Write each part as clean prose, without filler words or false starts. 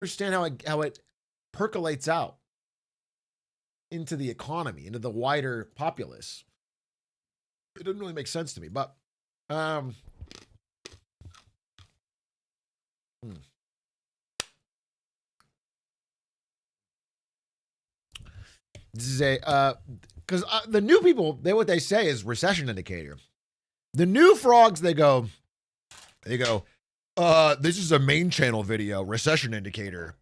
understand how it percolates out into the economy, into the wider populace. It doesn't really make sense to me, but this is a because the new people, what they say is recession indicator. The new frogs, they go, this is a main channel video, recession indicator,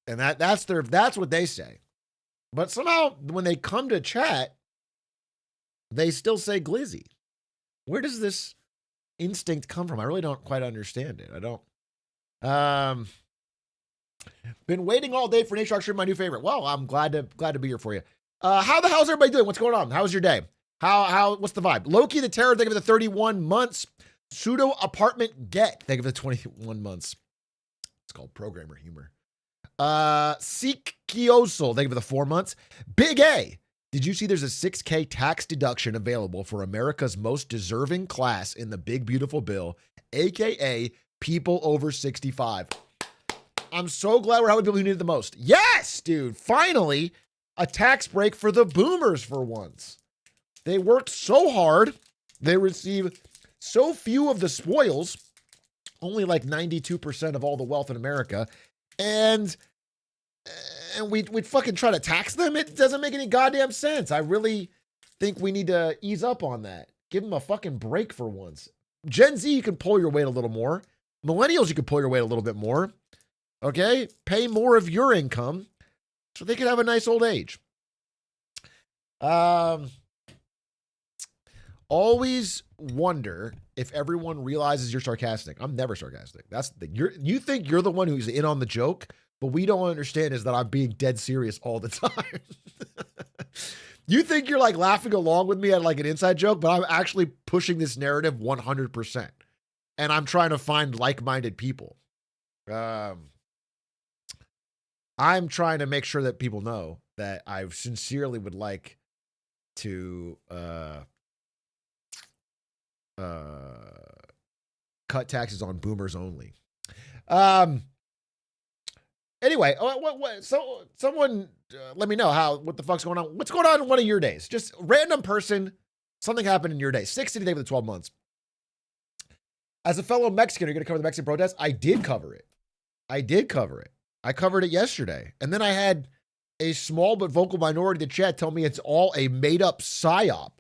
and that's what they say. But somehow when they come to chat, they still say glizzy. Where does this instinct come from? I really don't quite understand it. I don't. Been waiting all day for an Atrioc stream, my new favorite. Well, I'm glad to be here for you. How the hell's everybody doing? What's going on? How's your day? What's the vibe? Loki the Terror, thank you for the 31 months. Pseudo Apartment Get, thank you for the 21 months. It's called programmer humor. Seek Kiosol, thank you for the 4 months. Big A, did you see there's a $6K tax deduction available for America's most deserving class in the big beautiful bill, aka people over 65? I'm so glad we're helping people who need it the most. Yes, dude, finally a tax break for the boomers for once. They worked so hard, they receive so few of the spoils, only like 92% of all the wealth in America, and we'd fucking try to tax them? It doesn't make any goddamn sense. I really think we need to ease up on that. Give them a fucking break for once. Gen Z, you can pull your weight a little more. Millennials, you can pull your weight a little bit more. Okay? Pay more of your income so they can have a nice old age. Always wonder if everyone realizes you're sarcastic. I'm never sarcastic. That's the thing. You think you're the one who's in on the joke, but we don't understand is that I'm being dead serious all the time. You think you're like laughing along with me at like an inside joke, but I'm actually pushing this narrative 100%. And I'm trying to find like-minded people. I'm trying to make sure that people know that I sincerely would like to cut taxes on boomers only. Anyway, so someone let me know what the fuck's going on. What's going on in one of your days? Just random person, something happened in your day. 60 today for the 12 months. As a fellow Mexican, are you going to cover the Mexican protest? I did cover it. I covered it yesterday. And then I had a small but vocal minority in the chat tell me it's all a made-up psyop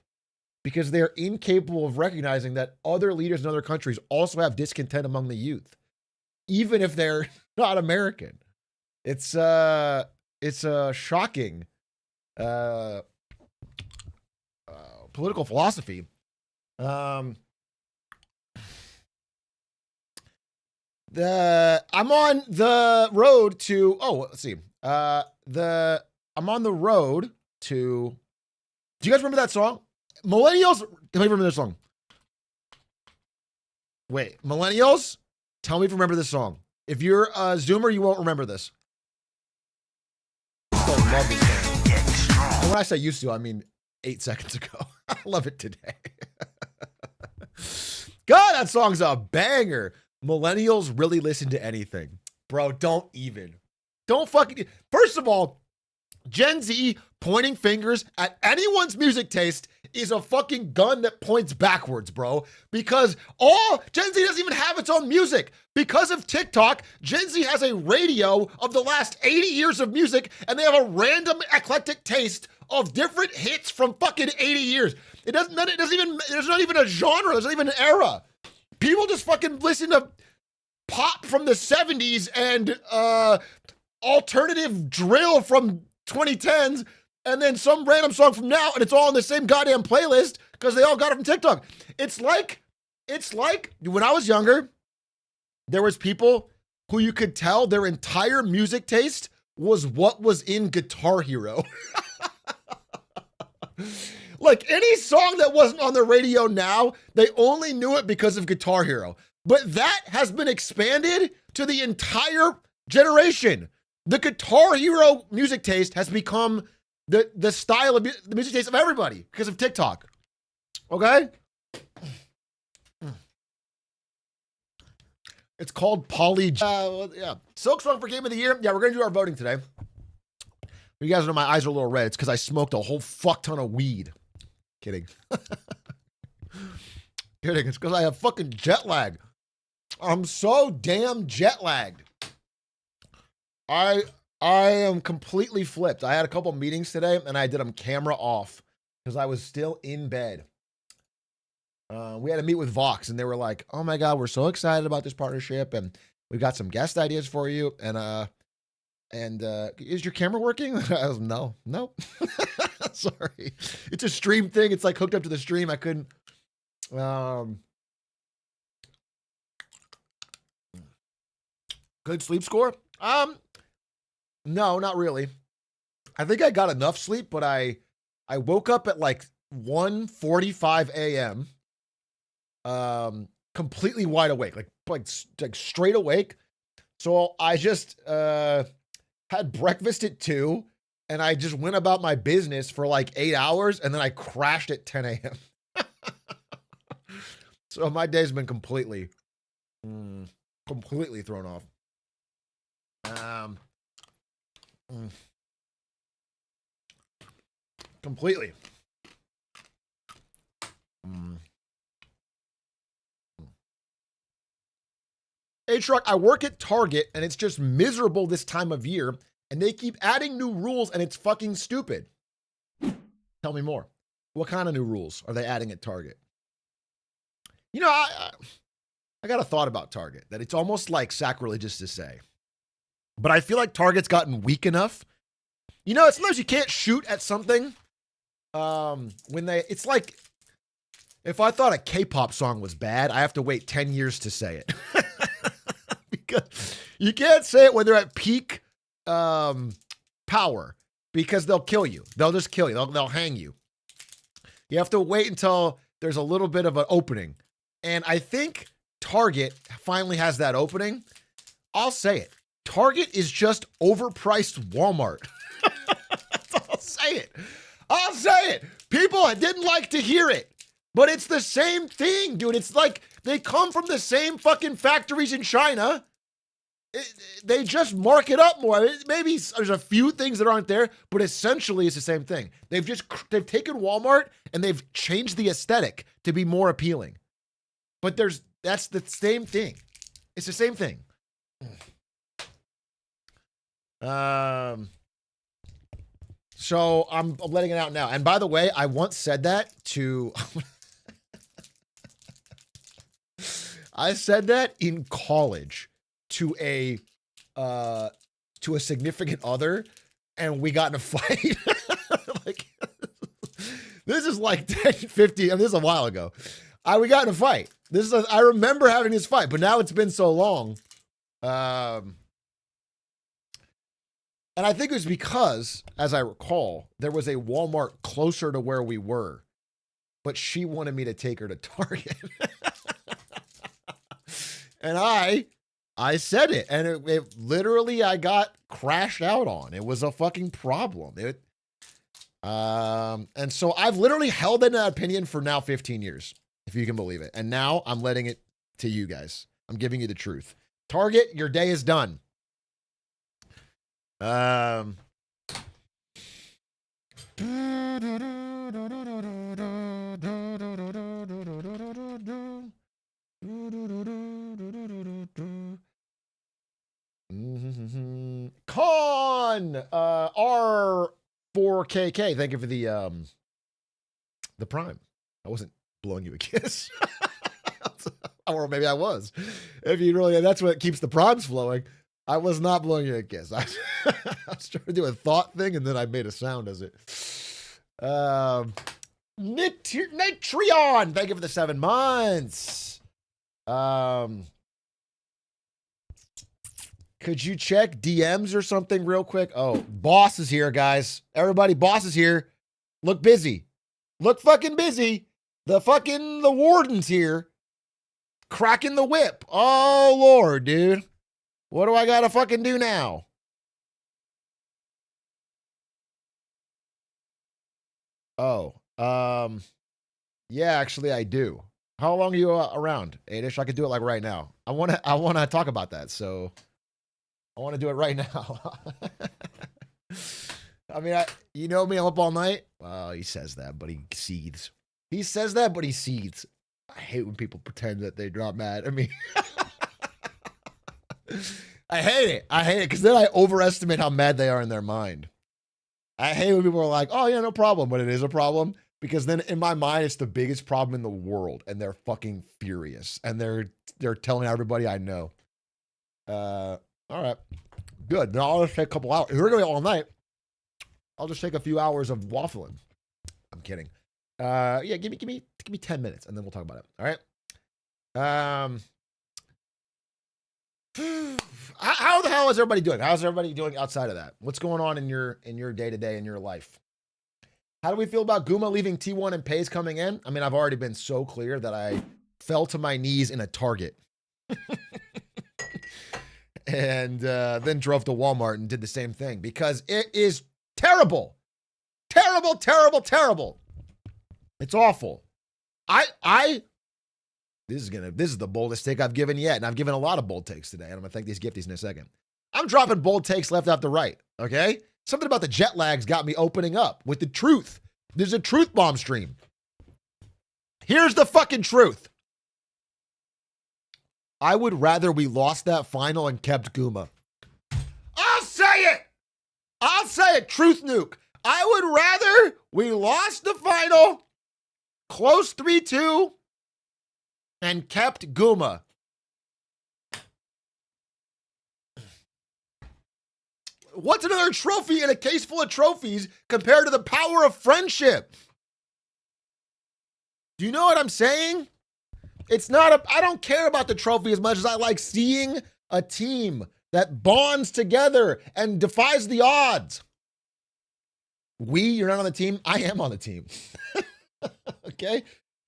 because they're incapable of recognizing that other leaders in other countries also have discontent among the youth, even if they're not American. It's a shocking political philosophy. I'm on the road to, let's see. I'm on the road to, do you guys remember that song? Millennials, tell me if you remember this song. Wait, millennials, tell me if you remember this song. If you're a Zoomer, you won't remember this. I love this song. And when I say used to, I mean 8 seconds ago. I love it today. God, that song's a banger. Millennials really listen to anything. Bro, don't fucking, first of all, Gen Z pointing fingers at anyone's music taste is a fucking gun that points backwards, bro. Because Gen Z doesn't even have its own music. Because of TikTok, Gen Z has a radio of the last 80 years of music, and they have a random eclectic taste of different hits from fucking 80 years. There's not even a genre, there's not even an era. People just fucking listen to pop from the 70s and alternative drill from 2010s, and then some random song from now, and it's all in the same goddamn playlist because they all got it from TikTok. It's like when I was younger, there was people who you could tell their entire music taste was what was in Guitar Hero. Like any song that wasn't on the radio now, they only knew it because of Guitar Hero. But that has been expanded to the entire generation. The Guitar Hero music taste has become the style of the music taste of everybody because of TikTok. Okay? It's called poly. Yeah. Silk Song for Game of the Year. Yeah, we're going to do our voting today. You guys know my eyes are a little red. It's because I smoked a whole fuck ton of weed. Kidding. Kidding. It's because I have fucking jet lag. I'm so damn jet lagged. I am completely flipped. I had a couple meetings today and I did them camera off because I was still in bed. We had to meet with Vox and they were like, "Oh my God, we're so excited about this partnership and we've got some guest ideas for you." And is your camera working? I was, no. Sorry. It's a stream thing. It's like hooked up to the stream. I couldn't. Good sleep score? No, not really. I think I got enough sleep, but I woke up at like 1:45 a.m. Completely wide awake, like straight awake. So I just had breakfast at 2 and I just went about my business for like 8 hours and then I crashed at 10 a.m. So my day's been completely thrown off. Completely. Atrioc, I work at Target and it's just miserable this time of year and they keep adding new rules and it's fucking stupid. Tell me more. What kind of new rules are they adding at Target? You know, I got a thought about Target that it's almost like sacrilegious to say, but I feel like Target's gotten weak enough. You know, sometimes you can't shoot at something it's like if I thought a K-pop song was bad, I have to wait 10 years to say it. Because you can't say it when they're at peak power because they'll kill you. They'll just kill you. They'll hang you. You have to wait until there's a little bit of an opening. And I think Target finally has that opening. I'll say it. Target is just overpriced Walmart. I'll say it. I'll say it. People didn't like to hear it. But it's the same thing, dude. It's like they come from the same fucking factories in China. They just mark it up more. Maybe there's a few things that aren't there, but essentially it's the same thing. They've taken Walmart and they've changed the aesthetic to be more appealing. But that's the same thing. It's the same thing. So I'm letting it out now. And by the way, I once said that to I said that in college to a significant other, and we got in a fight. Like, this is like 10, 50, this is a while ago. We got in a fight. I remember having this fight, but now it's been so long. And I think it was because, as I recall, there was a Walmart closer to where we were, but she wanted me to take her to Target. And I said it, and it literally I got crashed out on. It was a fucking problem. And so I've literally held in that opinion for now 15 years, if you can believe it. And now I'm letting it to you guys. I'm giving you the truth. Target, your day is done. Con R4KK, thank you for the prime. I wasn't blowing you a kiss. Or maybe I was. If you really, that's what keeps the primes flowing. I was not blowing you a kiss. I was trying to do a thought thing and then I made a sound as it. Nitrion, thank you for the 7 months. Could you check DMs or something real quick? Oh, boss is here, guys. Everybody, boss is here. Look busy. Look fucking busy. The warden's here. Cracking the whip. Oh, Lord, dude. What do I gotta fucking do now? Oh, yeah, actually I do. How long are you around, Adish? I could do it like right now. I wanna talk about that. So I want to do it right now. I mean, you know me, I'm up all night. Well, he says that, but he seethes. He says that, but he seethes. I hate when people pretend that they're not mad at me. I hate it. I hate it because then I overestimate how mad they are in their mind. I hate when people are like, oh, yeah, no problem, but it is a problem. Because then in my mind, it's the biggest problem in the world, and they're fucking furious. And they're telling everybody I know. All right. Good. Then I'll just take a couple hours. If we're going to be all night, I'll just take a few hours of waffling. I'm kidding. Yeah, give me 10 minutes, and then we'll talk about it. All right. How the hell is everybody doing? How's everybody doing outside of that? What's going on in your day-to-day in your life? How do we feel about Guma leaving T1 and Pays coming in? I mean, I've already been so clear that I fell to my knees in a Target. And then drove to Walmart and did the same thing because it is terrible. Terrible, terrible, terrible. It's awful. This is the boldest take I've given yet, and I've given a lot of bold takes today, and I'm gonna thank these gifties in a second. I'm dropping bold takes left after right, okay? Something about the jet lags got me opening up with the truth. There's a truth bomb stream. Here's the fucking truth. I would rather we lost that final and kept Guma. I'll say it. I'll say it. Truth nuke. I would rather we lost the final, close 3-2, and kept Guma. What's another trophy in a case full of trophies compared to the power of friendship? Do you know what I'm saying? It's not I don't care about the trophy as much as I like seeing a team that bonds together and defies the odds. You're not on the team. I am on the team. Okay?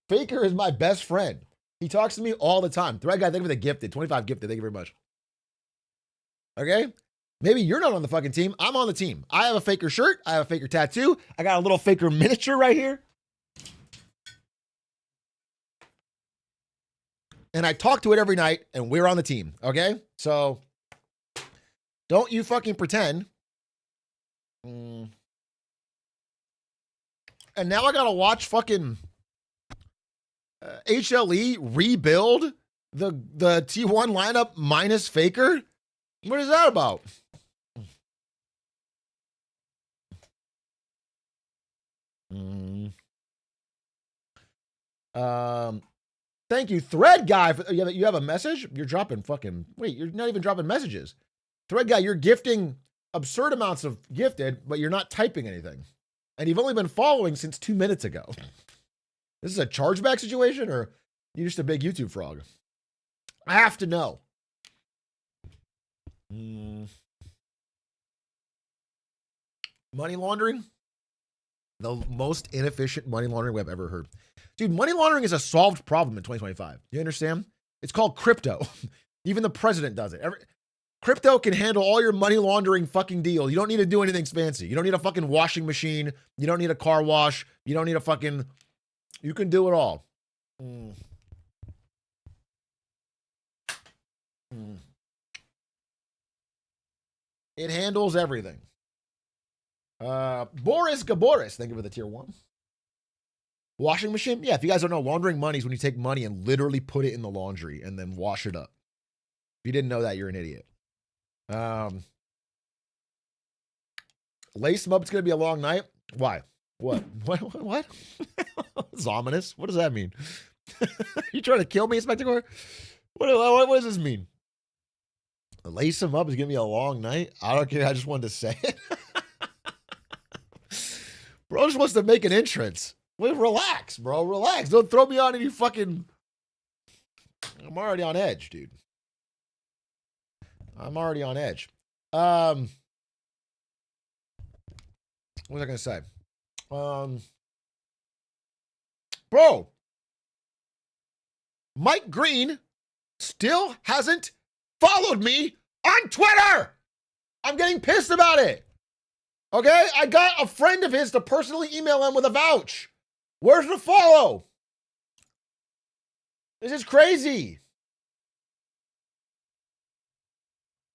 Faker is my best friend. He talks to me all the time. Thread guy, thank you for the gifted. 25 gifted. Thank you very much. Okay? Maybe you're not on the fucking team. I'm on the team. I have a Faker shirt. I have a Faker tattoo. I got a little Faker miniature right here. And I talk to it every night, and we're on the team. Okay? So, don't you fucking pretend. And now I gotta watch fucking HLE rebuild the T1 lineup minus Faker? What is that about? Thank you, Thread Guy. You have a message? You're dropping fucking... Wait, you're not even dropping messages. Thread Guy, you're gifting absurd amounts of gifted, but you're not typing anything. And you've only been following since 2 minutes ago. This is a chargeback situation, or you're just a big YouTube frog? I have to know. Money laundering? The most inefficient money laundering we've ever heard. Dude, money laundering is a solved problem in 2025. You understand? It's called crypto. Even the president does it. Crypto can handle all your money laundering fucking deals. You don't need to do anything fancy. You don't need a fucking washing machine. You don't need a car wash. You don't need a fucking... You can do it all. It handles everything. Boris Gaboris, thank you for the tier 1. Washing machine? Yeah, if you guys don't know, laundering money is when you take money and literally put it in the laundry and then wash it up. If you didn't know that, you're an idiot. Lace them up, it's going to be a long night. Why? What? What? It's ominous. What does that mean? You trying to kill me, Inspector Core? What does this mean? Lace them up is going to be a long night? I don't care. I just wanted to say it. Bro just wants to make an entrance. Well, relax, bro. Relax. Don't throw me on any fucking... I'm already on edge, dude. I'm already on edge. What was I going to say? Bro. Mike Green still hasn't followed me on Twitter. I'm getting pissed about it. Okay? I got a friend of his to personally email him with a vouch. Where's the follow? This is crazy.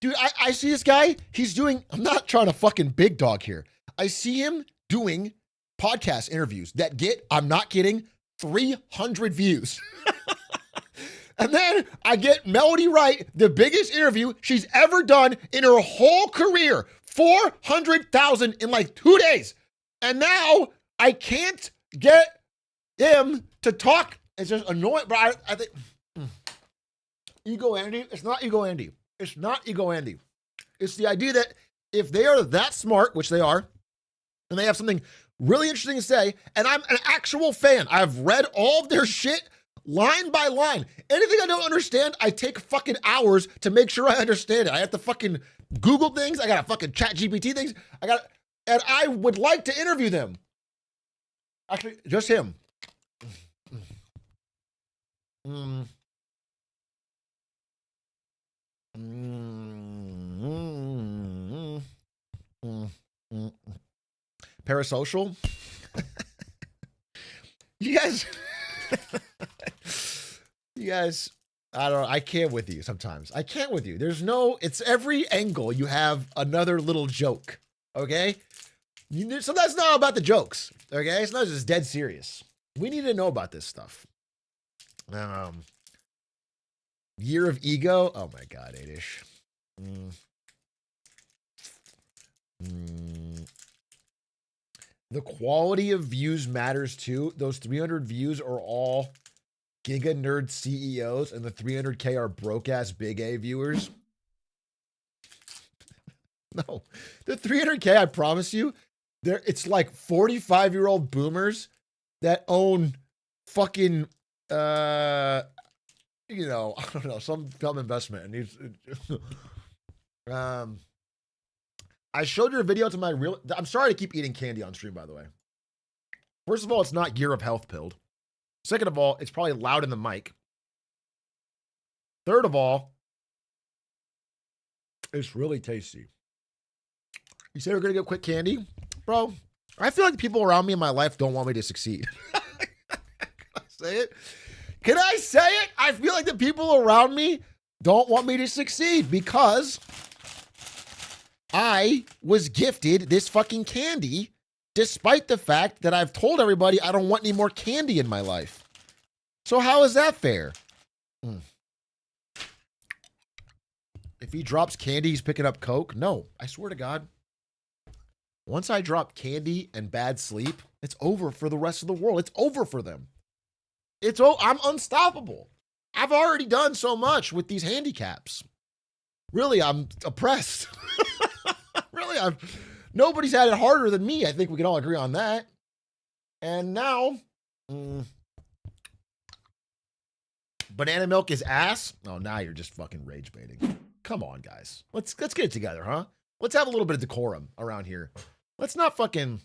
Dude, I see this guy. He's doing, I'm not trying to fucking big dog here. I see him doing podcast interviews that get, I'm not kidding, 300 views. And then I get Melody Wright, the biggest interview she's ever done in her whole career, 400,000 in like 2 days. And now I can't get him to talk. It's just annoying, but I think, Ego Andy, it's not Ego Andy. It's not Ego Andy. It's the idea that if they are that smart, which they are, and they have something really interesting to say, and I'm an actual fan, I've read all of their shit line by line. Anything I don't understand, I take fucking hours to make sure I understand it. I have to fucking Google things. I got to fucking chat GPT things. And I would like to interview them. Actually, just him. Parasocial. You guys, I don't know. I can't with you sometimes. I can't with you. It's every angle you have another little joke. Okay? Sometimes it's not about the jokes. Okay? It's not just dead serious. We need to know about this stuff. Year of Ego. Oh my God, Adish. The quality of views matters too. Those 300 views are all Giga Nerd CEOs, and the 300K are broke ass big A viewers. No, the 300K, I promise you, it's like 45-year-old boomers that own fucking, I don't know, some dumb investment. And I showed your video to my real. I'm sorry to keep eating candy on stream, by the way. First of all, it's not Year of Health pilled. Second of all, it's probably loud in the mic. Third of all, it's really tasty. You say we're going to get quick candy? Bro, I feel like people around me in my life don't want me to succeed. Can I say it? Can I say it? I feel like the people around me don't want me to succeed because I was gifted this fucking candy despite the fact that I've told everybody I don't want any more candy in my life. So how is that fair? If he drops candy, he's picking up Coke? No, I swear to God. Once I drop candy and bad sleep, it's over for the rest of the world. It's over for them. I'm unstoppable. I've already done so much with these handicaps. Really, I'm oppressed. Really, nobody's had it harder than me. I think we can all agree on that. And now, banana milk is ass. Oh, now you're just fucking rage baiting. Come on, guys. Let's get it together, huh? Let's have a little bit of decorum around here. Let's not fucking.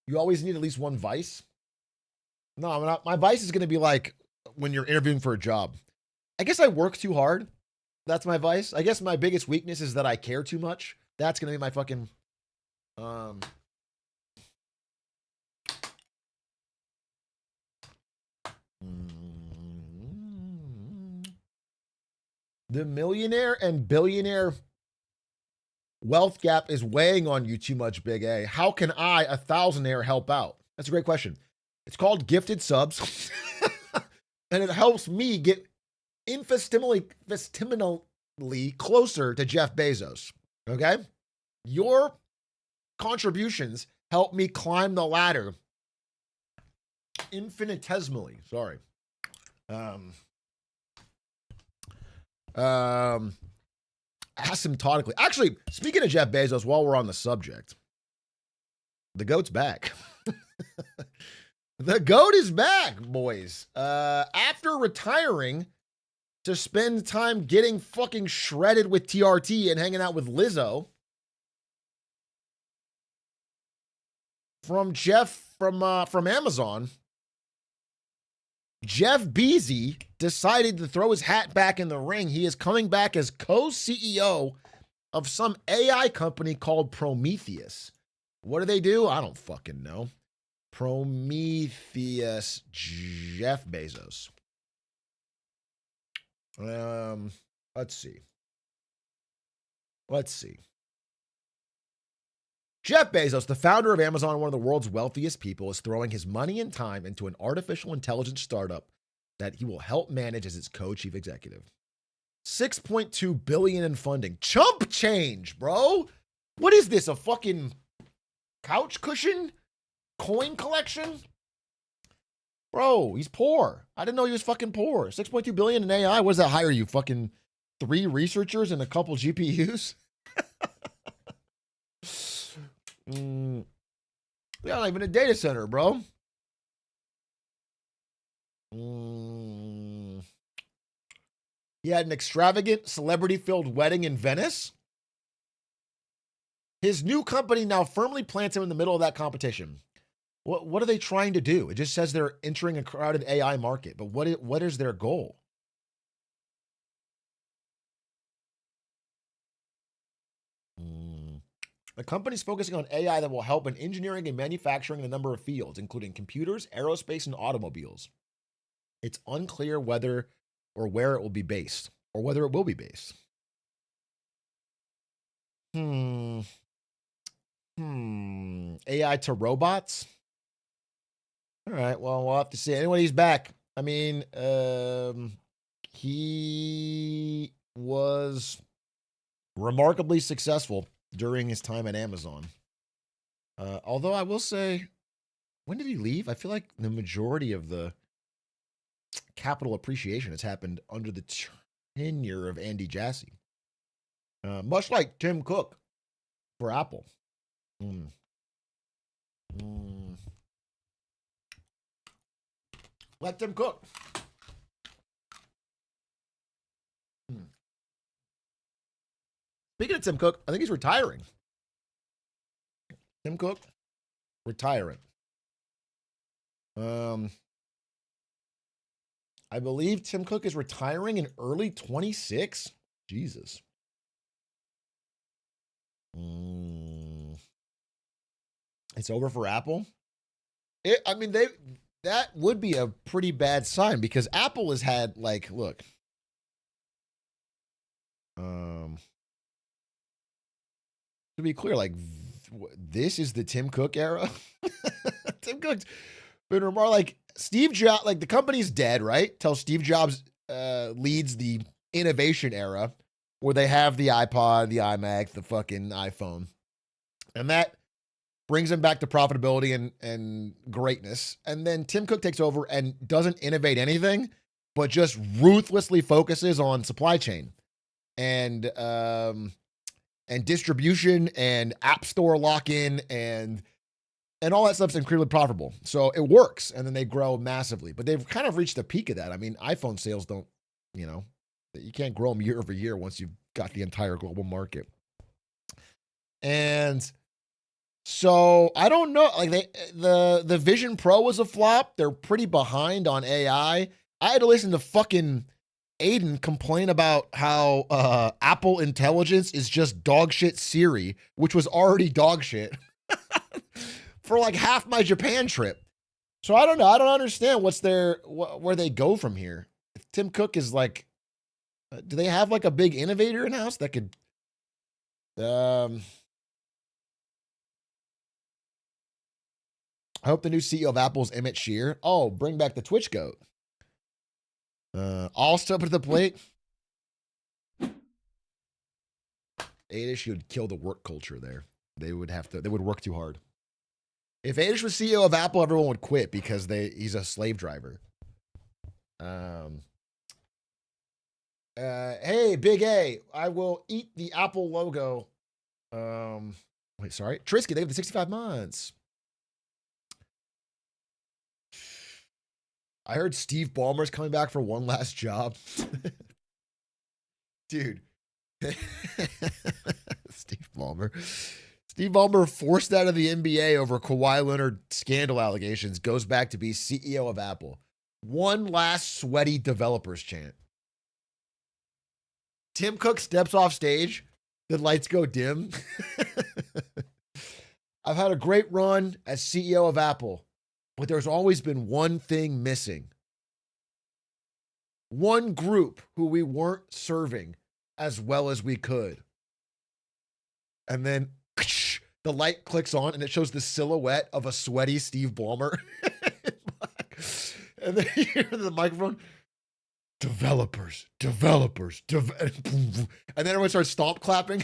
You always need at least one vice. No, I'm not. My vice is going to be like when you're interviewing for a job. I guess I work too hard. That's my vice. I guess my biggest weakness is that I care too much. That's going to be my fucking. The millionaire and billionaire wealth gap is weighing on you too much, Big A. How can I, a thousandaire, help out? That's a great question. It's called gifted subs. And it helps me get infinitesimally closer to Jeff Bezos. Okay? Your contributions help me climb the ladder infinitesimally. Sorry. Asymptotically. Actually, speaking of Jeff Bezos, while we're on the subject, the GOAT's back. The GOAT is back, boys. After retiring to spend time getting fucking shredded with TRT and hanging out with Lizzo, from Amazon, Jeff Bezos decided to throw his hat back in the ring. He is coming back as co-CEO of some AI company called Prometheus. What do they do? I don't fucking know. Prometheus, Jeff Bezos. Let's see. Let's see. Jeff Bezos, the founder of Amazon and one of the world's wealthiest people, is throwing his money and time into an artificial intelligence startup that he will help manage as its co-chief executive. $6.2 billion in funding. Chump change, bro. What is this? A fucking couch cushion? Coin collection? Bro, he's poor. I didn't know he was fucking poor. $6.2 billion in AI. What does that hire you? Fucking 3 researchers and a couple GPUs? Yeah, not even a data center, bro. He had an extravagant, celebrity-filled wedding in Venice. His new company now firmly plants him in the middle of that competition. What are they trying to do? It just says they're entering a crowded AI market, but what is their goal? The company's focusing on AI that will help in engineering and manufacturing in a number of fields, including computers, aerospace, and automobiles. It's unclear whether or where it will be based, or whether it will be based. AI to robots? All right, well, we'll have to see. Anyway, he's back. I mean, he was remarkably successful during his time at Amazon. Although I will say, when did he leave? I feel like the majority of the capital appreciation has happened under the tenure of Andy Jassy. Much like Tim Cook for Apple. Let Tim Cook. Speaking of Tim Cook, I think he's retiring. Tim Cook, retiring. I believe Tim Cook is retiring in early 26. Jesus. It's over for Apple. That would be a pretty bad sign because Apple has had look. To be clear, this is the Tim Cook era. Tim Cook's been more Steve Jobs, the company's dead, right? Till Steve Jobs leads the innovation era where they have the iPod, the iMac, the fucking iPhone. And that brings them back to profitability and greatness. And then Tim Cook takes over and doesn't innovate anything, but just ruthlessly focuses on supply chain and distribution and app store lock-in and all that stuff's incredibly profitable. So it works, and then they grow massively. But they've kind of reached the peak of that. I mean, iPhone sales don't, you can't grow them year over year once you've got the entire global market. And so I don't know. The Vision Pro was a flop. They're pretty behind on AI. I had to listen to fucking Aiden complain about how Apple Intelligence is just dog shit Siri, which was already dog shit for half my Japan trip. So I don't know. I don't understand where they go from here. If Tim Cook is do they have a big innovator in house that could I hope the new CEO of Apple is Emmett Shear. Oh, bring back the Twitch goat. All step to the plate. Adish would kill the work culture there. They would work too hard. If Adish was CEO of Apple, everyone would quit because he's a slave driver. Hey, Big A, I will eat the Apple logo. Wait, sorry. Trisky, they have the 65 months. I heard Steve Ballmer's coming back for one last job. Dude. Steve Ballmer. Steve Ballmer, forced out of the NBA over Kawhi Leonard scandal allegations, goes back to be CEO of Apple. One last sweaty developers chant. Tim Cook steps off stage. The lights go dim. I've had a great run as CEO of Apple, but there's always been one thing missing. one group who we weren't serving as well as we could. And then the light clicks on and it shows the silhouette of a sweaty Steve Ballmer. And then you hear the microphone, developers. And then everyone starts stomp clapping.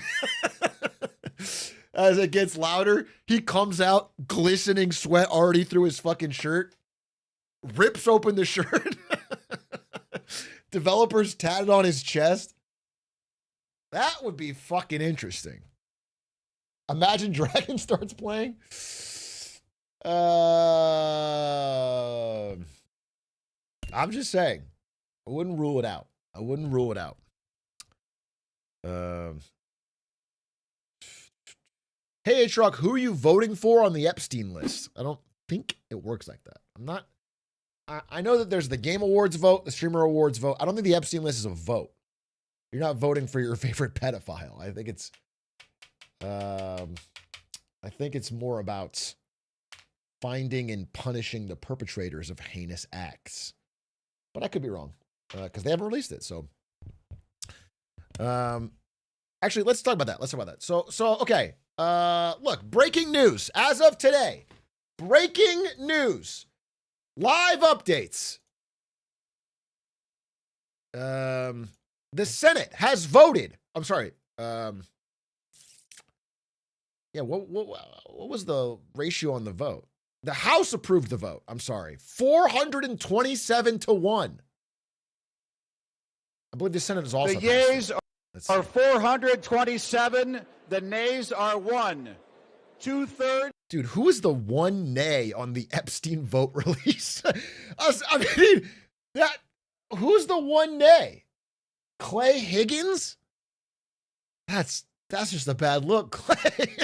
As it gets louder, he comes out, glistening sweat already through his fucking shirt, rips open the shirt. Developers tatted on his chest. That would be fucking interesting. Imagine Dragon starts playing. I'm just saying. I wouldn't rule it out. Hey, Atrioc, who are you voting for on the Epstein list? I don't think it works like that. I know that there's the Game Awards vote, the Streamer Awards vote. I don't think the Epstein list is a vote. You're not voting for your favorite pedophile. I think it's more about finding and punishing the perpetrators of heinous acts. But I could be wrong because they haven't released it. So, actually, let's talk about that. So okay. Look, breaking news as of today. Breaking news. Live updates. The Senate has voted. I'm sorry. Yeah, what was the ratio on the vote? The House approved the vote. I'm sorry. 427 to 1. I believe the Senate is also. The yeas are 427. The nays are 1. 2/3. Dude, who is the one nay on the Epstein vote release? I mean, who's the one nay? Clay Higgins? That's just a bad look, Clay.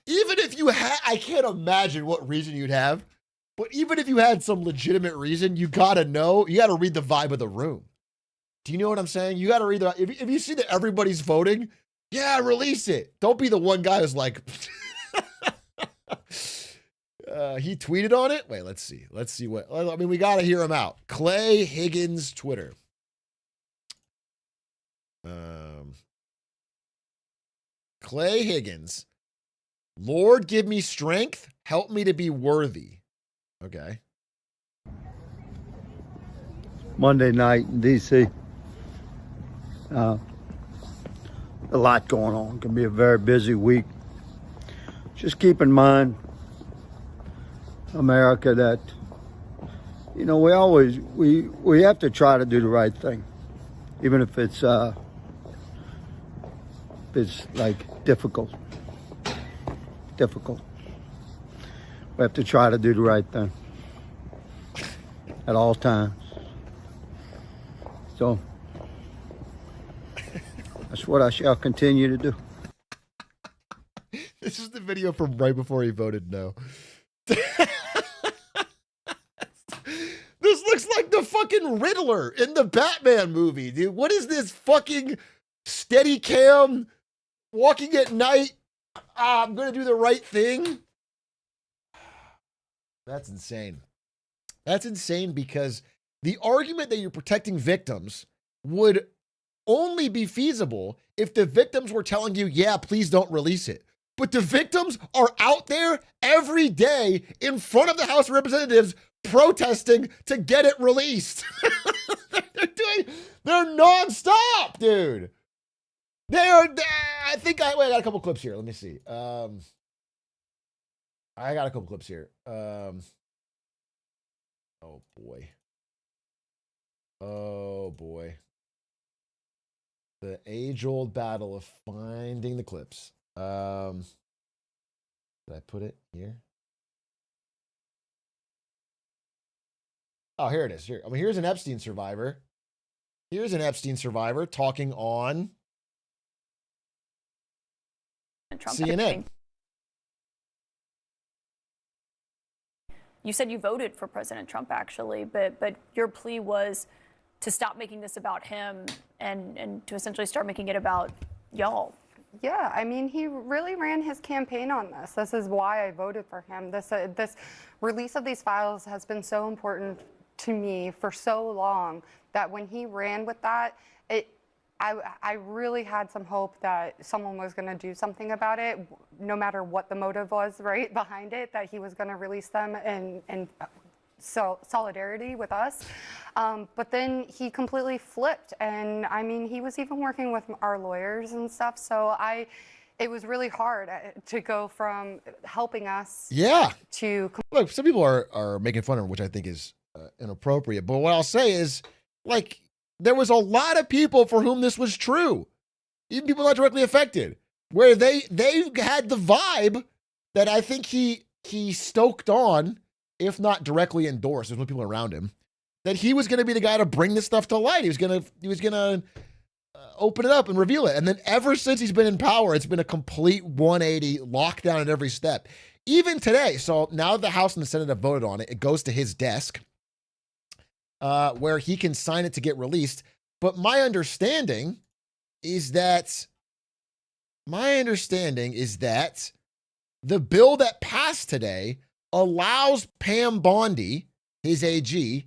Even if you had, I can't imagine what reason you'd have, but even if you had some legitimate reason, you gotta read the vibe of the room. Do you know what I'm saying? You gotta read if you see that everybody's voting, yeah, release it. Don't be the one guy who's like, he tweeted on it. Wait, let's see what, I mean, we gotta hear him out. Clay Higgins Twitter. Clay Higgins. Lord, give me strength. Help me to be worthy. Okay. Monday night in D.C. A lot going on. It can be a very busy week. Just keep in mind, America, that, you know, we have to try to do the right thing, even if it's like difficult. We have to try to do the right thing at all times. So that's what I shall continue to do. This is the video from right before he voted no. This looks like the fucking Riddler in the Batman movie, dude. What is this fucking steady cam walking at night? I'm going to do the right thing. That's insane. That's insane because the argument that you're protecting victims would only be feasible if the victims were telling you, yeah, please don't release it. But the victims are out there every day in front of the House of Representatives protesting to get it released. They're nonstop, dude. I got a couple clips here. Let me see. I got a couple clips here. Oh boy. The age-old battle of finding the clips. Did I put it here? Oh, here it is. Here. I mean, here's an Epstein survivor. Here's an Epstein survivor talking on CNN. You said you voted for President Trump, actually, but your plea was to stop making this about him and to essentially start making it about y'all. Yeah, I mean, he really ran his campaign on this. This is why I voted for him. This release of these files has been so important to me for so long that when he ran with that, I really had some hope that someone was going to do something about it, no matter what the motive was, right, behind it, that he was going to release them and so solidarity with us. But then he completely flipped. And I mean, he was even working with our lawyers and stuff. So it was really hard to go from helping us to. Look, some people are making fun of him, which I think is inappropriate. But what I'll say is, like, there was a lot of people for whom this was true, even people not directly affected, where they had the vibe that I think he stoked on, if not directly endorsed. There's no people around him, that he was going to be the guy to bring this stuff to light. He was gonna open it up and reveal it. And then ever since he's been in power, it's been a complete 180 lockdown at every step. Even today. So now the House and the Senate have voted on it. It goes to his desk, where he can sign it to get released. But my understanding is that the bill that passed today allows Pam Bondi, his AG,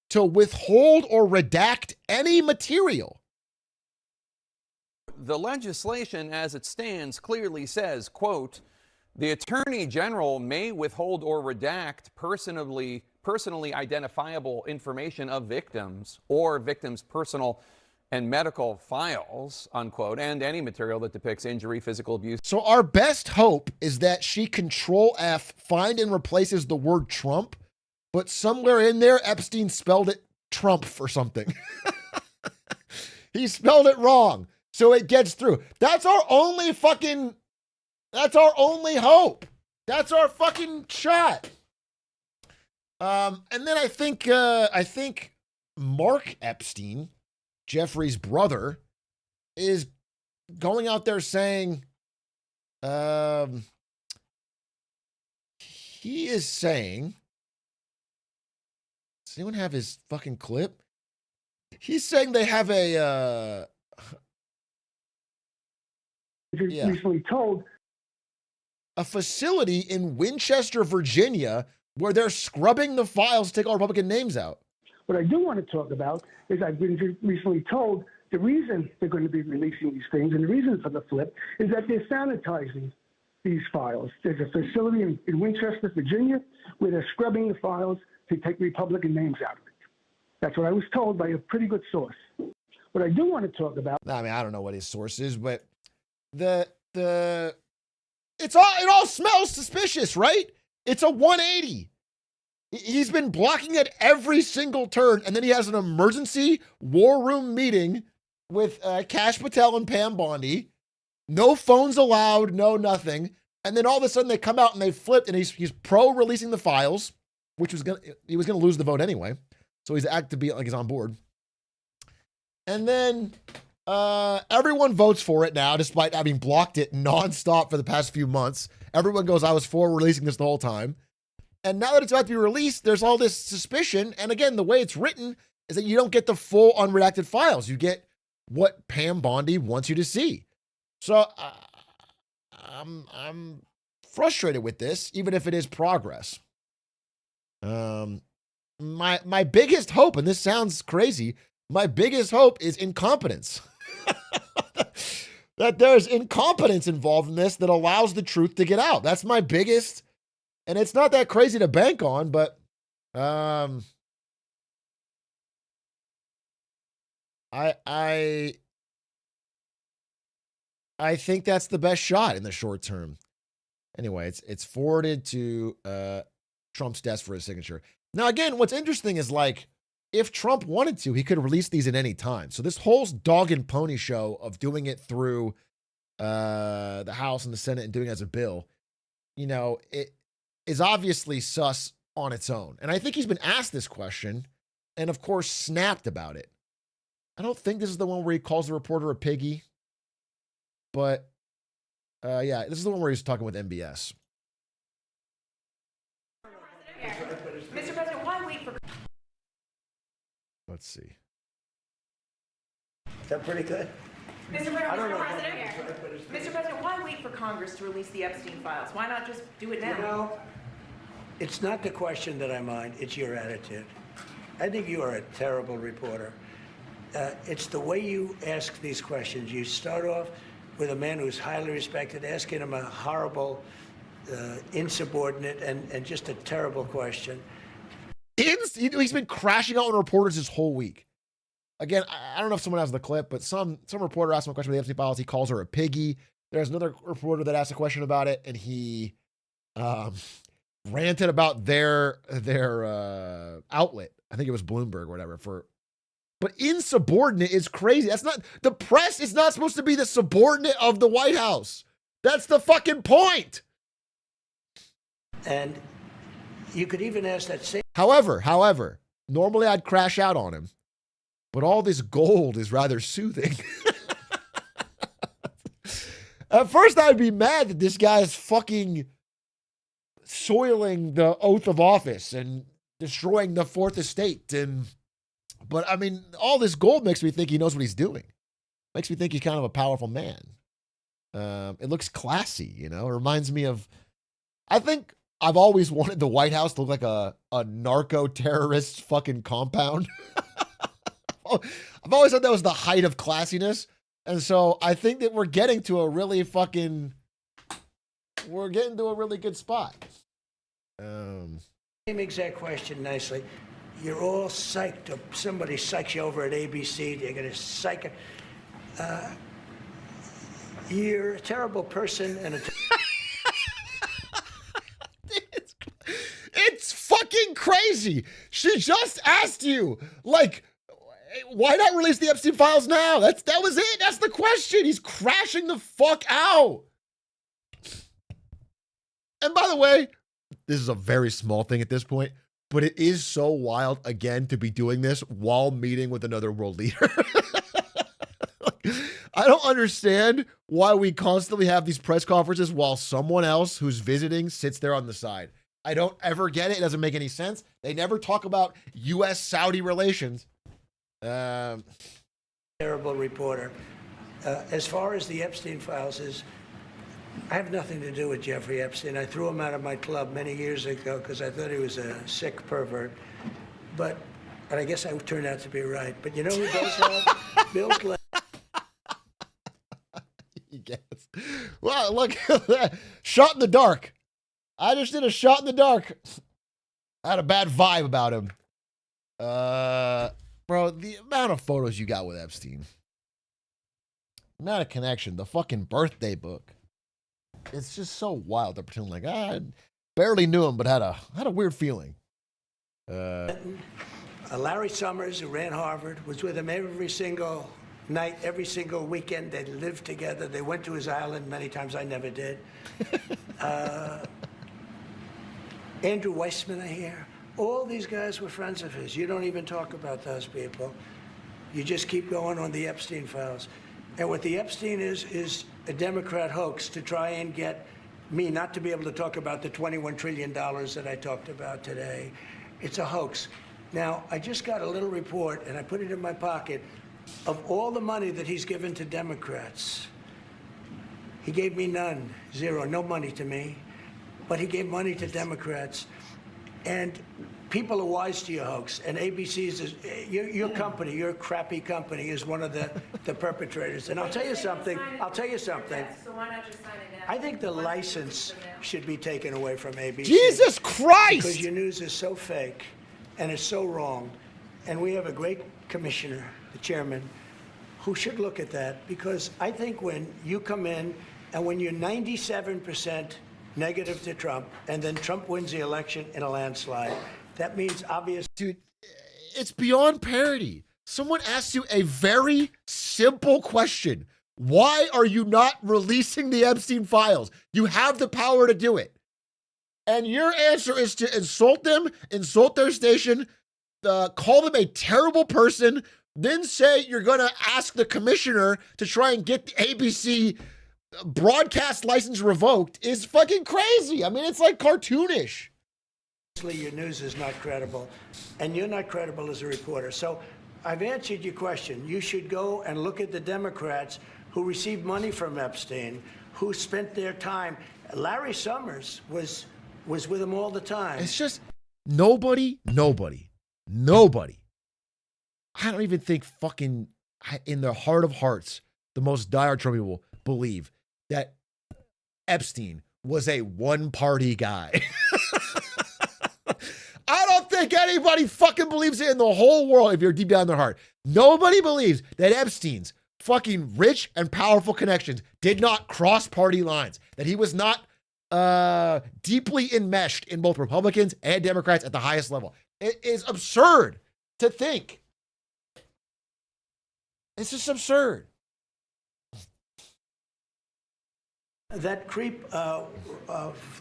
to withhold or redact any material. The legislation as it stands clearly says, quote, the Attorney General may withhold or redact personally identifiable information of victims or victims' personal and medical files, unquote, and any material that depicts injury, physical abuse. So our best hope is that she Control F, find and replaces the word Trump, but somewhere in there, Epstein spelled it Trump or something. He spelled it wrong, so it gets through. That's our only hope. That's our fucking shot. And then I think Mark Epstein, Jeffrey's brother, is going out there saying, he is saying, does anyone have his fucking clip? He's saying they have a, recently told a facility in Winchester, Virginia, where they're scrubbing the files to take all Republican names out. What I do want to talk about is I've been recently told the reason they're going to be releasing these things and the reason for the flip is that they're sanitizing these files. There's a facility in Winchester, Virginia, where they're scrubbing the files to take Republican names out of it. That's what I was told by a pretty good source. What I do want to talk about. I mean, I don't know what his source is, but it all smells suspicious, right? It's a 180. He's been blocking at every single turn, and then he has an emergency war room meeting with Kash Patel and Pam Bondi. No phones allowed, no nothing. And then all of a sudden they come out and they flipped, and he's pro-releasing the files, which he was gonna lose the vote anyway. So he's acting to be like he's on board. And then everyone votes for it now, despite having blocked it nonstop for the past few months. Everyone goes, I was for releasing this the whole time. And now that it's about to be released, there's all this suspicion. And again, the way it's written is that you don't get the full unredacted files. You get what Pam Bondi wants you to see. So I'm frustrated with this, even if it is progress. My biggest hope, and this sounds crazy, my biggest hope is incompetence. That there's incompetence involved in this that allows the truth to get out. That's my biggest, and it's not that crazy to bank on, but I think that's the best shot in the short term. Anyway, it's forwarded to Trump's desk for his signature. Now, again, what's interesting is, like, if Trump wanted to, he could release these at any time. So this whole dog and pony show of doing it through the House and the Senate and doing it as a bill, you know, it is obviously sus on its own. And I think he's been asked this question and, of course, snapped about it. I don't think this is the one where he calls the reporter a piggy. But, yeah, this is the one where he's talking with MBS. Mr. President, why wait for... Let's see. Is that pretty good? Mr. President, why wait for Congress to release the Epstein files? Why not just do it now? You know, it's not the question that I mind, it's your attitude. I think you are a terrible reporter. It's the way you ask these questions. You start off with a man who's highly respected, asking him a horrible, insubordinate, and just a terrible question. He's been crashing out on reporters this whole week. Again, I don't know if someone has the clip, but some reporter asked him a question about the Epstein files. He calls her a piggy. There's another reporter that asked a question about it, and he ranted about their outlet. I think it was Bloomberg or whatever. But insubordinate is crazy. That's not, the press is not supposed to be the subordinate of the White House. That's the fucking point. And you could even ask that same. However, normally I'd crash out on him, but all this gold is rather soothing. At first I'd be mad that this guy is fucking soiling the oath of office and destroying the Fourth Estate. But I mean, all this gold makes me think he knows what he's doing. Makes me think he's kind of a powerful man. It looks classy, you know? It reminds me of, I think I've always wanted the White House to look like a narco-terrorist fucking compound. I've always thought that was the height of classiness. And so I think that we're getting to a really good spot. Same exact question nicely. You're all psyched up. Somebody psychs you over at ABC. You're going to psych it. You're a terrible person and a... It's fucking crazy. She just asked you, like, why not release the Epstein files now? That was it. That's the question. He's crashing the fuck out. And by the way, this is a very small thing at this point, but it is so wild, again, to be doing this while meeting with another world leader. I don't understand why we constantly have these press conferences while someone else who's visiting sits there on the side. I don't ever get it. It doesn't make any sense. They never talk about U.S.-Saudi relations. Terrible reporter. As far as the Epstein files is, I have nothing to do with Jeffrey Epstein. I threw him out of my club many years ago because I thought he was a sick pervert. And I guess I turned out to be right. But you know who does have? Bill Clinton. Yes. Well, look at that. Shot in the dark. I just did a shot in the dark. I had a bad vibe about him. Bro, the amount of photos you got with Epstein. Not a connection. The fucking birthday book. It's just so wild to pretend like, I barely knew him, but had a weird feeling. Larry Summers, who ran Harvard, was with him every single night, every single weekend. They lived together. They went to his island many times. I never did. Andrew Weissman, I hear. All these guys were friends of his. You don't even talk about those people. You just keep going on the Epstein files. And what the Epstein is a Democrat hoax to try and get me not to be able to talk about the $21 trillion that I talked about today. It's a hoax. Now, I just got a little report, and I put it in my pocket, of all the money that he's given to Democrats. He gave me none, zero, no money to me. But he gave money to Democrats. And people are wise to your hoax. And ABC's, your company, your crappy company, is one of the perpetrators. And I'll tell you something. So why not just sign it now? I think the license should be taken away from ABC. Jesus Christ! Because your news is so fake and it's so wrong. And we have a great commissioner, the chairman, who should look at that. Because I think when you come in and when you're 97% negative to Trump, and then Trump wins the election in a landslide, that means obvious. Dude, it's beyond parody. Someone asks you a very simple question. Why are you not releasing the Epstein files? You have the power to do it. And your answer is to insult them, insult their station, call them a terrible person, then say you're going to ask the commissioner to try and get the ABC broadcast license revoked is fucking crazy. I mean, it's like cartoonish. Your news is not credible, and you're not credible as a reporter. So I've answered your question. You should go and look at the Democrats who received money from Epstein, who spent their time. Larry Summers was with him all the time. It's just nobody Nobody. I don't even think fucking in their heart of hearts, the most diehard Trump people believe that Epstein was a one-party guy. I don't think anybody fucking believes it in the whole world if you're deep down in their heart. Nobody believes that Epstein's fucking rich and powerful connections did not cross party lines, that he was not deeply enmeshed in both Republicans and Democrats at the highest level. It is absurd to think. It's just absurd. That creep of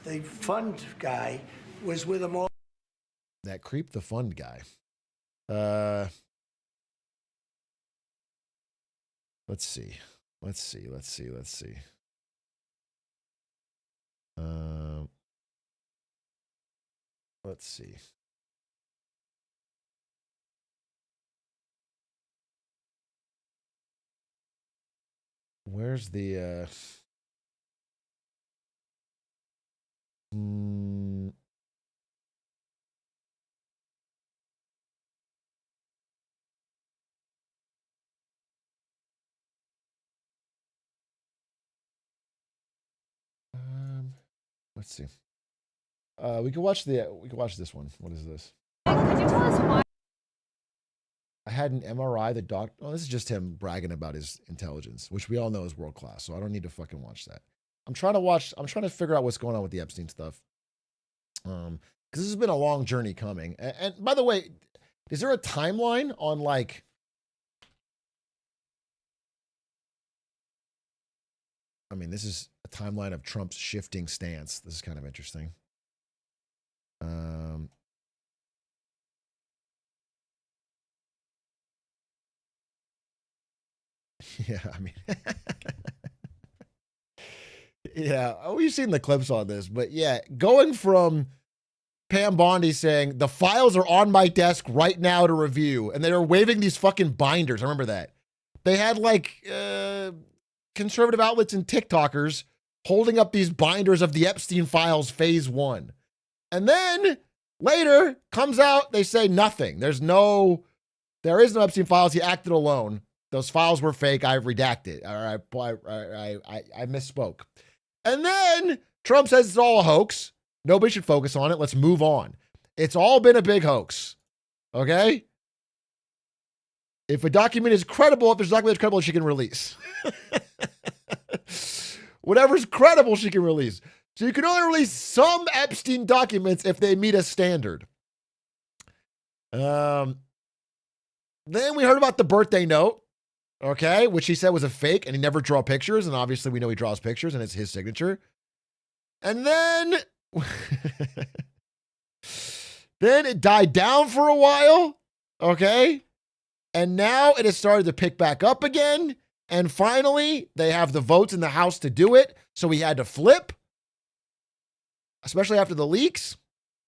the fund guy was with him all. That creep, the fund guy. Let's see. Let's see. Where's the let's see. We can watch this one. What is this? Could you tell us why? I had an MRI. This is just him bragging about his intelligence, which we all know is world class. So I don't need to fucking watch that. I'm trying to figure out what's going on with the Epstein stuff. Because this has been a long journey coming. And by the way, is there a timeline on like? I mean, this is a timeline of Trump's shifting stance. This is kind of interesting. Yeah, I mean, yeah, we've seen the clips on this, but yeah, going from Pam Bondi saying the files are on my desk right now to review, and they were waving these fucking binders. I remember that. They had like conservative outlets and TikTokers holding up these binders of the Epstein files phase 1. And then later comes out, they say nothing. There is no Epstein files. He acted alone. Those files were fake. I redacted. I misspoke. And then Trump says it's all a hoax. Nobody should focus on it. Let's move on. It's all been a big hoax. Okay? If a document is credible, if there's a document that's credible, she can release. Whatever's credible, she can release. So you can only release some Epstein documents if they meet a standard. Then we heard about the birthday note, okay, which he said was a fake, and he never draw pictures, and obviously we know he draws pictures, and it's his signature. And then, then it died down for a while, okay? And now it has started to pick back up again, and finally, they have the votes in the House to do it, so he had to flip, especially after the leaks.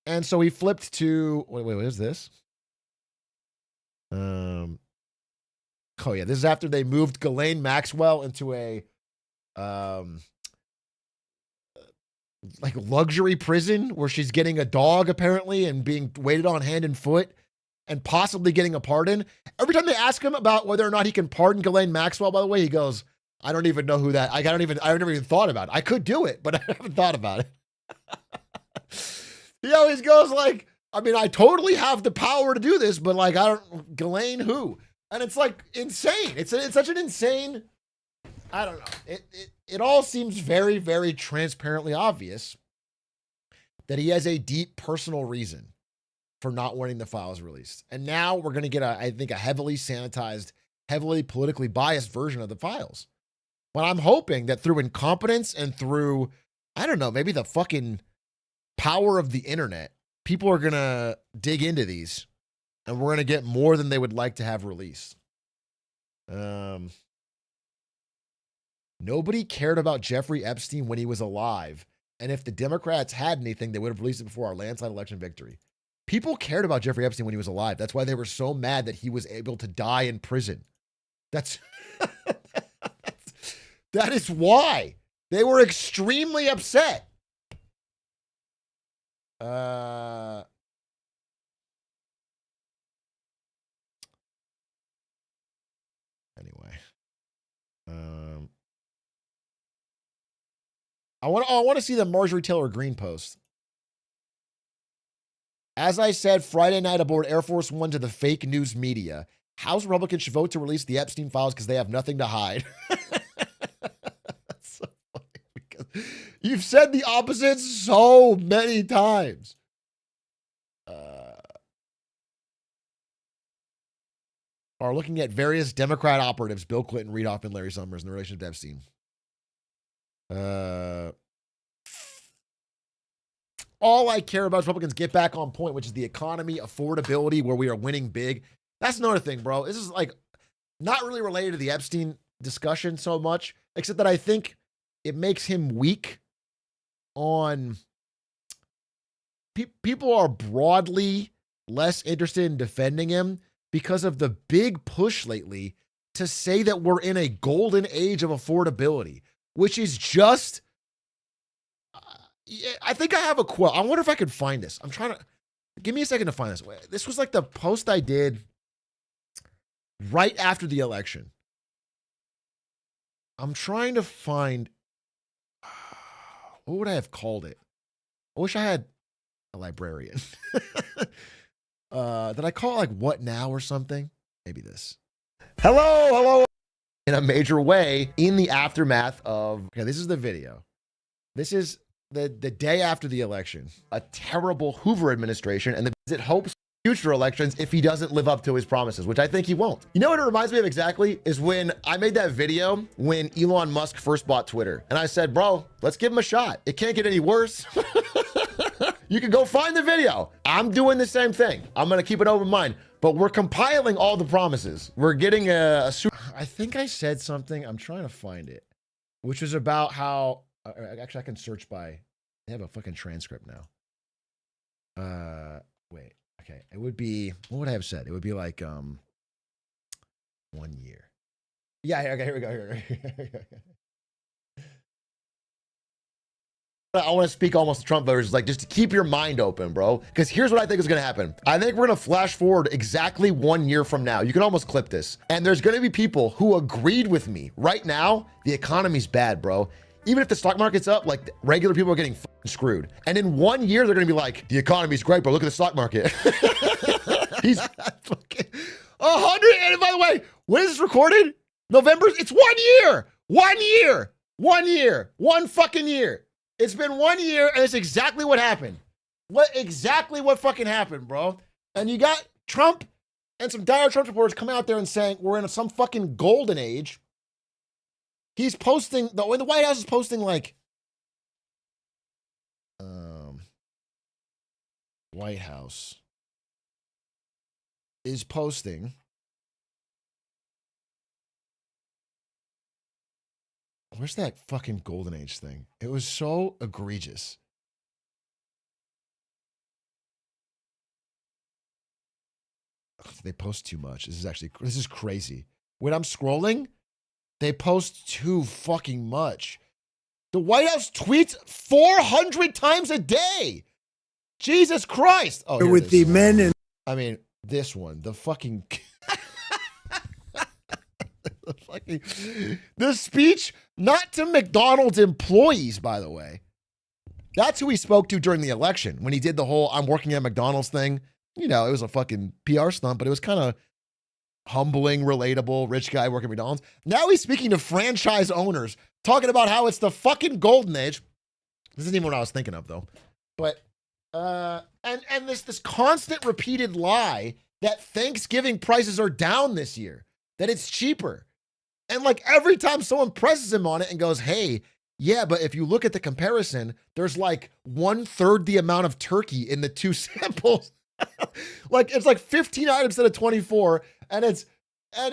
And so he flipped to, wait, what is this? Oh yeah, this is after they moved Ghislaine Maxwell into a like luxury prison where she's getting a dog apparently and being waited on hand and foot and possibly getting a pardon. Every time they ask him about whether or not he can pardon Ghislaine Maxwell, by the way, he goes, I don't even know who that, I've never even thought about it. I could do it, but I haven't thought about it. He always goes like, I mean, I totally have the power to do this, but like, I don't, Ghislaine who? And it's like insane. It's such an insane, I don't know. It all seems very, very transparently obvious that he has a deep personal reason for not wanting the files released. And now we're going to get I think a heavily sanitized, heavily politically biased version of the files. But I'm hoping that through incompetence and through, I don't know, maybe the fucking power of the internet, people are going to dig into these and we're going to get more than they would like to have released. Nobody cared about Jeffrey Epstein when he was alive. And if the Democrats had anything, they would have released it before our landslide election victory. People cared about Jeffrey Epstein when he was alive. That's why they were so mad that he was able to die in prison. That is why they were extremely upset. I want to see the Marjorie Taylor Greene post. As I said Friday night aboard Air Force One to the fake news media, House Republicans should vote to release the Epstein files because they have nothing to hide. That's so funny because you've said the opposite so many times. Are looking at various Democrat operatives, Bill Clinton, Reid Hoffman, Larry Summers, in relation to Epstein. All I care about is Republicans get back on point, which is the economy, affordability, where we are winning big. That's another thing, bro. This is like not really related to the Epstein discussion so much, except that I think it makes him weak on people are broadly less interested in defending him because of the big push lately to say that we're in a golden age of affordability, which is just, I think I have a quote. I wonder if I could find this. I'm trying to, give me a second to find this. This was like the post I did right after the election. I'm trying to find, what would I have called it? I wish I had a librarian. Did I call it like What Now or something? Maybe this. Hello. In a major way in the aftermath of, okay, this is the video. This is the day after the election. A terrible Hoover administration, and the visit hopes future elections if he doesn't live up to his promises, which I think he won't. You know what it reminds me of exactly? Is when I made that video when Elon Musk first bought Twitter. And I said, bro, let's give him a shot. It can't get any worse. You can go find the video. I'm doing the same thing. I'm going to keep an open mind, but we're compiling all the promises. We're getting I think I said something. I'm trying to find it, which was about how, actually I can search by, they have a fucking transcript now. Wait, okay. It would be, what would I have said? It would be like, 1 year. Yeah, okay, here we go. I want to speak almost to Trump voters, like just to keep your mind open, bro. Because here's what I think is going to happen. I think we're going to flash forward exactly 1 year from now. You can almost clip this. And there's going to be people who agreed with me. Right now, the economy's bad, bro. Even if the stock market's up, like regular people are getting screwed. And in 1 year, they're going to be like, the economy's great, bro. Look at the stock market. He's fucking 100. And by the way, when is this recorded? November. It's 1 year. 1 year. 1 year. 1 fucking year. It's been 1 year, and it's exactly what happened. Exactly what fucking happened, bro. And you got Trump and some dire Trump supporters coming out there and saying we're in some fucking golden age. He's posting, the White House is posting like, White House is posting. Where's that fucking golden age thing? It was so egregious. They post too much. This is crazy. When I'm scrolling, they post too fucking much. The White House tweets 400 times a day. Jesus Christ. Oh, with the men and I mean, this one, the fucking the speech, not to McDonald's employees, by the way. That's who he spoke to during the election when he did the whole I'm working at McDonald's thing. You know, it was a fucking PR stunt, but it was kind of humbling, relatable, rich guy working at McDonald's. Now he's speaking to franchise owners, talking about how it's the fucking golden age. This isn't even what I was thinking of, though. But, and this constant repeated lie that Thanksgiving prices are down this year, that it's cheaper. And like every time someone presses him on it and goes, hey, yeah, but if you look at the comparison, there's like 1/3 the amount of turkey in the two samples. Like it's like 15 items instead of 24, and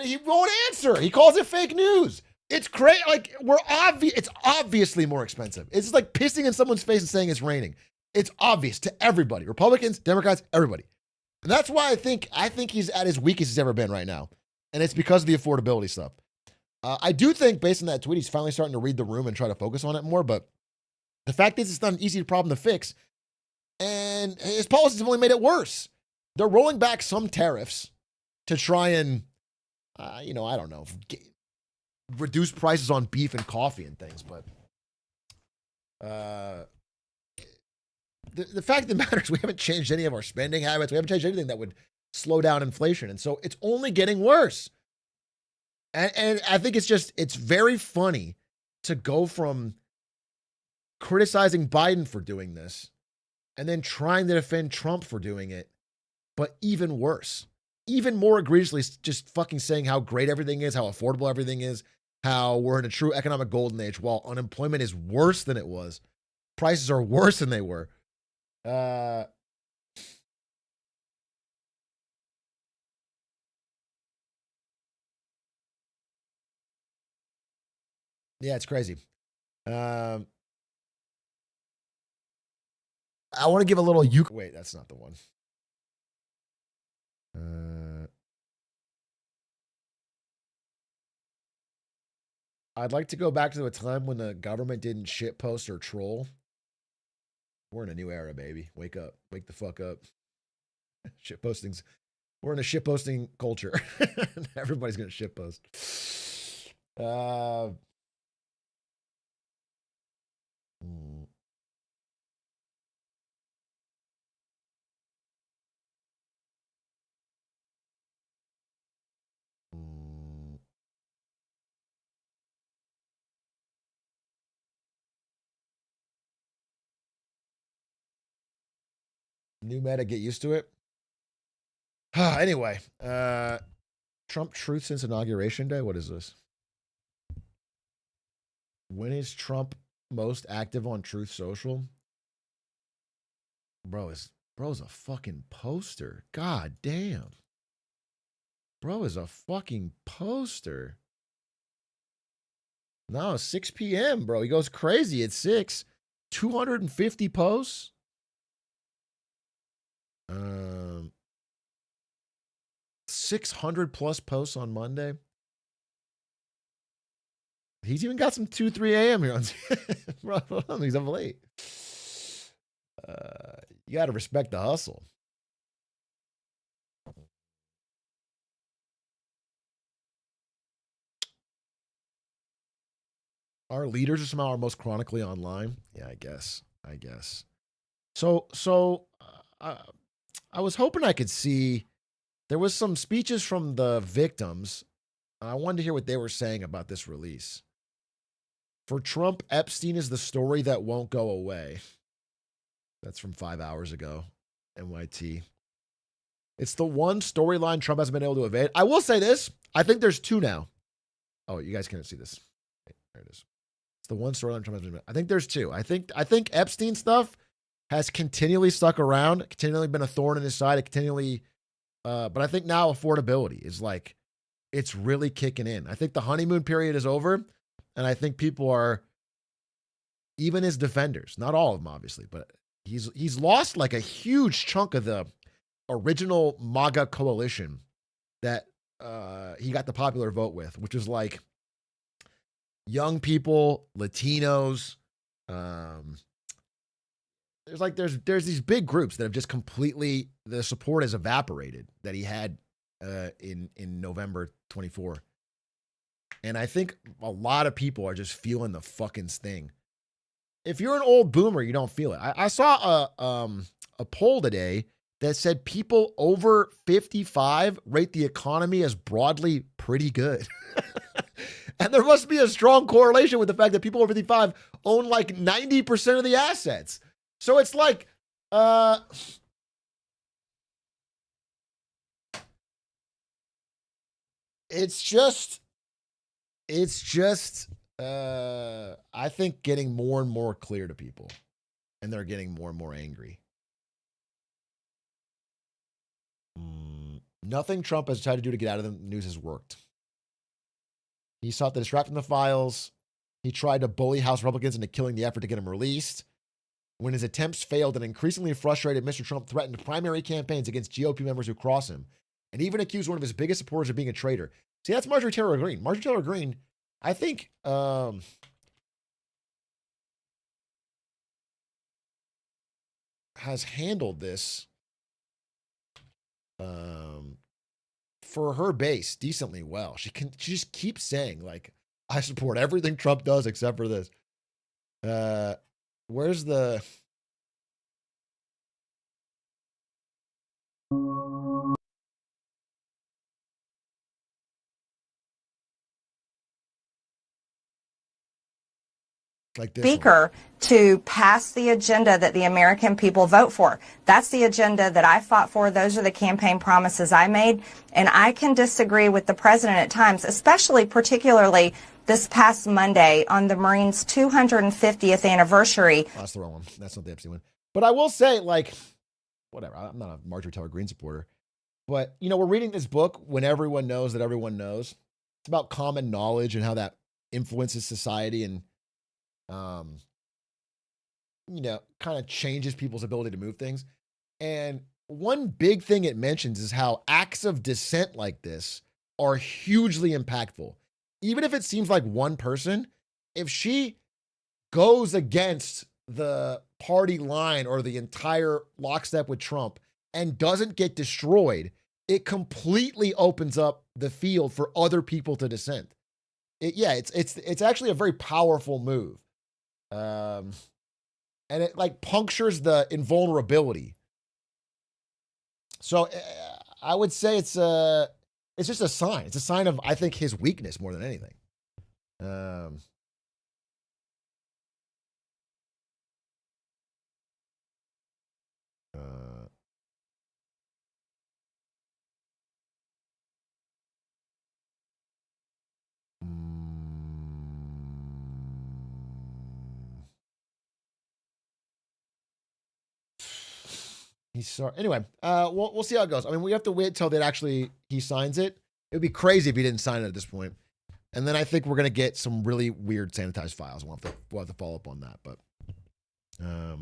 he won't answer. He calls it fake news. It's crazy. Like it's obviously more expensive. It's just like pissing in someone's face and saying it's raining. It's obvious to everybody, Republicans, Democrats, everybody. And that's why I think he's at his weakest he's ever been right now. And it's because of the affordability stuff. I do think based on that tweet, he's finally starting to read the room and try to focus on it more. But the fact is it's not an easy problem to fix. And his policies have only made it worse. They're rolling back some tariffs to try and, I don't know, reduce prices on beef and coffee and things, but the fact of the matter is we haven't changed any of our spending habits. We haven't changed anything that would slow down inflation. And so it's only getting worse. And I think it's very funny to go from criticizing Biden for doing this and then trying to defend Trump for doing it, but even worse, even more egregiously, just fucking saying how great everything is, how affordable everything is, how we're in a true economic golden age while unemployment is worse than it was. Prices are worse than they were. Yeah, it's crazy. I want to give a little wait, that's not the one. I'd like to go back to a time when the government didn't shitpost or troll. We're in a new era, baby. Wake up. Wake the fuck up. Shitpostings. We're in a shitposting culture. Everybody's going to shitpost. New meta, get used to it. Anyway, Trump truth since inauguration day. What is this? When is Trump most active on Truth Social? Bro's a fucking poster. God damn. Bro is a fucking poster. No, 6 p.m., bro. He goes crazy at 6. 250 posts. 600 plus posts on Monday. He's even got some 2, 3 a.m. here on bro, he's up late. You got to respect the hustle. Our leaders are somehow our most chronically online. Yeah, I guess. So I was hoping I could see. There was some speeches from the victims. I wanted to hear what they were saying about this release. For Trump, Epstein is the story that won't go away. That's from 5 hours ago. NYT. It's the one storyline Trump hasn't been able to evade. I will say this. I think there's 2 now. Oh, you guys can't see this. There it is. It's the one storyline Trump hasn't been. I think there's 2. I think Epstein stuff has continually stuck around, continually been a thorn in his side. It continually, but I think now affordability is like, it's really kicking in. I think the honeymoon period is over. And I think people are, even his defenders, not all of them, obviously, but he's lost like a huge chunk of the original MAGA coalition that he got the popular vote with, which is like young people, Latinos. There's these big groups that have just completely, the support has evaporated that he had in November 24. And I think a lot of people are just feeling the fucking sting. If you're an old boomer, you don't feel it. I saw a poll today that said people over 55 rate the economy as broadly pretty good. And there must be a strong correlation with the fact that people over 55 own like 90% of the assets. So it's like, it's just, I think getting more and more clear to people, and they're getting more and more angry. Nothing Trump has tried to do to get out of the news has worked. He sought to distract from the files. He tried to bully House Republicans into killing the effort to get him released. When his attempts failed, an increasingly frustrated Mr. Trump threatened primary campaigns against GOP members who cross him, and even accused one of his biggest supporters of being a traitor. See, that's Marjorie Taylor Greene. Marjorie Taylor Greene, I think, has handled this for her base decently well. She just keeps saying, like, I support everything Trump does except for this. Where's the... Like this Speaker to pass the agenda that the American people vote for. That's the agenda that I fought for. Those are the campaign promises I made. And I can disagree with the president at times, especially particularly this past Monday on the Marines' 250th anniversary. Oh, that's the wrong one. That's not the Epstein one. But I will say, like, whatever. I'm not a Marjorie Taylor Greene supporter. But, you know, we're reading this book when everyone knows that everyone knows. It's about common knowledge and how that influences society and, you know, kind of changes people's ability to move things. And one big thing it mentions is how acts of dissent like this are hugely impactful. Even if it seems like one person, if she goes against the party line or the entire lockstep with Trump and doesn't get destroyed, it completely opens up the field for other people to dissent. It's actually a very powerful move. And it like punctures the invulnerability. So I would say it's just a sign. It's a sign of, I think, his weakness more than anything. He's sorry. Anyway, we'll see how it goes. I mean, we have to wait till he signs it. It would be crazy if he didn't sign it at this point. And then I think we're gonna get some really weird sanitized files. We'll have to follow up on that. But so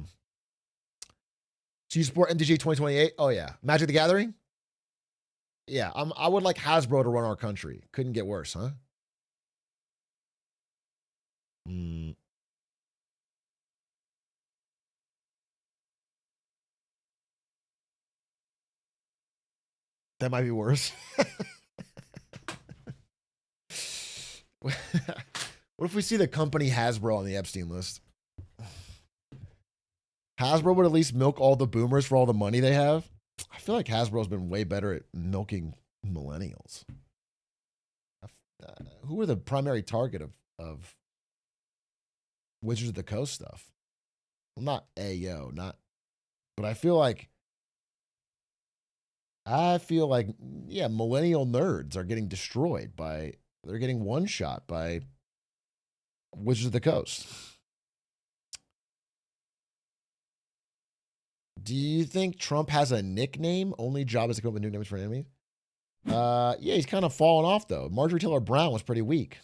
you support MTG 2028? Oh yeah, Magic the Gathering. Yeah, I would like Hasbro to run our country. Couldn't get worse, huh? That might be worse. What if we see the company Hasbro on the Epstein list? Hasbro would at least milk all the boomers for all the money they have. I feel like Hasbro's been way better at milking millennials. Who are the primary target of Wizards of the Coast stuff? Well, not Ayo, but I feel like yeah, millennial nerds are getting destroyed they're getting one shot by Wizards of the Coast. Do you think Trump has a nickname? Only job is to come up with new names for enemies? Yeah, he's kind of fallen off though. Marjorie Taylor Brown was pretty weak.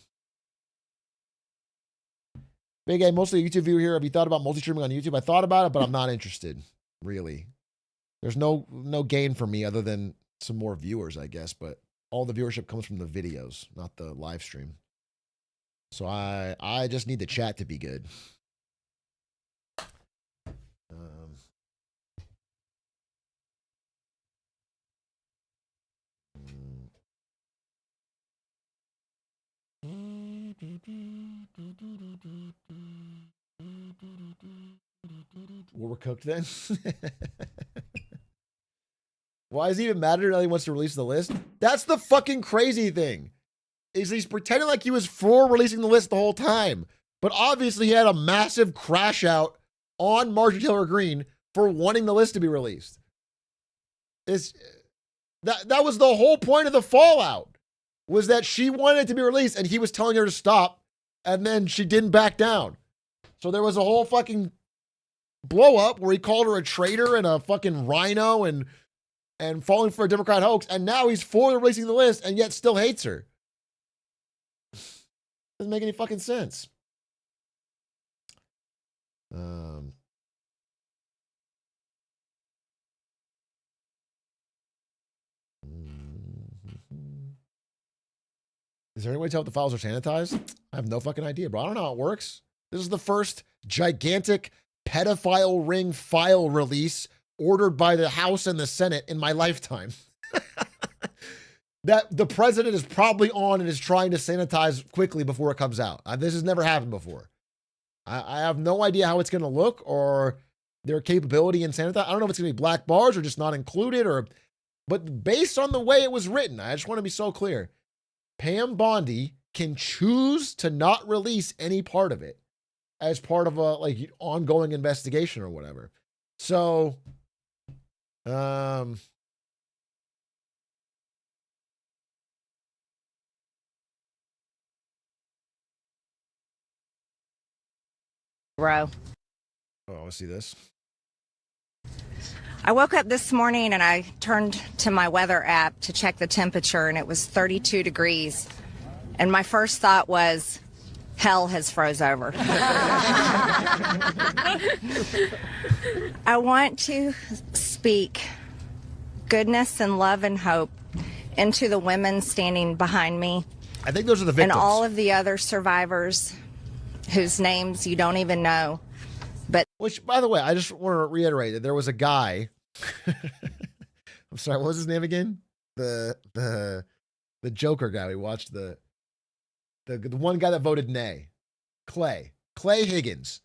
Big A, mostly a YouTube viewer here. Have you thought about multi-streaming on YouTube? I thought about it, but I'm not interested, really. There's no gain for me other than some more viewers, I guess, but all the viewership comes from the videos, not the live stream. So I just need the chat to be good. Well, we're cooked then. Why does it even matter that he wants to release the list? That's the fucking crazy thing. Is he's pretending like he was for releasing the list the whole time. But obviously he had a massive crash out on Marjorie Taylor Greene for wanting the list to be released. That was the whole point of the fallout, was that she wanted it to be released and he was telling her to stop, and then she didn't back down. So there was a whole fucking blow up where he called her a traitor and a fucking rhino and falling for a Democrat hoax, and now he's for releasing the list and yet still hates her. Doesn't make any fucking sense. Is there any way to tell if the files are sanitized? I have no fucking idea, bro. I don't know how it works. This is the first gigantic pedophile ring file release ordered by the House and the Senate in my lifetime. that the president is probably on and is trying to sanitize quickly before it comes out. This has never happened before. I have no idea how it's going to look or their capability in sanitize. I don't know if it's going to be black bars or just not included, but based on the way it was written, I just want to be so clear. Pam Bondi can choose to not release any part of it as part of a ongoing investigation or whatever. So, Row. Oh, let's see this. I woke up this morning and I turned to my weather app to check the temperature, and it was 32 degrees. And my first thought was, hell has froze over. I want to speak goodness and love and hope into the women standing behind me. I think those are the victims. And all of the other survivors whose names you don't even know. But which, by the way, I just want to reiterate that there was a guy. I'm sorry, what was his name again? The Joker guy. We watched the one guy that voted nay. Clay Higgins.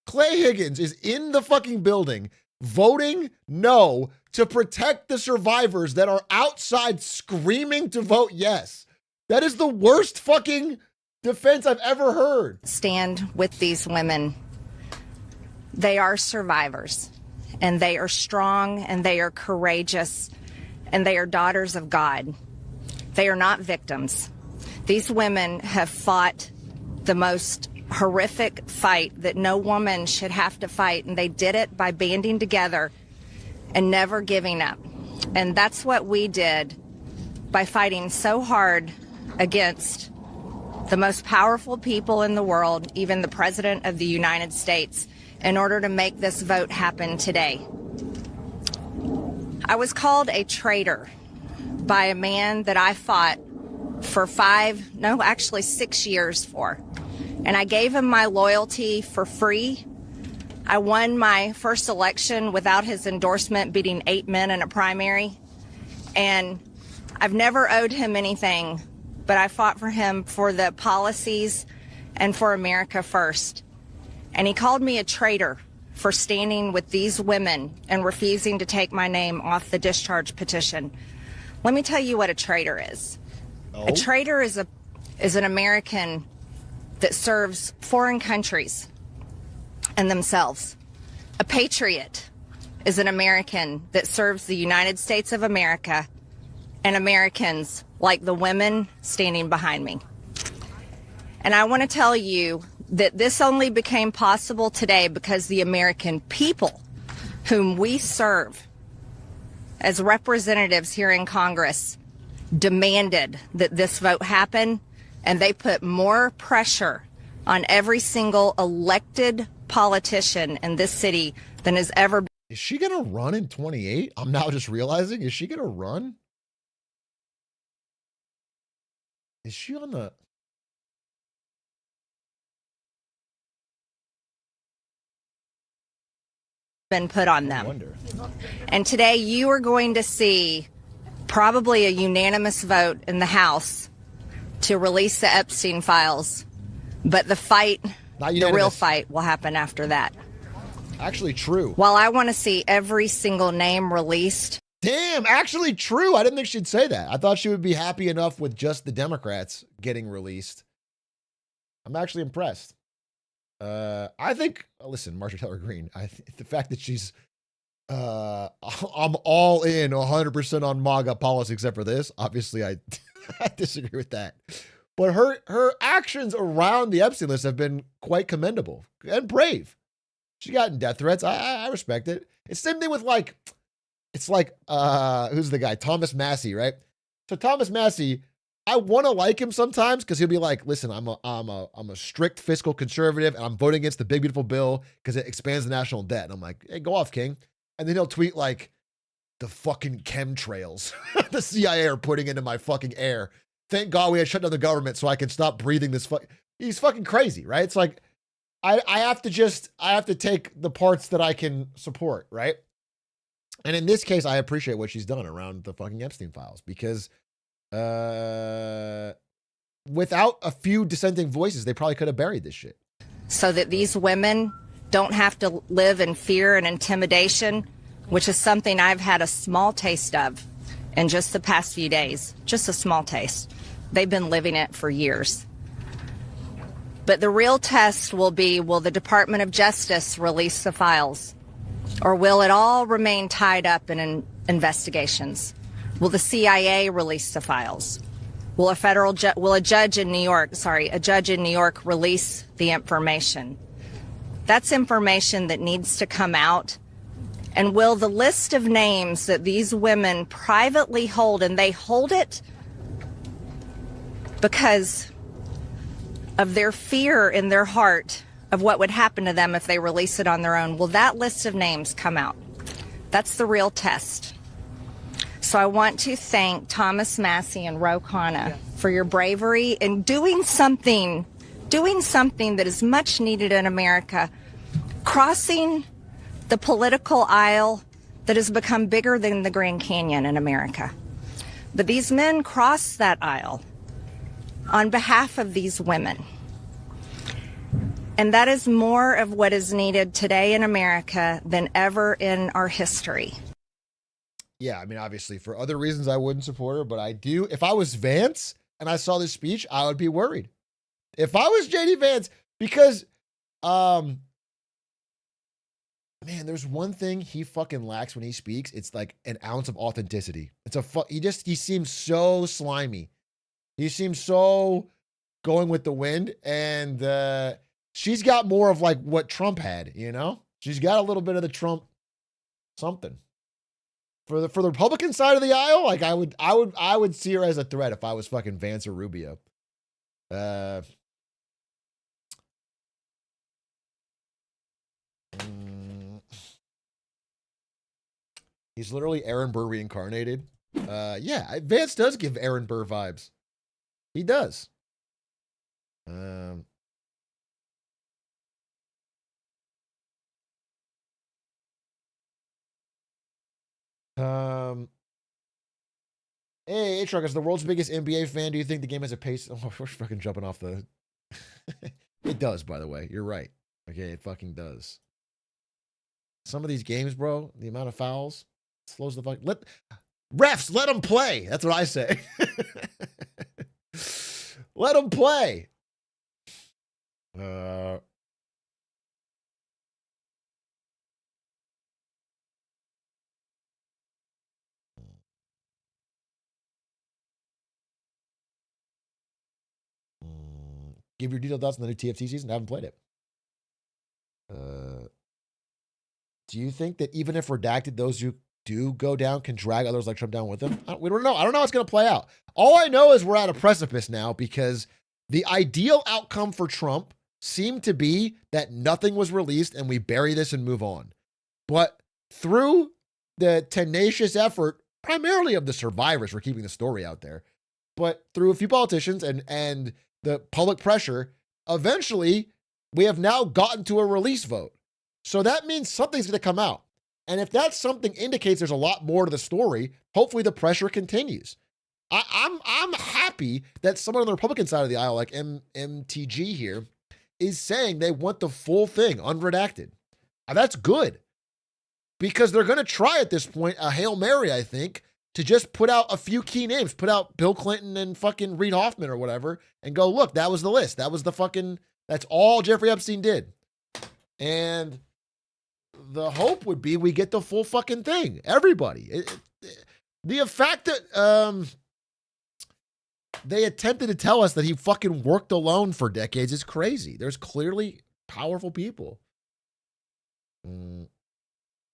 Clay Higgins is in the fucking building voting no to protect the survivors that are outside screaming to vote yes. That is the worst fucking defense I've ever heard. Stand with these women. They are survivors, and they are strong, and they are courageous, and they are daughters of God. They are not victims. These women have fought the most horrific fight that no woman should have to fight, and they did it by banding together and never giving up. And that's what we did by fighting so hard against the most powerful people in the world, even the President of the United States, in order to make this vote happen today. I was called a traitor by a man that I fought for 6 years for. And I gave him my loyalty for free. I won my first election without his endorsement, beating 8 men in a primary. And I've never owed him anything, but I fought for him for the policies and for America first. And he called me a traitor for standing with these women and refusing to take my name off the discharge petition. Let me tell you what a traitor is. Oh. A traitor is an American that serves foreign countries and themselves. A patriot is an American that serves the United States of America and Americans like the women standing behind me. And I want to tell you that this only became possible today because the American people whom we serve as representatives here in Congress demanded that this vote happen, and they put more pressure on every single elected politician in this city than has ever been. Is she going to run in 28? I'm now just realizing, is she going to run? Is she on the... Been put on them. And today you are going to see probably a unanimous vote in the House to release the Epstein files. But the fight, the real fight, will happen after that. Actually true. While I want to see every single name released. Damn, actually true. I didn't think she'd say that. I thought she would be happy enough with just the Democrats getting released. I'm actually impressed. I think, listen, Marjorie Taylor Greene, the fact that she's, I'm all in 100% on MAGA policy except for this. Obviously, I disagree with that. But her actions around the Epstein list have been quite commendable and brave. She gotten death threats. I respect it. It's the same thing with who's the guy? Thomas Massey, right? So Thomas Massey, I want to like him sometimes because he'll be like, listen, I'm a strict fiscal conservative and I'm voting against the big beautiful bill because it expands the national debt. And I'm like, hey, go off, King. And then he'll tweet like, the fucking chemtrails the CIA are putting into my fucking air. Thank God we had shut down the government so I can stop breathing this he's fucking crazy, right? It's like, I have to take the parts that I can support, right? And in this case, I appreciate what she's done around the fucking Epstein files because Without a few dissenting voices, they probably could have buried this shit. So that these women don't have to live in fear and intimidation, which is something I've had a small taste of in just the past few days. Just a small taste. They've been living it for years. But the real test will be, will the Department of Justice release the files? Or will it all remain tied up in investigations? Will the CIA release the files? Will a judge in New York release the information? That's information that needs to come out. And will the list of names that these women privately hold, and they hold it because of their fear in their heart of what would happen to them if they release it on their own, will that list of names come out? That's the real test. So I want to thank Thomas Massey and Ro Khanna for your bravery in doing something that is much needed in America, crossing the political aisle that has become bigger than the Grand Canyon in America. But these men crossed that aisle on behalf of these women. And that is more of what is needed today in America than ever in our history. Yeah, I mean, obviously, for other reasons, I wouldn't support her, but I do. If I was Vance and I saw this speech, I would be worried. If I was JD Vance, because, man, there's one thing he fucking lacks when he speaks. It's like an ounce of authenticity. He seems so slimy. He seems so going with the wind, and she's got more of like what Trump had, you know? She's got a little bit of the Trump something. For the Republican side of the aisle, like I would see her as a threat if I was fucking Vance or Rubio. He's literally Aaron Burr reincarnated. Yeah, Vance does give Aaron Burr vibes. He does. Hey, Atrioc, as the world's biggest NBA fan, do you think the game has a pace? Oh, we're fucking jumping off the... It does, by the way. You're right. Okay, it fucking does. Some of these games, bro, the amount of fouls slows the fuck... Refs, let them play. That's what I say. Let them play. Give your detailed thoughts on the new TFT season. I haven't played it. Do you think that even if redacted, those who do go down can drag others like Trump down with them? We don't know. I don't know how it's going to play out. All I know is we're at a precipice now because the ideal outcome for Trump seemed to be that nothing was released and we bury this and move on. But through the tenacious effort, primarily of the survivors for keeping the story out there, but through a few politicians and the public pressure, eventually we have now gotten to a release vote. So that means something's going to come out. And if that something indicates there's a lot more to the story, hopefully the pressure continues. I'm happy that someone on the Republican side of the aisle, like MTG here, is saying they want the full thing unredacted. That's good. Because they're going to try at this point a Hail Mary, I think, to just put out a few key names, put out Bill Clinton and fucking Reid Hoffman or whatever, and go, look, that was the list. That was the fucking, that's all Jeffrey Epstein did. And the hope would be we get the full fucking thing. Everybody. The fact that they attempted to tell us that he fucking worked alone for decades is crazy. There's clearly powerful people. Do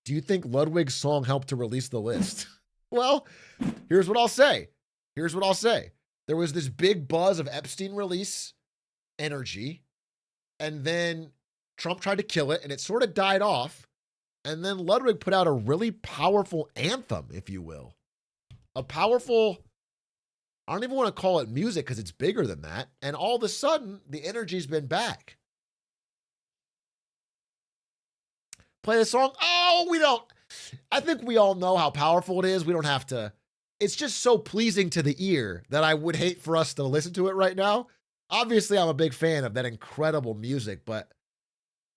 you think Ludwig's song helped to release the list? Well, here's what I'll say. There was this big buzz of Epstein release energy, and then Trump tried to kill it, and it sort of died off. And then Ludwig put out a really powerful anthem, if you will. A powerful, I don't even want to call it music because it's bigger than that. And all of a sudden, the energy's been back. Play the song. Oh, we don't. I think we all know how powerful it is. We don't have to. it's just so pleasing to the ear that I would hate for us to listen to it right now. Obviously, I'm a big fan of that incredible music, but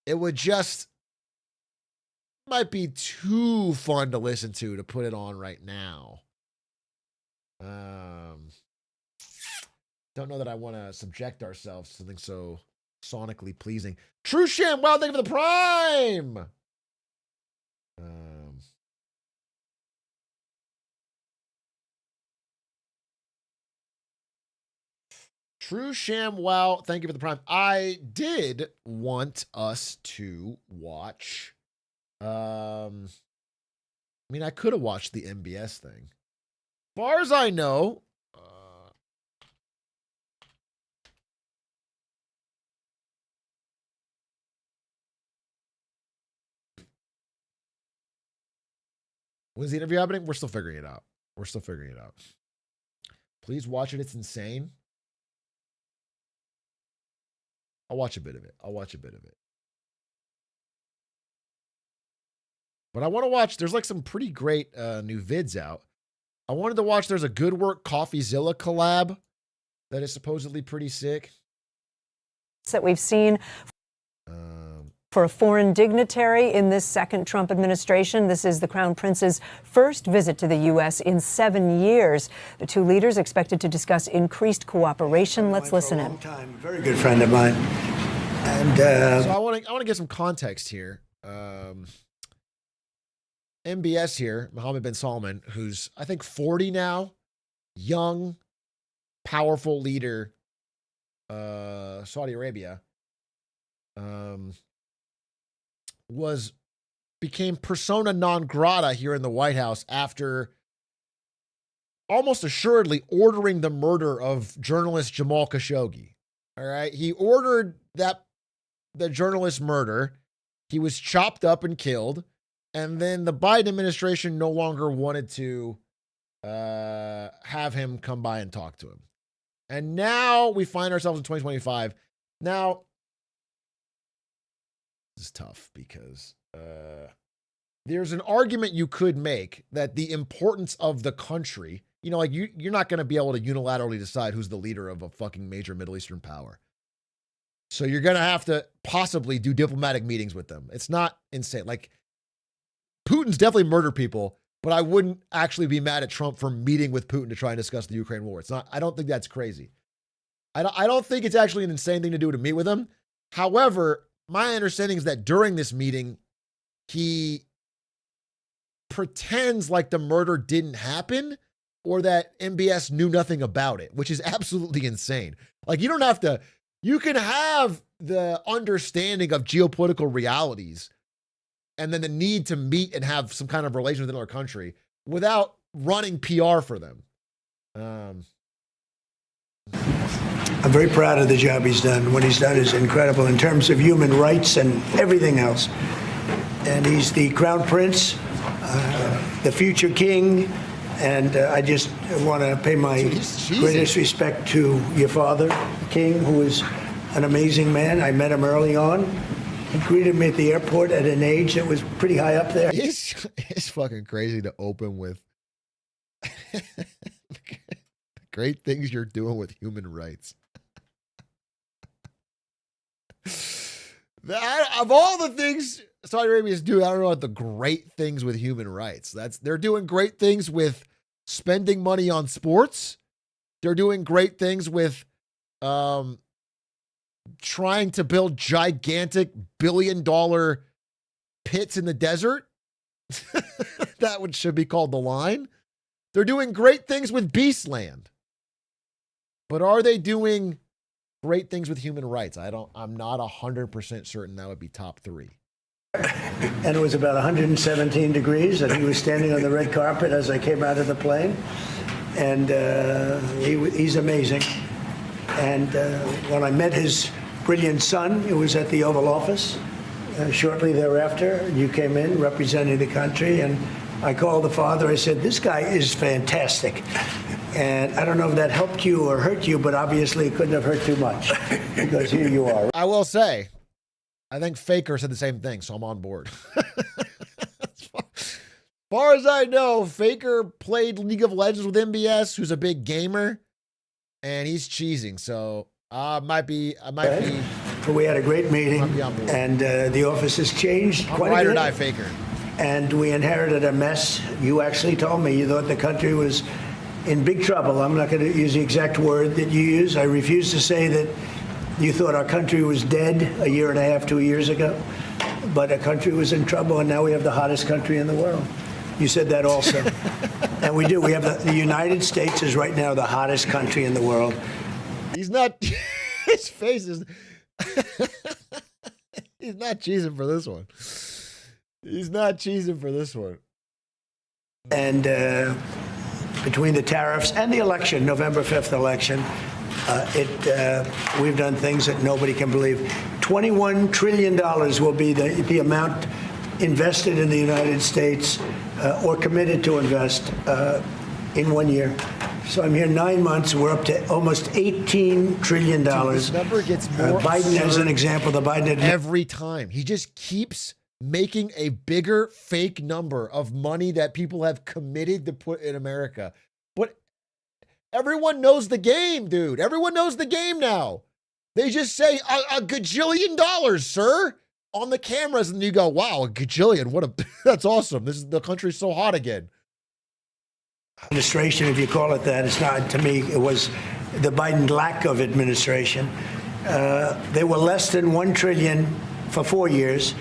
it would just might be too fun to listen to put it on right now. Don't know that I want to subject ourselves to something so sonically pleasing. True Sham, wow, thank you for the prime. True Sham, wow, thank you for the prime. I did want us to watch. I mean, I could have watched the MBS thing. As far as I know, when's the interview happening? We're still figuring it out. We're still figuring it out. Please watch it. It's insane. I'll watch a bit of it. I'll watch a bit of it. But I want to watch, there's like some pretty great new vids out. I wanted to watch, there's a Good Work CoffeeZilla collab that is supposedly pretty sick. That we've seen for a foreign dignitary in this second Trump administration. This is the Crown Prince's first visit to the U.S. in 7 years. The two leaders expected to discuss increased cooperation. Let's listen in. Very good friend of mine. And so I want to get some context here. MBS here, Mohammed bin Salman, who's I think 40 now, young, powerful leader, Saudi Arabia, became persona non grata here in the White House after almost assuredly ordering the murder of journalist Jamal Khashoggi. All right, he ordered the journalist murder. He was chopped up and killed. And then the Biden administration no longer wanted to have him come by and talk to him. And now we find ourselves in 2025. Now, this is tough because there's an argument you could make that the importance of the country, you know, like you're not going to be able to unilaterally decide who's the leader of a fucking major Middle Eastern power. So you're going to have to possibly do diplomatic meetings with them. It's not insane. Like, Putin's definitely murdered people, but I wouldn't actually be mad at Trump for meeting with Putin to try and discuss the Ukraine war. It's not, I don't think that's crazy. I don't think it's actually an insane thing to do to meet with him. However, my understanding is that during this meeting, he pretends like the murder didn't happen or that MBS knew nothing about it, which is absolutely insane. Like, you don't have to, you can have the understanding of geopolitical realities and then the need to meet and have some kind of relation with another country without running PR for them. I'm very proud of the job he's done. What he's done is incredible in terms of human rights and everything else. And he's the Crown Prince, the future king. And I just want to pay my greatest respect to your father, the king, who is an amazing man. I met him early on. He greeted me at the airport at an age that was pretty high up there. It's fucking crazy to open with great things you're doing with human rights. Of all the things Saudi Arabia is doing, I don't know what the great things with human rights. They're doing great things with spending money on sports. They're doing great things with trying to build gigantic billion-dollar pits in the desert. That one should be called the line. They're doing great things with Beastland. But are they doing great things with human rights? I'm not 100% certain that would be top 3. And it was about 117 degrees, and he was standing on the red carpet as I came out of the plane. And he's amazing. And when I met his brilliant son, it was at the Oval Office. Shortly thereafter, you came in representing the country, and I called the father. I said, this guy is fantastic. And I don't know if that helped you or hurt you, but obviously it couldn't have hurt too much because here you are. I will say, I think Faker said the same thing, so I'm on board. As far as I know, Faker played League of Legends with MBS, who's a big gamer, and he's cheesing. So I might be. We had a great meeting, and the office has changed quite a bit. Ride or die Faker. And we inherited a mess. You actually told me you thought the country was in big trouble. I'm not going to use the exact word that you use. I refuse to say that you thought our country was dead a year and a half, 2 years ago. But our country was in trouble, and now we have the hottest country in the world. You said that also. And we do. We have the United States is right now the hottest country in the world. He's not. His face is. He's not cheesing for this one. He's not cheesing for this one. And between the tariffs and the election, November 5th election, we've done things that nobody can believe. $21 trillion will be the amount invested in the United States or committed to invest in 1 year. So I'm here 9 months. We're up to almost $18 trillion. Dude, this number gets more Biden, as an example, the Biden every time. He just keeps making a bigger fake number of money that people have committed to put in America. But everyone knows the game, dude. Everyone knows the game now. They just say a gajillion dollars, sir, on the cameras, and you go, wow, a gajillion. That's awesome. The country's so hot again. Administration, if you call it that, it's not, to me, it was the Biden lack of administration. They were less than $1 trillion for 4 years.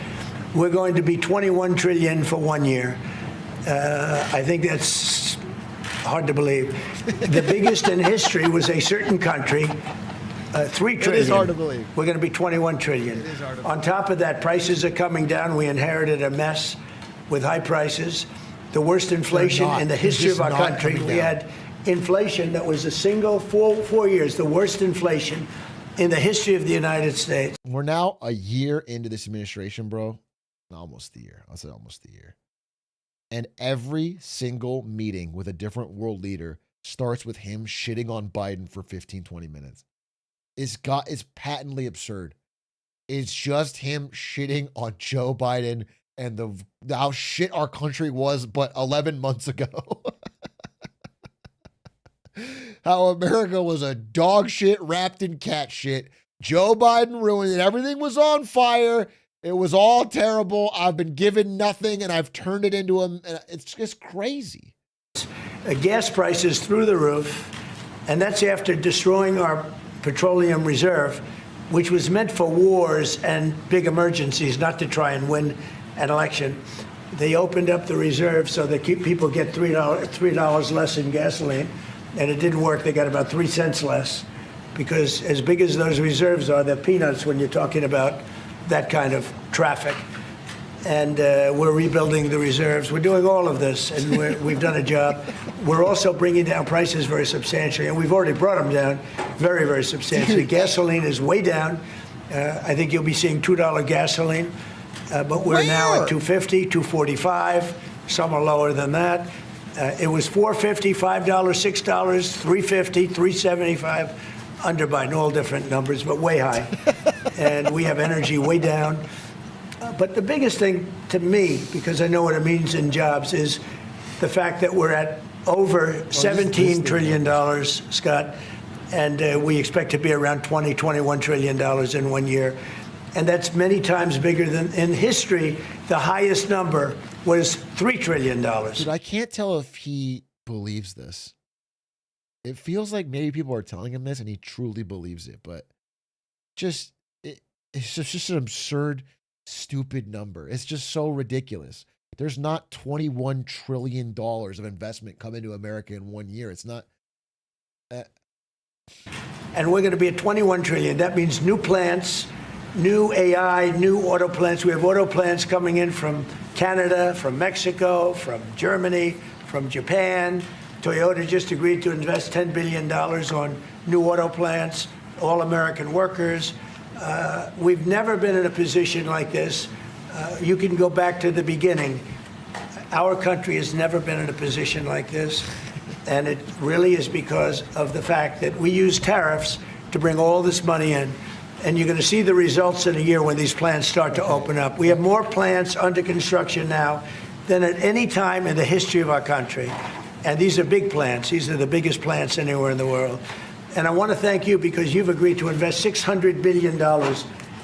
We're going to be $21 trillion for 1 year. I think that's hard to believe. The biggest in history was a certain country, $3 trillion. It is hard to believe. We're going to be $21 trillion. It is hard to believe. On top of that, prices are coming down. We inherited a mess with high prices, the worst inflation in the history of our country. We had inflation that was a single 4 years, the worst inflation in the history of the United States. We're now a year into this administration, bro. Almost a year. I'll say almost a year. And every single meeting with a different world leader starts with him shitting on Biden for 15, 20 minutes. It's patently absurd. It's just him shitting on Joe Biden and how shit our country was but 11 months ago. How America was a dog shit wrapped in cat shit. Joe Biden ruined it. Everything was on fire. It was all terrible. I've been given nothing, and I've turned it into it's just crazy. Gas prices through the roof, and that's after destroying our petroleum reserve, which was meant for wars and big emergencies, not to try and win an election. They opened up the reserve so that people get $3 less in gasoline, and it didn't work. They got about 3 cents less, because as big as those reserves are, they're peanuts when you're talking about that kind of traffic. And we're rebuilding the reserves. We're doing all of this, and we've done a job. We're also bringing down prices very substantially, and we've already brought them down very, very substantially. Gasoline is way down. I think you'll be seeing $2 gasoline, but we're now at $2.50, $2.45. Some are lower than that. It was $4.50, $5, $6, $3.50, $3.75 under Biden, all different numbers, but way high. And we have energy way down. But the biggest thing to me, because I know what it means in jobs, is the fact that we're at over $17 trillion, Scott, and we expect to be around $21 trillion in 1 year. And that's many times bigger than in history. The highest number was $3 trillion. Dude, I can't tell if he believes this. It feels like maybe people are telling him this and he truly believes it, but it's just an absurd, stupid number. It's just so ridiculous. There's not $21 trillion of investment come into America in 1 year. It's not. And we're going to be at $21 trillion. That means new plants, new AI, new auto plants. We have auto plants coming in from Canada, from Mexico, from Germany, from Japan. Toyota just agreed to invest $10 billion on new auto plants, all American workers. We've never been in a position like this. You can go back to the beginning. Our country has never been in a position like this. And it really is because of the fact that we use tariffs to bring all this money in. And you're going to see the results in a year when these plants start to open up. We have more plants under construction now than at any time in the history of our country. And these are big plants. These are the biggest plants anywhere in the world. And I want to thank you because you've agreed to invest $600 billion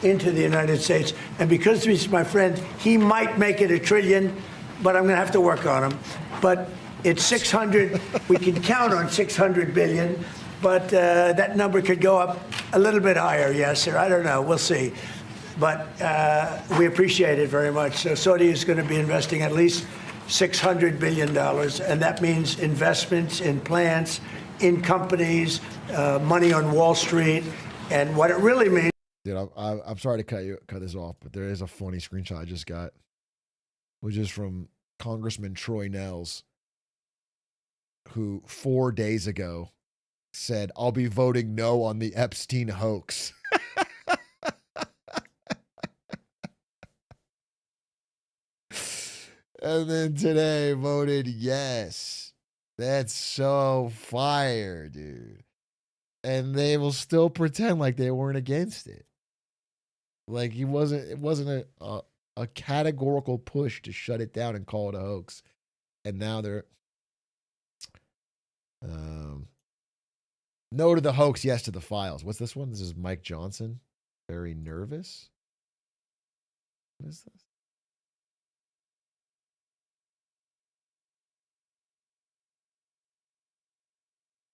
into the United States. And because he's my friend, he might make it $1 trillion, but I'm going to have to work on him. But it's 600. We can count on 600 billion, but that number could go up a little bit higher. Yes, sir. I don't know. We'll see. But we appreciate it very much. So Saudi is going to be investing at least $600 billion, and that means investments in plants, in companies, money on Wall Street, and what it really means. Dude, I'm sorry to cut this off, but there is a funny screenshot I just got, which is from Congressman Troy Nehls, who 4 days ago said, "I'll be voting no on the Epstein hoax." And then today voted yes. That's so fire, dude. And they will still pretend like they weren't against it. Like it wasn't a categorical push to shut it down and call it a hoax. And now they're no to the hoax, yes to the files. What's this one? This is Mike Johnson. Very nervous. What is this?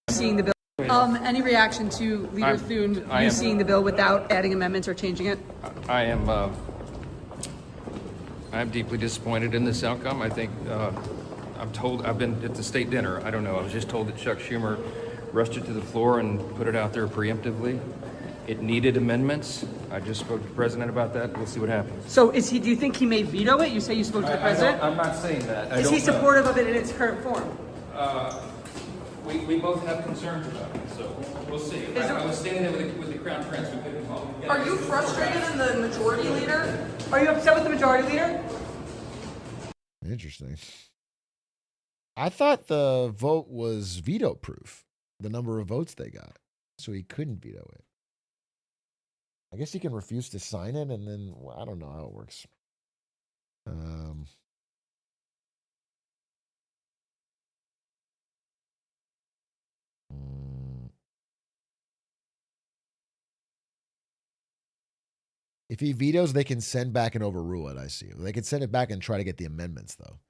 Seeing the bill. Any reaction to Leader Thune seeing the bill without adding amendments or changing it? I am deeply disappointed in this outcome. I think I've been at the state dinner. I don't know. I was just told that Chuck Schumer rushed it to the floor and put it out there preemptively. It needed amendments. I just spoke to the president about that. We'll see what happens. So do you think he may veto it? You say you spoke to the president? I'm not saying that. Is he supportive of it in its current form? We both have concerns about it, so we'll see. I was standing there with the Crown Prince who couldn't call. Are you frustrated in the majority leader? Are you upset with the majority leader? Interesting. I thought the vote was veto proof, the number of votes they got, so he couldn't veto it. I guess he can refuse to sign it, and then I don't know how it works. If he vetoes, they can send back and overrule it, I see. They can send it back and try to get the amendments, though.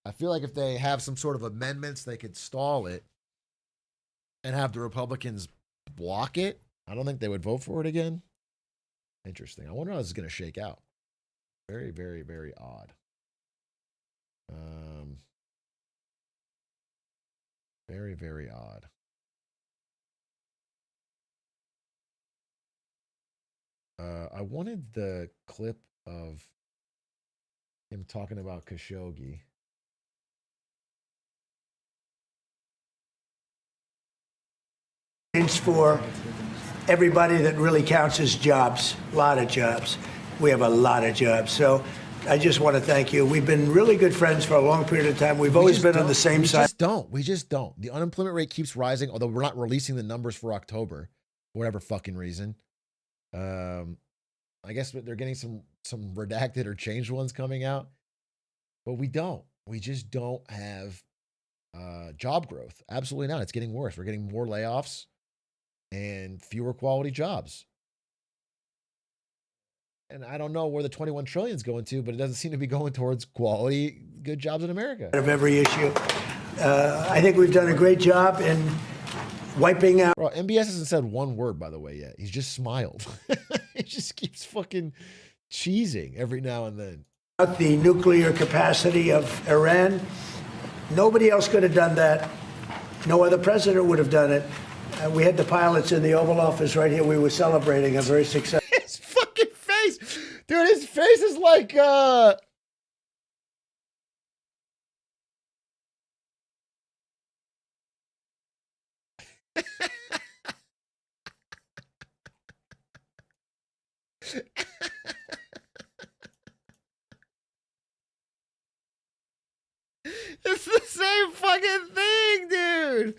I feel like if they have some sort of amendments, they could stall it and have the Republicans block it. I don't think they would vote for it again. Interesting. I wonder how this is going to shake out. Very, very, very odd. Very, very odd. I wanted the clip of him talking about Khashoggi. For everybody that really counts as jobs, a lot of jobs. We have a lot of jobs. So I just want to thank you. We've been really good friends for a long period of time. We've always been on the same side. We just don't. The unemployment rate keeps rising, although we're not releasing the numbers for October, for whatever fucking reason. I guess they're getting some redacted or changed ones coming out, but we don't. We just don't have job growth. Absolutely not. It's getting worse. We're getting more layoffs and fewer quality jobs. And I don't know where the 21 trillion is going to, but it doesn't seem to be going towards quality, good jobs in America. Of every issue. I think we've done a great job in wiping out. Bro, MBS hasn't said one word, by the way, yet. He's just smiled. He just keeps fucking cheesing every now and then. The nuclear capacity of Iran. Nobody else could have done that. No other president would have done it. We had the pilots in the Oval Office right here. We were celebrating a very successful. His fucking face. Dude, his face is like, it's the same fucking thing, dude.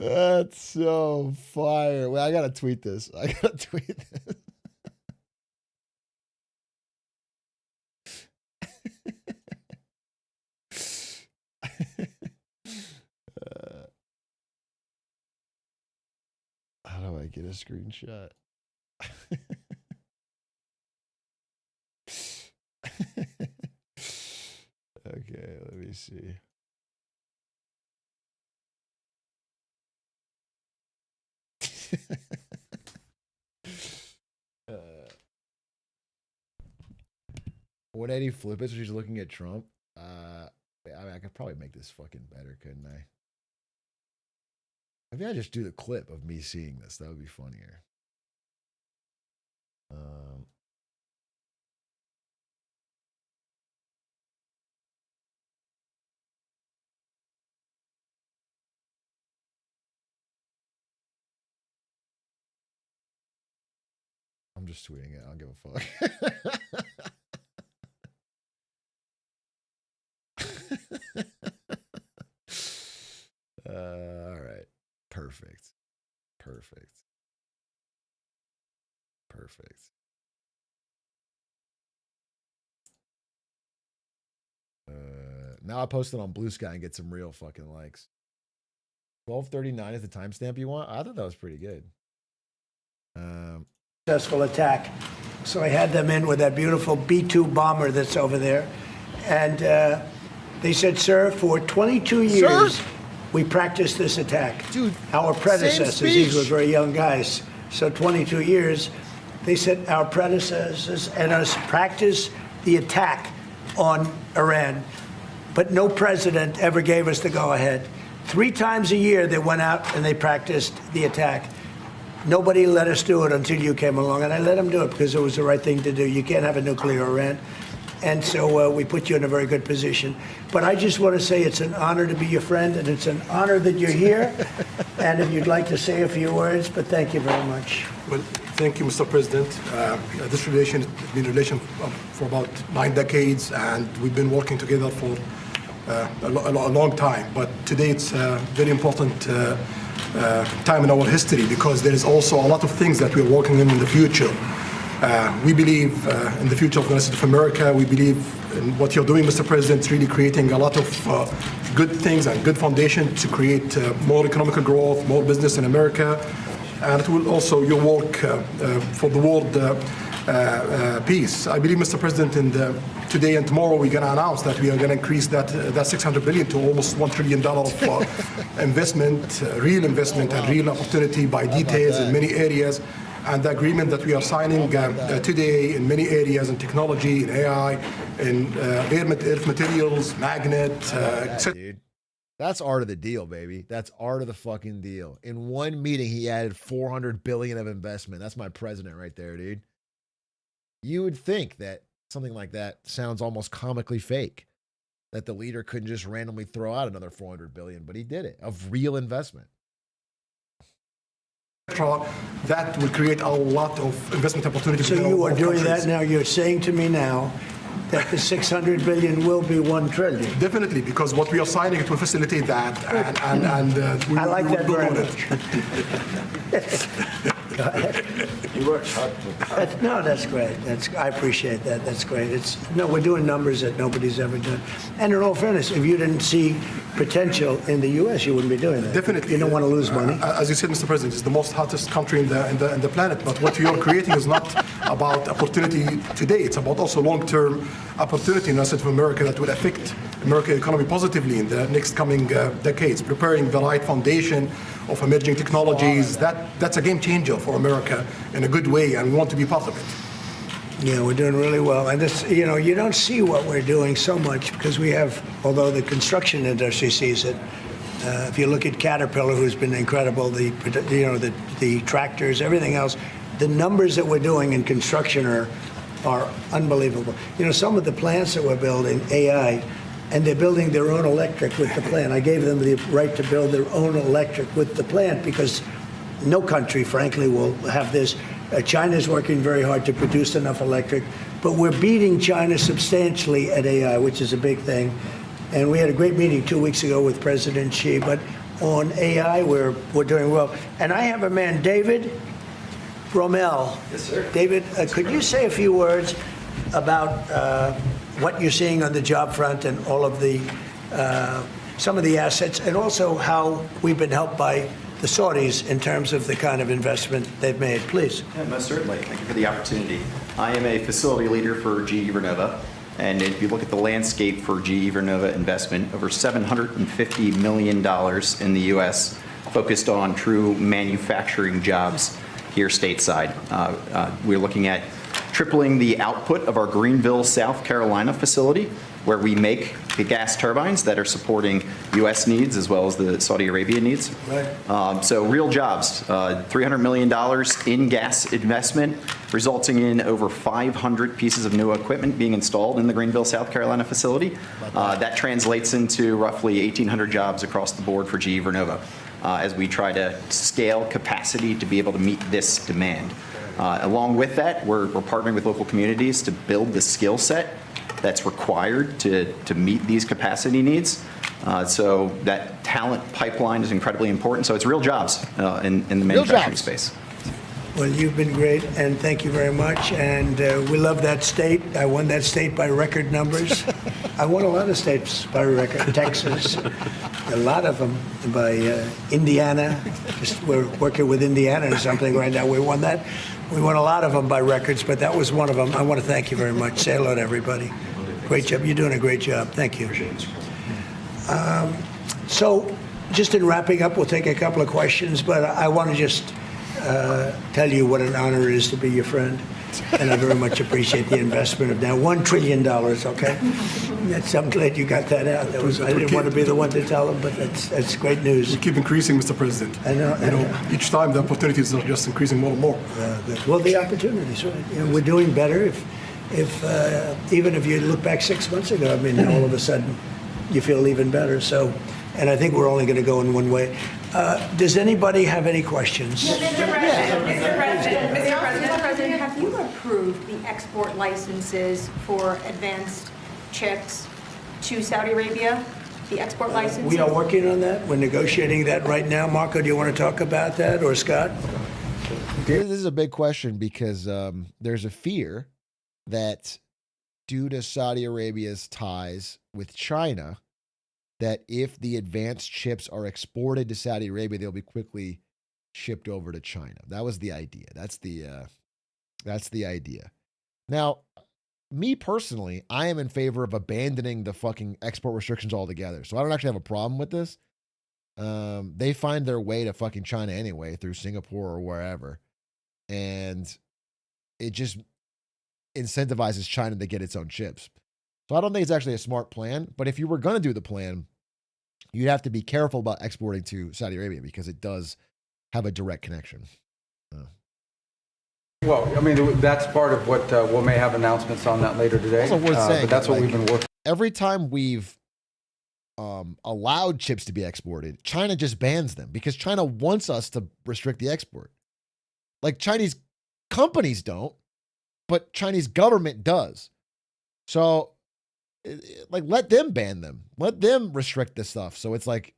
That's so fire. Well, I gotta tweet this. I gotta tweet this. How do I get a screenshot? Okay, let me see. When Eddie flip it, so she's looking at Trump. I mean, I could probably make this fucking better, couldn't I? Maybe I just do the clip of me seeing this. That would be funnier. I'm just tweeting it. I don't give a fuck. All right. Perfect. Perfect. Perfect. Now I post it on Blue Sky and get some real fucking likes. 12:39 is the timestamp you want? I thought that was pretty good. Successful attack. So I had them in with that beautiful B-2 bomber that's over there. And they said, sir, for 22 years, we practiced this attack. Dude, our predecessors, these were very young guys. So 22 years, they said our predecessors and us practiced the attack on Iran. But no president ever gave us the go-ahead. 3 times a year, they went out and they practiced the attack. Nobody let us do it until you came along, and I let them do it because it was the right thing to do. You can't have a nuclear Iran. And so we put you in a very good position. But I just want to say it's an honor to be your friend, and it's an honor that you're here. And if you'd like to say a few words, but thank you very much. Well, thank you, Mr. President. This relation has been a relation for about 9 decades, and we've been working together for a long time. But today it's a very important time in our history because there is also a lot of things that we're working in the future. We believe in the future of the United States of America. We believe in what you're doing, Mr. President, really creating a lot of good things and good foundation to create more economic growth, more business in America. And it will also your work for the world peace. I believe, Mr. President, today and tomorrow we're going to announce that we are going to increase that $600 billion to almost $1 trillion of investment, real investment and real opportunity by details in many areas. And the agreement that we are signing today in many areas in technology, in AI, in earth materials, magnet, etc. That's art of the deal, baby. That's art of the fucking deal. In one meeting, he added $400 billion of investment. That's my president right there, dude. You would think that something like that sounds almost comically fake, that the leader couldn't just randomly throw out another $400 billion, but he did it, of real investment. That will create a lot of investment opportunities. So you are doing that now. You're saying to me now that the $600 billion will be $1 trillion. Definitely, because what we are signing, it will facilitate that, and I like that very much. Go ahead. You worked hard. No, that's great. I appreciate that. That's great. We're doing numbers that nobody's ever done. And in all fairness, if you didn't see potential in the U.S., you wouldn't be doing that. Definitely. You don't want to lose money. As you said, Mr. President, it's the most hottest country in the planet. But what you're creating is not about opportunity today. It's about also long-term opportunity in the United States of America that will affect American economy positively in the next coming decades, preparing the right foundation of emerging technologies. That's a game changer for America in a good way, and we want to be part of it. Yeah, we're doing really well. And this, you don't see what we're doing so much because we have, although the construction industry sees it. If you look at Caterpillar, who's been incredible, the tractors, everything else, the numbers that we're doing in construction are unbelievable. Some of the plants that we're building, AI, and they're building their own electric with the plant. I gave them the right to build their own electric with the plant because no country, frankly, will have this. China's working very hard to produce enough electric, but we're beating China substantially at AI, which is a big thing. And we had a great meeting 2 weeks ago with President Xi, but on AI. We're doing well. And I have a man, David Rommel. Yes, sir. David, could you say a few words about what you're seeing on the job front and all of the some of the assets, and also how we've been helped by the Saudis in terms of the kind of investment they've made, please? Yeah, most certainly. Thank you for the opportunity. I am a facility leader for GE Vernova, and if you look at the landscape for GE Vernova investment, over $750 million in the U.S. focused on true manufacturing jobs here stateside. We're looking at tripling the output of our Greenville, South Carolina facility, where we make the gas turbines that are supporting U.S. needs as well as the Saudi Arabia needs. Right. So real jobs, $300 million in gas investment, resulting in over 500 pieces of new equipment being installed in the Greenville, South Carolina facility. That translates into roughly 1,800 jobs across the board for GE Vernova as we try to scale capacity to be able to meet this demand. Along with that, we're partnering with local communities to build the skill set that's required to meet these capacity needs. So that talent pipeline is incredibly important. So it's real jobs in the manufacturing space. Well, you've been great, and thank you very much. And we love that state. I won that state by record numbers. I won a lot of states by record. Texas, a lot of them by Indiana. Just we're working with Indiana or something right now. We won that. We won a lot of them by records, but that was one of them. I want to thank you very much. Say hello to everybody. Great job. You're doing a great job. Thank you. So just in wrapping up, we'll take a couple of questions, but I want to just tell you what an honor it is to be your friend. And I very much appreciate the investment of now $1 trillion, okay? I'm glad you got that out. I didn't want to be the one to tell them, but that's great news. We keep increasing, Mr. President. I know. Each time the opportunities are just increasing more and more. Well, the opportunities, right? You know, we're doing better. Even if you look back 6 months ago, I mean, all of a sudden you feel even better. So, and I think we're only going to go in one way. Does anybody have any questions? Mr. President, have you approved the export licenses for advanced chips to Saudi Arabia? The export licenses? We are working on that. We're negotiating that right now. Marco, do you want to talk about that, or Scott? This is a big question because there's a fear that due to Saudi Arabia's ties with China, that if the advanced chips are exported to Saudi Arabia, they'll be quickly shipped over to China. That was the idea. That's the idea. Now, me personally, I am in favor of abandoning the fucking export restrictions altogether. So I don't actually have a problem with this. They find their way to fucking China anyway through Singapore or wherever. And it just incentivizes China to get its own chips. So I don't think it's actually a smart plan. But if you were going to do the plan, you'd have to be careful about exporting to Saudi Arabia because it does have a direct connection. Well, I mean, that's part of what we may have announcements on that later today. Also worth saying, but that's what we've been working. Every time we've allowed chips to be exported, China just bans them because China wants us to restrict the export. Like Chinese companies don't, but Chinese government does. So, like, let them ban them. Let them restrict this stuff. So it's like,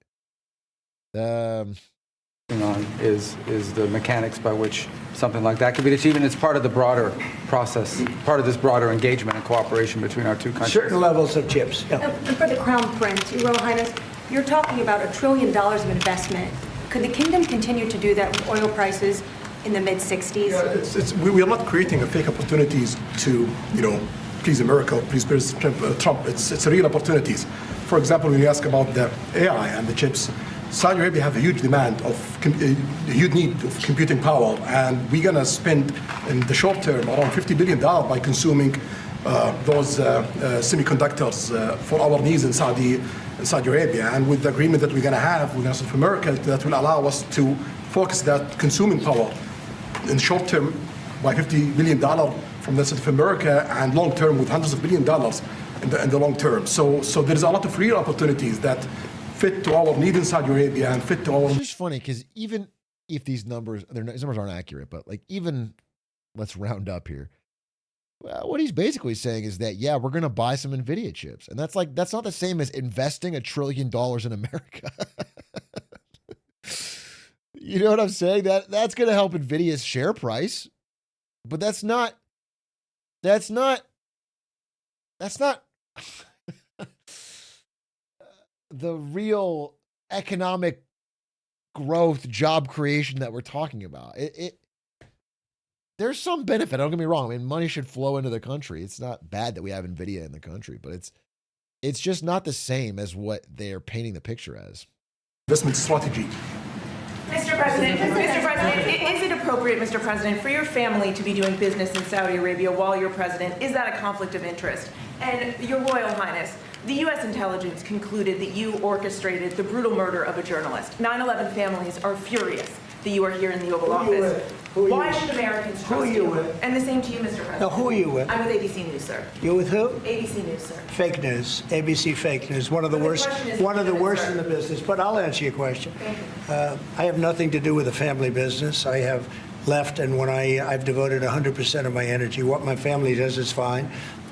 On is the mechanics by which something like that could be achieved, and it's part of the broader process, part of this broader engagement and cooperation between our two countries. Certain levels of chips. Yeah. And for the Crown Prince, Your Royal Highness, you're talking about $1 trillion of investment. Could the kingdom continue to do that with oil prices in the mid-60s? Yeah, we are not creating fake opportunities to, please America, please President Trump. It's real opportunities. For example, when you ask about the AI and the chips, Saudi Arabia have a huge demand a huge need of computing power, and we're gonna spend in the short term around $50 billion by consuming those semiconductors for our needs in Saudi Arabia. And with the agreement that we're gonna have with North America, that will allow us to focus that consuming power in short term by $50 billion from the South America, and long term with hundreds of billions of dollars in the long term. So there's a lot of real opportunities that fit to our needs in Saudi Arabia and fit to our. It's just funny because even if these numbers aren't accurate, but like even let's round up here. Well, what he's basically saying is that we're going to buy some NVIDIA chips, and that's not the same as investing $1 trillion in America. You know what I'm saying? That's going to help NVIDIA's share price, but that's not the real economic growth, job creation that we're talking about. There's some benefit. Don't get me wrong. I mean, money should flow into the country. It's not bad that we have NVIDIA in the country, but it's just not the same as what they're painting the picture as. Investment strategy. Mr. President, is it appropriate, Mr. President, for your family to be doing business in Saudi Arabia while you're president? Is that a conflict of interest? And Your Royal Highness, the U.S. intelligence concluded that you orchestrated the brutal murder of a journalist. 9/11 families are furious that you are here in the Oval Office. Why should Americans trust you? And the same to you, Mr. President. Now, who are you with? I'm with ABC News, sir. You're with who? ABC News, sir. Fake news, ABC fake news, one of the worst in the business. But I'll answer your question. Thank you. I have nothing to do with the family business. I have left, and when I've devoted 100% of my energy. What my family does is fine.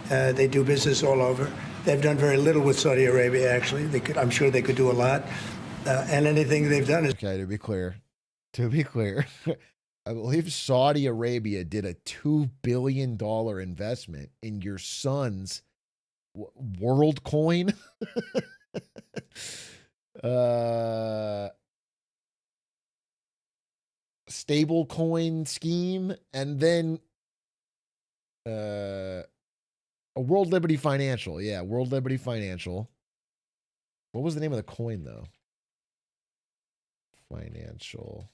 They do business all over. They've done very little with Saudi Arabia, actually. I'm sure they could do a lot. And anything they've done is... Okay, to be clear, I believe Saudi Arabia did a $2 billion investment in your son's world coin. Stable coin scheme, and then a World Liberty Financial. Yeah, World Liberty Financial. What was the name of the coin, though? Financial.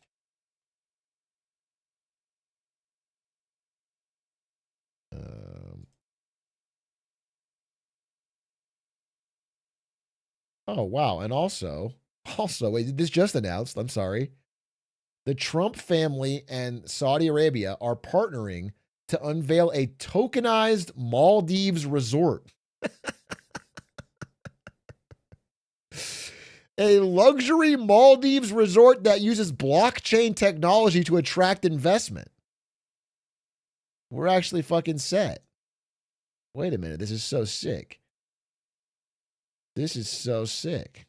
Oh, wow. And also, wait, this just announced, I'm sorry. The Trump family and Saudi Arabia are partnering to unveil a tokenized Maldives resort. A luxury Maldives resort that uses blockchain technology to attract investment. We're actually fucking set. Wait a minute. This is so sick. This is so sick.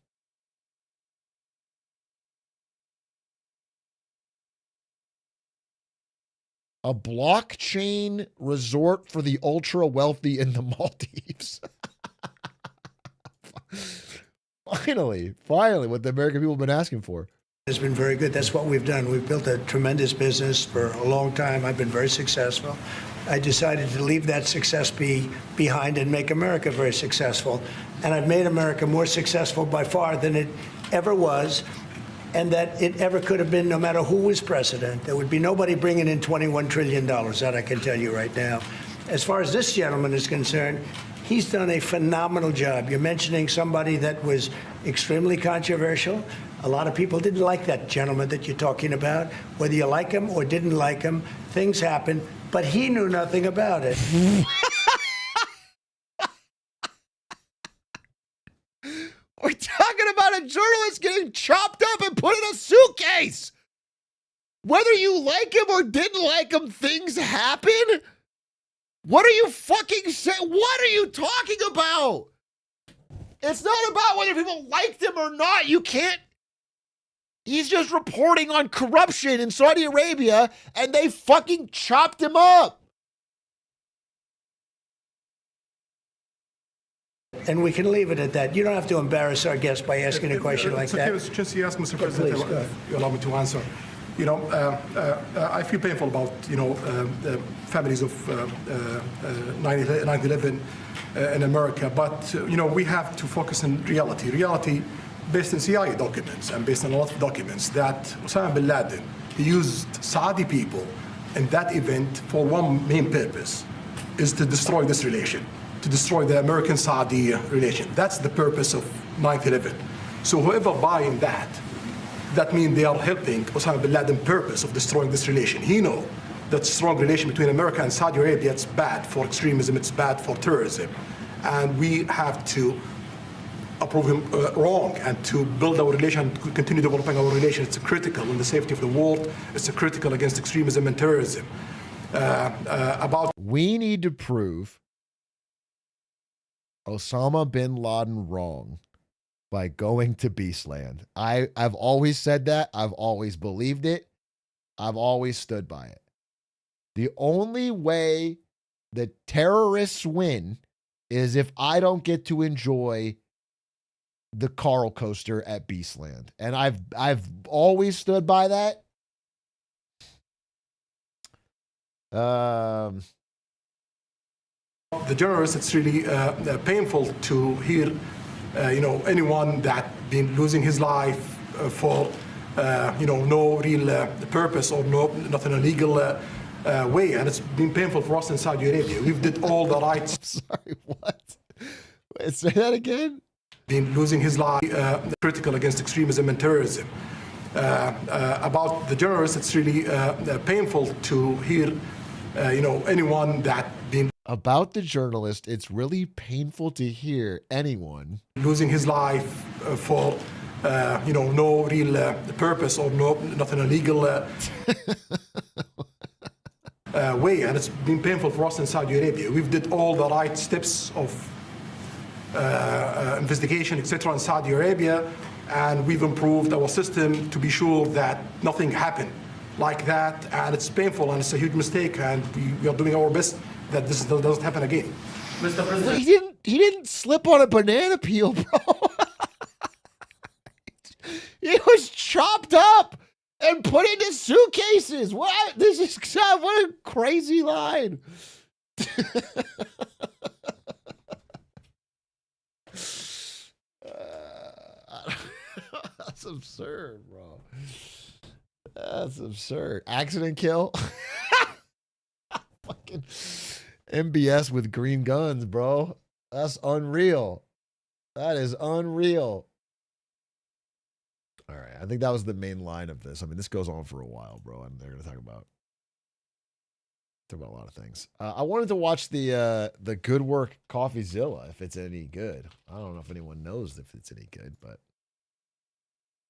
A blockchain resort for the ultra wealthy in the Maldives. Finally, what the American people have been asking for. It's been very good. That's what we've done. We've built a tremendous business for a long time. I've been very successful. I decided to leave that success behind and make America very successful. And I've made America more successful by far than it ever was, and that it ever could have been, no matter who was president. There would be nobody bringing in $21 trillion, that I can tell you right now. As far as this gentleman is concerned, he's done a phenomenal job. You're mentioning somebody that was extremely controversial. A lot of people didn't like that gentleman that you're talking about. Whether you like him or didn't like him, things happen, but he knew nothing about it. We're talking about a journalist getting chopped up and put in a suitcase. Whether you like him or didn't like him, things happen. What are you fucking saying? What are you talking about? It's not about whether people liked him or not. You can't. He's just reporting on corruption in Saudi Arabia, and they fucking chopped him up. And we can leave it at that. You don't have to embarrass our guest by asking a question like that. Okay, just you ask, Mr. President, you allow me to answer. You know, I feel painful about, the families of 9/11 in America, but, we have to focus on reality. Reality based on CIA documents and based on a lot of documents that Osama bin Laden used Saudi people in that event for one main purpose, is to destroy this relation, to destroy the American-Saudi relation. That's the purpose of 9/11. So whoever buying that means they are helping Osama bin Laden's purpose of destroying this relation. He knows that strong relation between America and Saudi Arabia, it's bad for extremism, it's bad for terrorism. And we have to approve him wrong and to build our relation, continue developing our relation. It's critical in the safety of the world. It's critical against extremism and terrorism. We need to prove Osama bin Laden wrong by going to Beastland. I've always said that. I've always believed it. I've always stood by it. The only way the terrorists win is if I don't get to enjoy the Carl coaster at Beastland. And I've always stood by that. The journalists, it's really painful to hear, anyone that been losing his life for, no real purpose or not in a legal way. And it's been painful for us in Saudi Arabia. We've did all the rights. Sorry, what? Wait, say that again? Been losing his life, critical against extremism and terrorism. About the journalists, it's really painful to hear, anyone that been about the journalist, it's really painful to hear anyone losing his life for, no real purpose or not in a legal way. And it's been painful for us in Saudi Arabia. We've did all the right steps of investigation, etc. in Saudi Arabia, and we've improved our system to be sure that nothing happened like that. And it's painful and it's a huge mistake, and we are doing our best that this doesn't happen again. Mr. President, he didn't slip on a banana peel, bro. He was chopped up and put into suitcases. What? This is what a crazy line. That's absurd, bro. That's absurd. Accident kill. Fucking MBS with green guns, bro. That's unreal. That is unreal. All right. I think that was the main line of this. I mean, this goes on for a while, bro. And they're going to talk about a lot of things. I wanted to watch the Good Work CoffeeZilla, if it's any good. I don't know if anyone knows if it's any good, but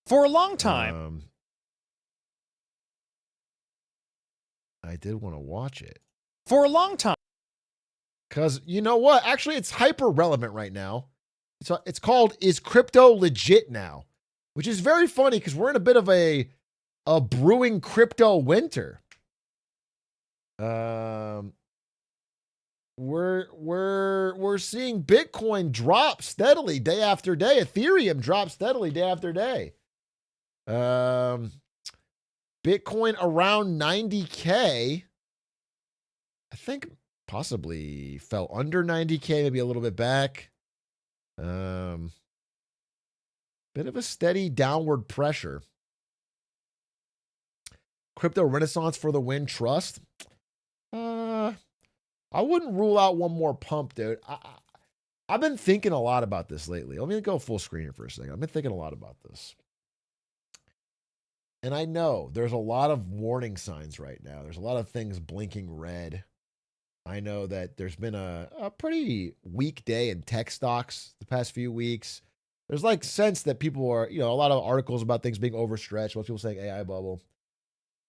for a long time, I did want to watch it. For a long time. Because you know what? Actually, it's hyper relevant right now. It's called Is Crypto Legit Now? Which is very funny because we're in a bit of a brewing crypto winter. We're seeing Bitcoin drop steadily day after day. Ethereum drop steadily day after day. Bitcoin around 90K. I think possibly fell under 90K, maybe a little bit back. Bit of a steady downward pressure. Crypto Renaissance for the win. Trust. I wouldn't rule out one more pump, dude. I've been thinking a lot about this lately. Let me go full screen here for a second. I've been thinking a lot about this. And I know there's a lot of warning signs right now. There's a lot of things blinking red. I know that there's been a pretty weak day in tech stocks the past few weeks. There's like sense that people are, a lot of articles about things being overstretched. Most people saying AI bubble.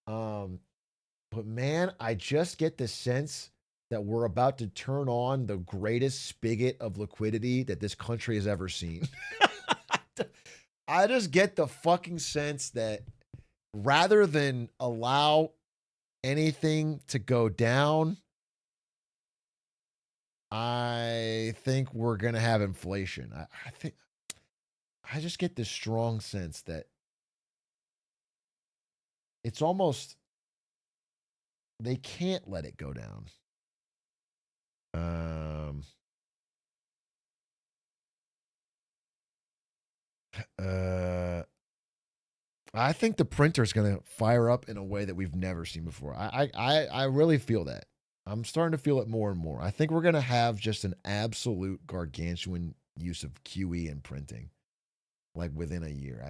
But man, I just get the sense that we're about to turn on the greatest spigot of liquidity that this country has ever seen. I just get the fucking sense that rather than allow anything to go down, I think we're going to have inflation. I just get this strong sense that it's almost, they can't let it go down. I think the printer is going to fire up in a way that we've never seen before. I really feel that. I'm starting to feel it more and more. I think we're going to have just an absolute gargantuan use of QE and printing, like within a year.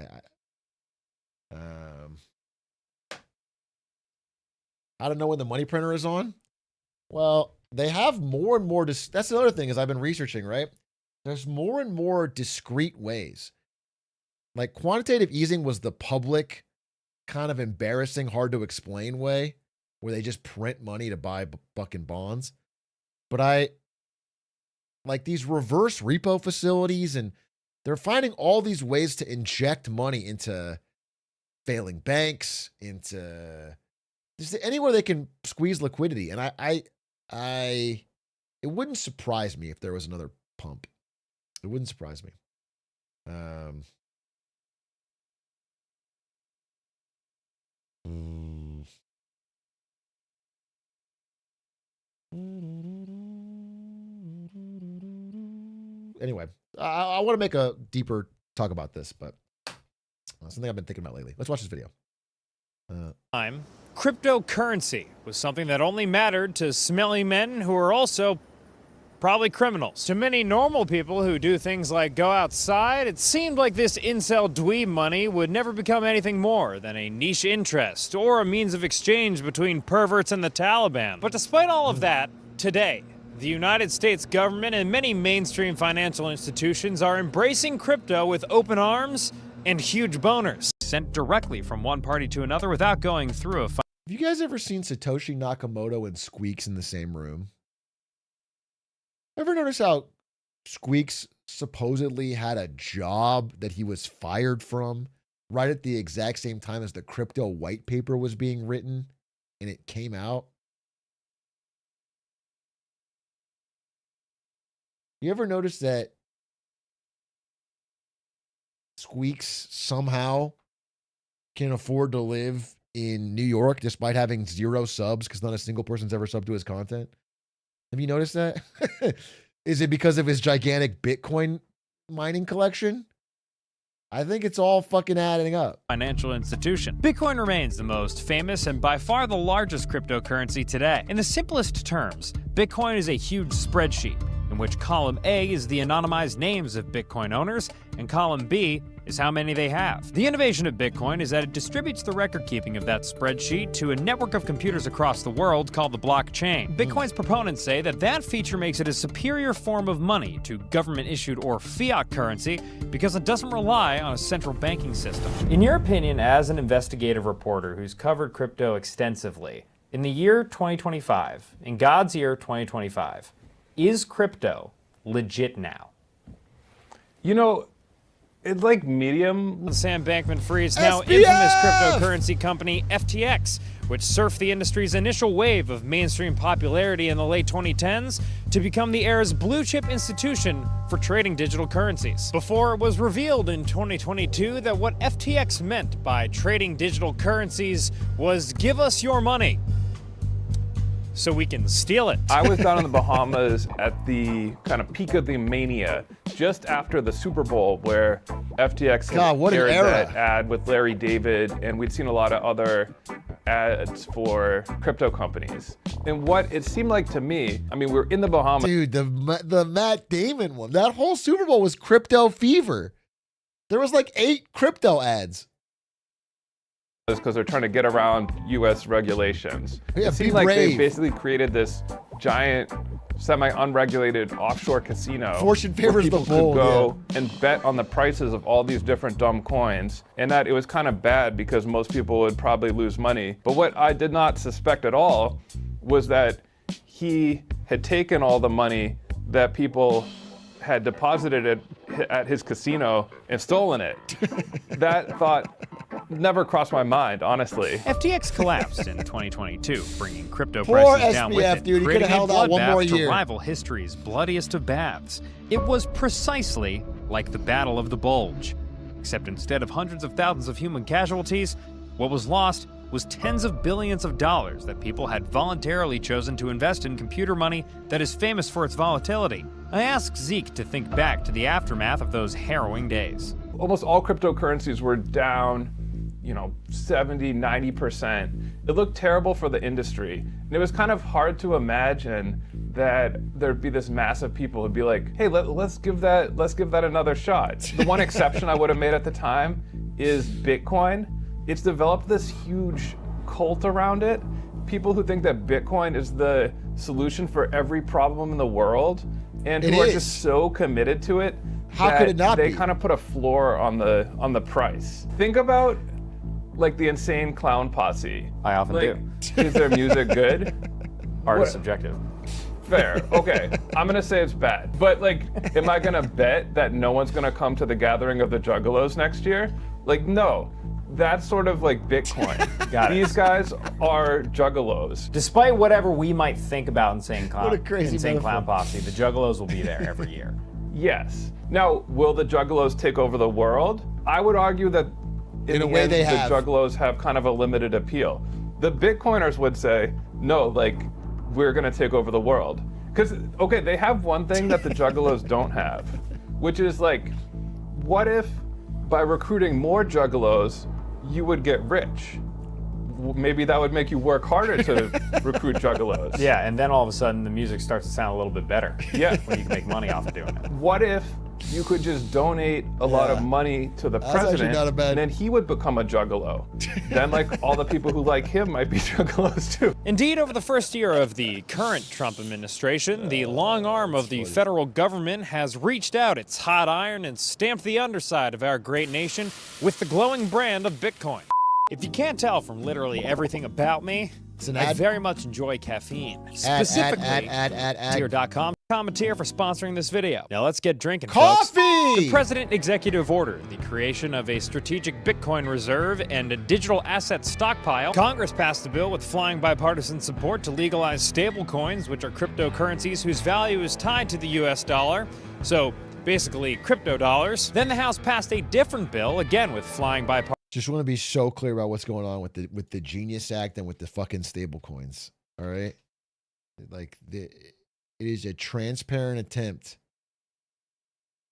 I don't know when the money printer is on. Well, they have more and more. That's the other thing is I've been researching, right? There's more and more discrete ways. Like quantitative easing was the public kind of embarrassing, hard to explain way where they just print money to buy fucking bonds. But I like these reverse repo facilities and They're finding all these ways to inject money into failing banks, into just anywhere they can squeeze liquidity. And it wouldn't surprise me if there was another pump. It wouldn't surprise me. Anyway, I want to make a deeper talk about this, but something I've been thinking about lately. Let's watch this video. Cryptocurrency was something that only mattered to smelly men who are also probably criminals. To many normal people who do things like go outside, it seemed like this incel dweeb money would never become anything more than a niche interest or a means of exchange between perverts and the Taliban. But despite all of that, today, the United States government and many mainstream financial institutions are embracing crypto with open arms and huge boners, sent directly from one party to another without going through a... Have you guys ever seen Satoshi Nakamoto and Squeaks in the same room? Ever notice how Squeaks supposedly had a job that he was fired from right at the exact same time as the crypto white paper was being written and it came out? You ever notice that Squeaks somehow can afford to live in New York despite having 0 subs because not a single person's ever subbed to his content? Have you noticed that? Is it because of his gigantic Bitcoin mining collection? I think it's all fucking adding up. Financial institution. Bitcoin remains the most famous and by far the largest cryptocurrency today. In the simplest terms, Bitcoin is a huge spreadsheet in which column A is the anonymized names of Bitcoin owners and column B is how many they have. The innovation of Bitcoin is that it distributes the record keeping of that spreadsheet to a network of computers across the world called the blockchain. Bitcoin's proponents say that that feature makes it a superior form of money to government-issued or fiat currency because it doesn't rely on a central banking system. In your opinion, as an investigative reporter who's covered crypto extensively, in the year 2025, in God's year 2025, is crypto legit now? You know, it's like medium. Sam Bankman-Fried's now infamous cryptocurrency company FTX, which surfed the industry's initial wave of mainstream popularity in the late 2010s to become the era's blue-chip institution for trading digital currencies. Before it was revealed in 2022 that what FTX meant by trading digital currencies was give us your money so we can steal it. I was down in the Bahamas at the kind of peak of the mania, just after the Super Bowl, where FTX aired that ad with Larry David, and we'd seen a lot of other ads for crypto companies. And what it seemed like to me, I mean, we're in the Bahamas. Dude, the Matt Damon one, that whole Super Bowl was crypto fever. There was like 8 crypto ads. Because they're trying to get around U.S. regulations. Yeah, it seemed like they basically created this giant, semi-unregulated offshore casino. Fortune favors the bold. People could go and bet on the prices of all these different dumb coins, and that it was kind of bad because most people would probably lose money. But what I did not suspect at all was that he had taken all the money that people had deposited at his casino and stolen it. That thought never crossed my mind, honestly. FTX collapsed in 2022, bringing crypto prices down with it, dude. creating a bloodbath to year. rival history's bloodiest of baths. It was precisely like the Battle of the Bulge, except instead of hundreds of thousands of human casualties, what was lost was tens of billions of dollars that people had voluntarily chosen to invest in computer money that is famous for its volatility. I asked Zeke to think back to the aftermath of those harrowing days. Almost all cryptocurrencies were down, 70, 90%. It looked terrible for the industry. And it was kind of hard to imagine that there'd be this mass of people who'd be like, hey, let's give that another shot. The one exception I would have made at the time is Bitcoin. It's developed this huge cult around it. People who think that Bitcoin is the solution for every problem in the world and who are just so committed to it. How could it not be? They kind of put a floor on the price. Think about like the Insane Clown Posse. I often do. Is their music good? Art is subjective. fair. Okay, I'm gonna say it's bad. But like, am I gonna bet that no one's gonna come to the gathering of the Juggalos next year? Like, no. That's sort of like Bitcoin. These guys are Juggalos. Despite whatever we might think about Insane Clown, What a crazy Insane metaphor. Clown Posse, the Juggalos will be there every year. Yes. Now, will the Juggalos take over the world? I would argue that in a the way end, they the have. Juggalos have kind of a limited appeal. The Bitcoiners would say, no, like, we're gonna take over the world. Because, okay, they have one thing that the Juggalos don't have, which is like, what if by recruiting more Juggalos, you would get rich? Maybe that would make you work harder to recruit Juggalos. Yeah, and then all of a sudden the music starts to sound a little bit better. Yeah. When you can make money off of doing it. What if you could just donate a lot of money to the That's actually president, not a bad- and then he would become a Juggalo? Then, like, all the people who like him might be Juggalos too. Indeed, over the first year of the current Trump administration, the long arm of the federal government has reached out its hot iron and stamped the underside of our great nation with the glowing brand of Bitcoin. If you can't tell from literally everything about me, an I ad. very much enjoy caffeine. Specifically, Tier.com commentator for sponsoring this video. Now let's get drinking, folks. Coffee! The President Executive Order, the creation of a strategic Bitcoin reserve and a digital asset stockpile. Congress passed a bill with flying bipartisan support to legalize stablecoins, which are cryptocurrencies whose value is tied to the US dollar. So basically crypto dollars. Then the House passed a different bill, again with flying bipartisan. Just want to be so clear about what's going on with the Genius Act and with the fucking stable coins. All right, like it is a transparent attempt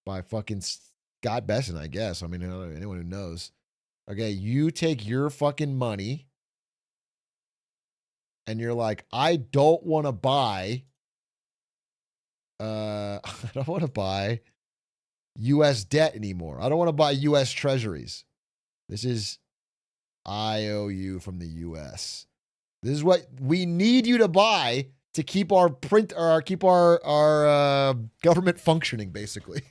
by fucking Scott Besson, I guess. I mean, anyone who knows. Okay, you take your fucking money and you're like, I don't want to buy. I don't want to buy U.S. debt anymore. I don't want to buy U.S. treasuries. This is IOU from the U.S. This is what we need you to buy to keep our government functioning, basically.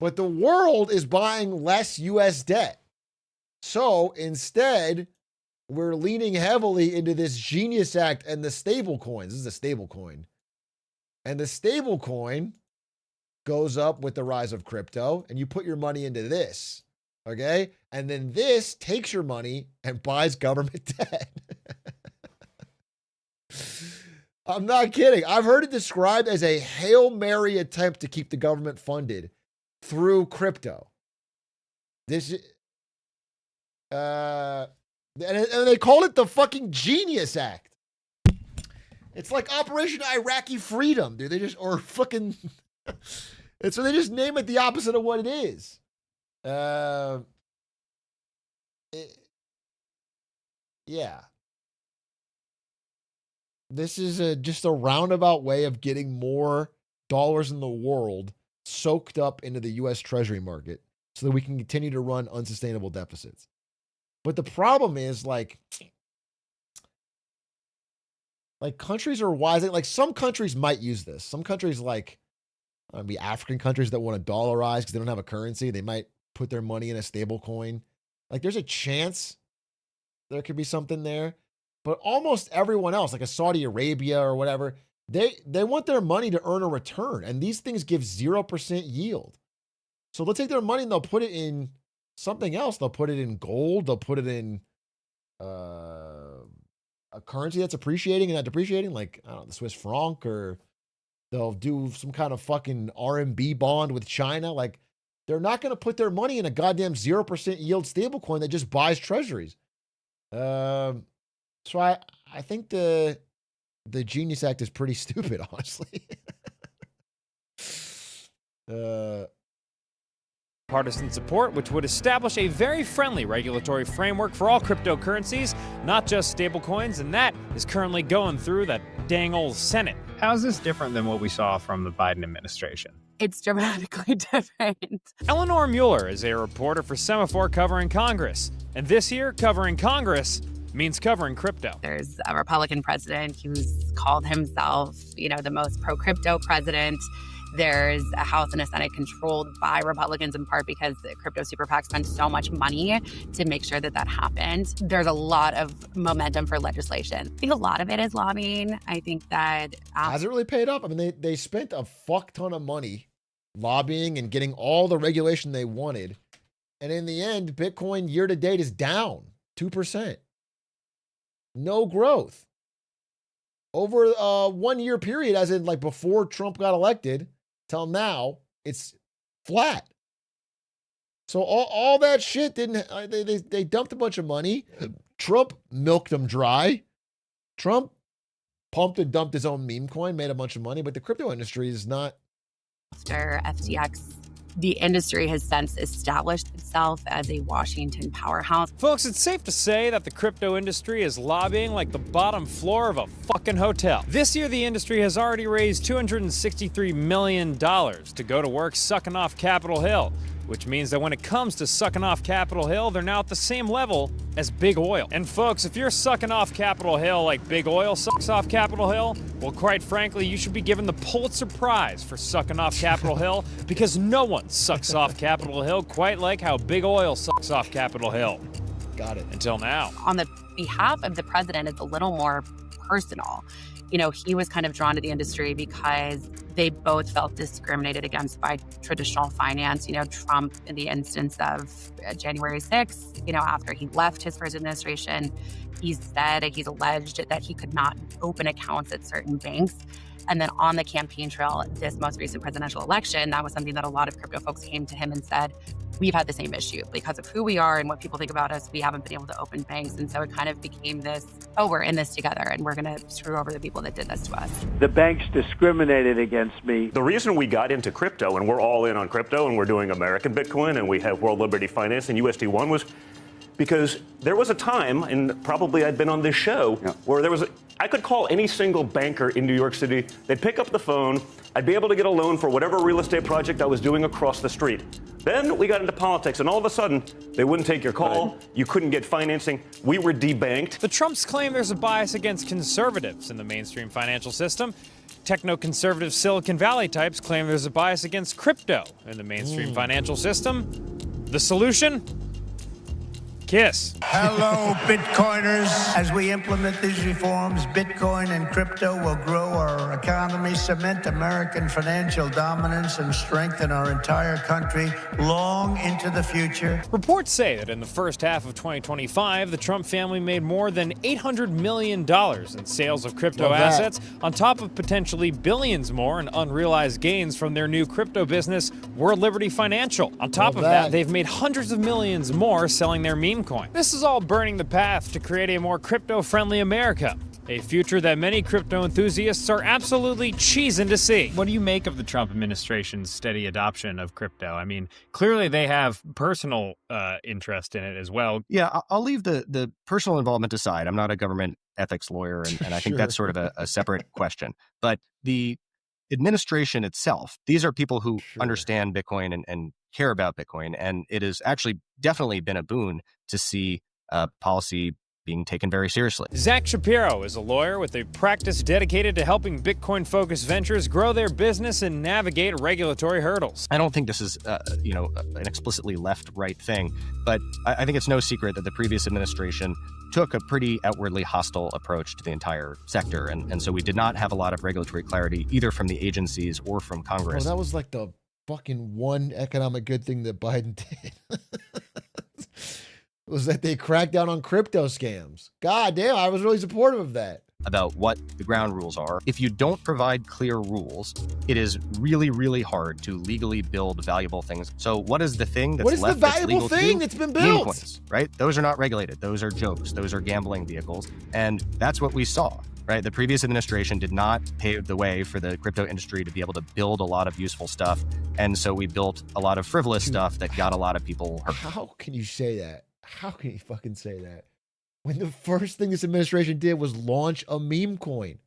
But the world is buying less U.S. debt. So instead, we're leaning heavily into this Genius Act and the stable coins. This is a stable coin. And the stable coin goes up with the rise of crypto, and you put your money into this. Okay? And then this takes your money and buys government debt. I'm not kidding. I've heard it described as a Hail Mary attempt to keep the government funded through crypto. This and they call it the fucking Genius Act. It's like Operation Iraqi Freedom, dude. They just and so they just name it the opposite of what it is. Yeah. This is just a roundabout way of getting more dollars in the world soaked up into the U.S. Treasury market so that we can continue to run unsustainable deficits. But the problem is, like countries are wise. Like some countries might use this. Some countries, like maybe African countries that want to dollarize because they don't have a currency, they might put their money in a stable coin. Like there's a chance there could be something there. But almost everyone else, like a Saudi Arabia or whatever, they want their money to earn a return. And these things give 0% yield. So they'll take their money and they'll put it in something else. They'll put it in gold. They'll put it in a currency that's appreciating and not depreciating, like, I don't know, the Swiss franc, or they'll do some kind of fucking RMB bond with China. Like, they're not going to put their money in a goddamn 0% yield stablecoin that just buys treasuries. So I think the Genius Act is pretty stupid, honestly. Partisan support, which would establish a very friendly regulatory framework for all cryptocurrencies, not just stablecoins, and that is currently going through that dang old Senate. How is this different than what we saw from the Biden administration? It's dramatically different. Eleanor Mueller is a reporter for Semaphore covering Congress, and this year, covering Congress means covering crypto. There's a Republican president who's called himself, the most pro-crypto president. There's a House and a Senate controlled by Republicans in part because the crypto super PAC spent so much money to make sure that that happened. There's a lot of momentum for legislation. I think a lot of it is lobbying. I think that... Has it really paid off? I mean, they spent a fuck ton of money lobbying and getting all the regulation they wanted. And in the end, Bitcoin year to date is down 2%. No growth. Over a 1 year period, as in like before Trump got elected till now, it's flat. So all that shit didn't, they dumped a bunch of money. Trump milked them dry. Trump pumped and dumped his own meme coin, made a bunch of money, but the crypto industry is not. After FTX, the industry has since established itself as a Washington powerhouse. Folks, it's safe to say that the crypto industry is lobbying like the bottom floor of a fucking hotel. This year, the industry has already raised $263 million to go to work sucking off Capitol Hill, which means that when it comes to sucking off Capitol Hill, they're now at the same level as Big Oil. And folks, if you're sucking off Capitol Hill like Big Oil sucks off Capitol Hill, well, quite frankly, you should be given the Pulitzer Prize for sucking off Capitol Hill, because no one sucks off Capitol Hill quite like how Big Oil sucks off Capitol Hill. Got it. Until now. On the behalf of the president, it's a little more personal. You know, he was kind of drawn to the industry because they both felt discriminated against by traditional finance. You know, Trump, in the instance of January 6th, you know, after he left his first administration, he's alleged that he could not open accounts at certain banks. And then on the campaign trail, this most recent presidential election, that was something that a lot of crypto folks came to him and said, we've had the same issue because of who we are and what people think about us. We haven't been able to open banks. And so it kind of became this, oh, we're in this together and we're going to screw over the people that did this to us. The banks discriminated against me. The reason we got into crypto, and we're all in on crypto, and we're doing American Bitcoin, and we have World Liberty Finance and USD1, was because there was a time, and probably I'd been on this show, where I could call any single banker in New York City. They'd pick up the phone. I'd be able to get a loan for whatever real estate project I was doing across the street. Then we got into politics, and all of a sudden, they wouldn't take your call. You couldn't get financing. We were debanked. The Trumps claim there's a bias against conservatives in the mainstream financial system. Techno-conservative Silicon Valley types claim there's a bias against crypto in the mainstream financial system. The solution? Kiss. Hello, Bitcoiners. As we implement these reforms, Bitcoin and crypto will grow our economy, cement American financial dominance, and strengthen our entire country long into the future. Reports say that in the first half of 2025, the Trump family made more than $800 million in sales of crypto assets, on top of potentially billions more in unrealized gains from their new crypto business, World Liberty Financial. On top of that, they've made hundreds of millions more selling their meme coin. This is all burning the path to create a more crypto-friendly America, a future that many crypto enthusiasts are absolutely cheesing to see. What do you make of the Trump administration's steady adoption of crypto? I mean, clearly they have personal interest in it as well. Yeah, I'll leave the personal involvement aside. I'm not a government ethics lawyer, and I think that's sort of a separate question. But the administration itself, these are people who understand Bitcoin and care about Bitcoin, and it has actually definitely been a boon to see policy being taken very seriously. Zach Shapiro is a lawyer with a practice dedicated to helping Bitcoin-focused ventures grow their business and navigate regulatory hurdles. I don't think this is, an explicitly left-right thing, but I think it's no secret that the previous administration took a pretty outwardly hostile approach to the entire sector, and so we did not have a lot of regulatory clarity either from the agencies or from Congress. Well, that was like the fucking one economic good thing that Biden did. Was that they cracked down on crypto scams. God damn, I was really supportive of that. About what the ground rules are. If you don't provide clear rules, it is really, really hard to legally build valuable things. So what is the thing that's left that's legal? What is the valuable thing that's been built? Meme coins, right? Those are not regulated. Those are jokes. Those are gambling vehicles. And that's what we saw, right? The previous administration did not pave the way for the crypto industry to be able to build a lot of useful stuff. And so we built a lot of frivolous stuff that got a lot of people hurt. How can you say that? How can you fucking say that? When the first thing this administration did was launch a meme coin,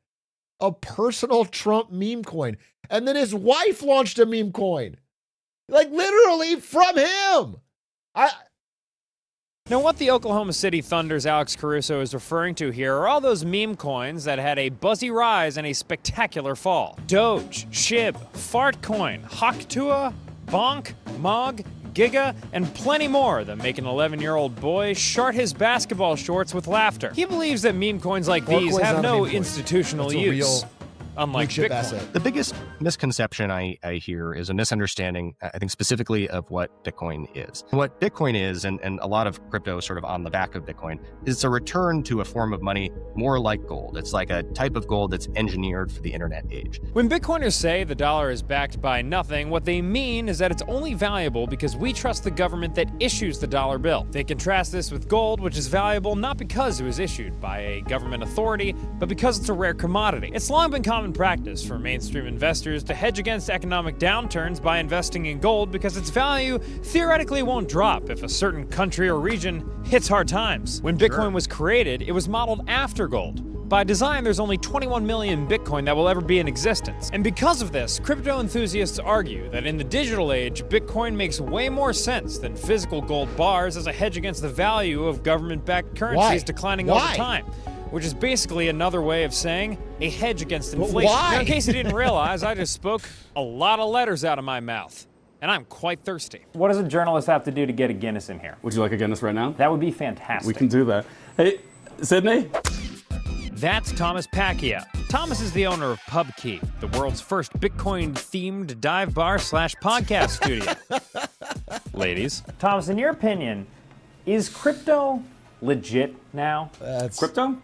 a personal Trump meme coin. And then his wife launched a meme coin. Like literally from him. Now, what the Oklahoma City Thunder's Alex Caruso is referring to here are all those meme coins that had a buzzy rise and a spectacular fall. Doge, Shib, Fartcoin, Haktua, Bonk, Mog, Giga, and plenty more that make an 11-year-old boy shart his basketball shorts with laughter. He believes that meme coins like these have no institutional use. Unlike Bitcoin. Asset. The biggest misconception I hear is a misunderstanding, I think, specifically of what Bitcoin is. What Bitcoin is, and a lot of crypto sort of on the back of Bitcoin, is a return to a form of money more like gold. It's like a type of gold that's engineered for the internet age. When Bitcoiners say the dollar is backed by nothing, what they mean is that it's only valuable because we trust the government that issues the dollar bill. They contrast this with gold, which is valuable not because it was issued by a government authority, but because it's a rare commodity. It's long been common practice for mainstream investors to hedge against economic downturns by investing in gold because its value theoretically won't drop if a certain country or region hits hard times. When Bitcoin was created, it was modeled after gold. By design, there's only 21 million Bitcoin that will ever be in existence. And because of this, crypto enthusiasts argue that in the digital age, Bitcoin makes way more sense than physical gold bars as a hedge against the value of government-backed currencies declining over time. Which is basically another way of saying a hedge against inflation. Now, in case you didn't realize, I just spoke a lot of letters out of my mouth, and I'm quite thirsty. What does a journalist have to do to get a Guinness in here? Would you like a Guinness right now? That would be fantastic. We can do that. Hey, Sydney? That's Thomas Pacquiao. Thomas is the owner of PubKey, the world's first Bitcoin-themed dive bar / podcast studio. Ladies. Thomas, in your opinion, is crypto legit now? Crypto?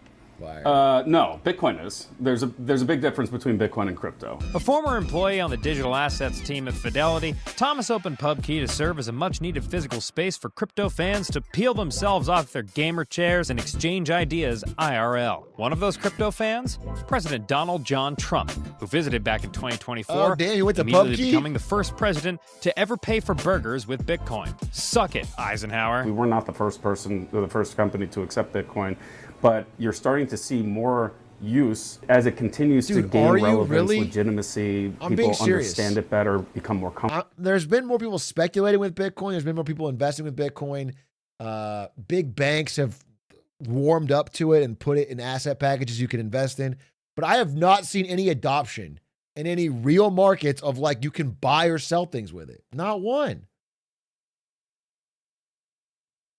No, Bitcoin is. There's a big difference between Bitcoin and crypto. A former employee on the digital assets team at Fidelity, Thomas opened PubKey to serve as a much-needed physical space for crypto fans to peel themselves off their gamer chairs and exchange ideas IRL. One of those crypto fans? President Donald John Trump, who visited back in 2024, Oh, damn, you went to immediately PubKey? becoming the first president to ever pay for burgers with Bitcoin. Suck it, Eisenhower. We were not the first company to accept Bitcoin, but you're starting to see more use as it continues to gain relevance, legitimacy. I'm being People serious. understand it better, become more comfortable. There's been more people speculating with Bitcoin. There's been more people investing with Bitcoin. Big banks have warmed up to it and put it in asset packages you can invest in. But I have not seen any adoption in any real markets of like you can buy or sell things with it. Not one.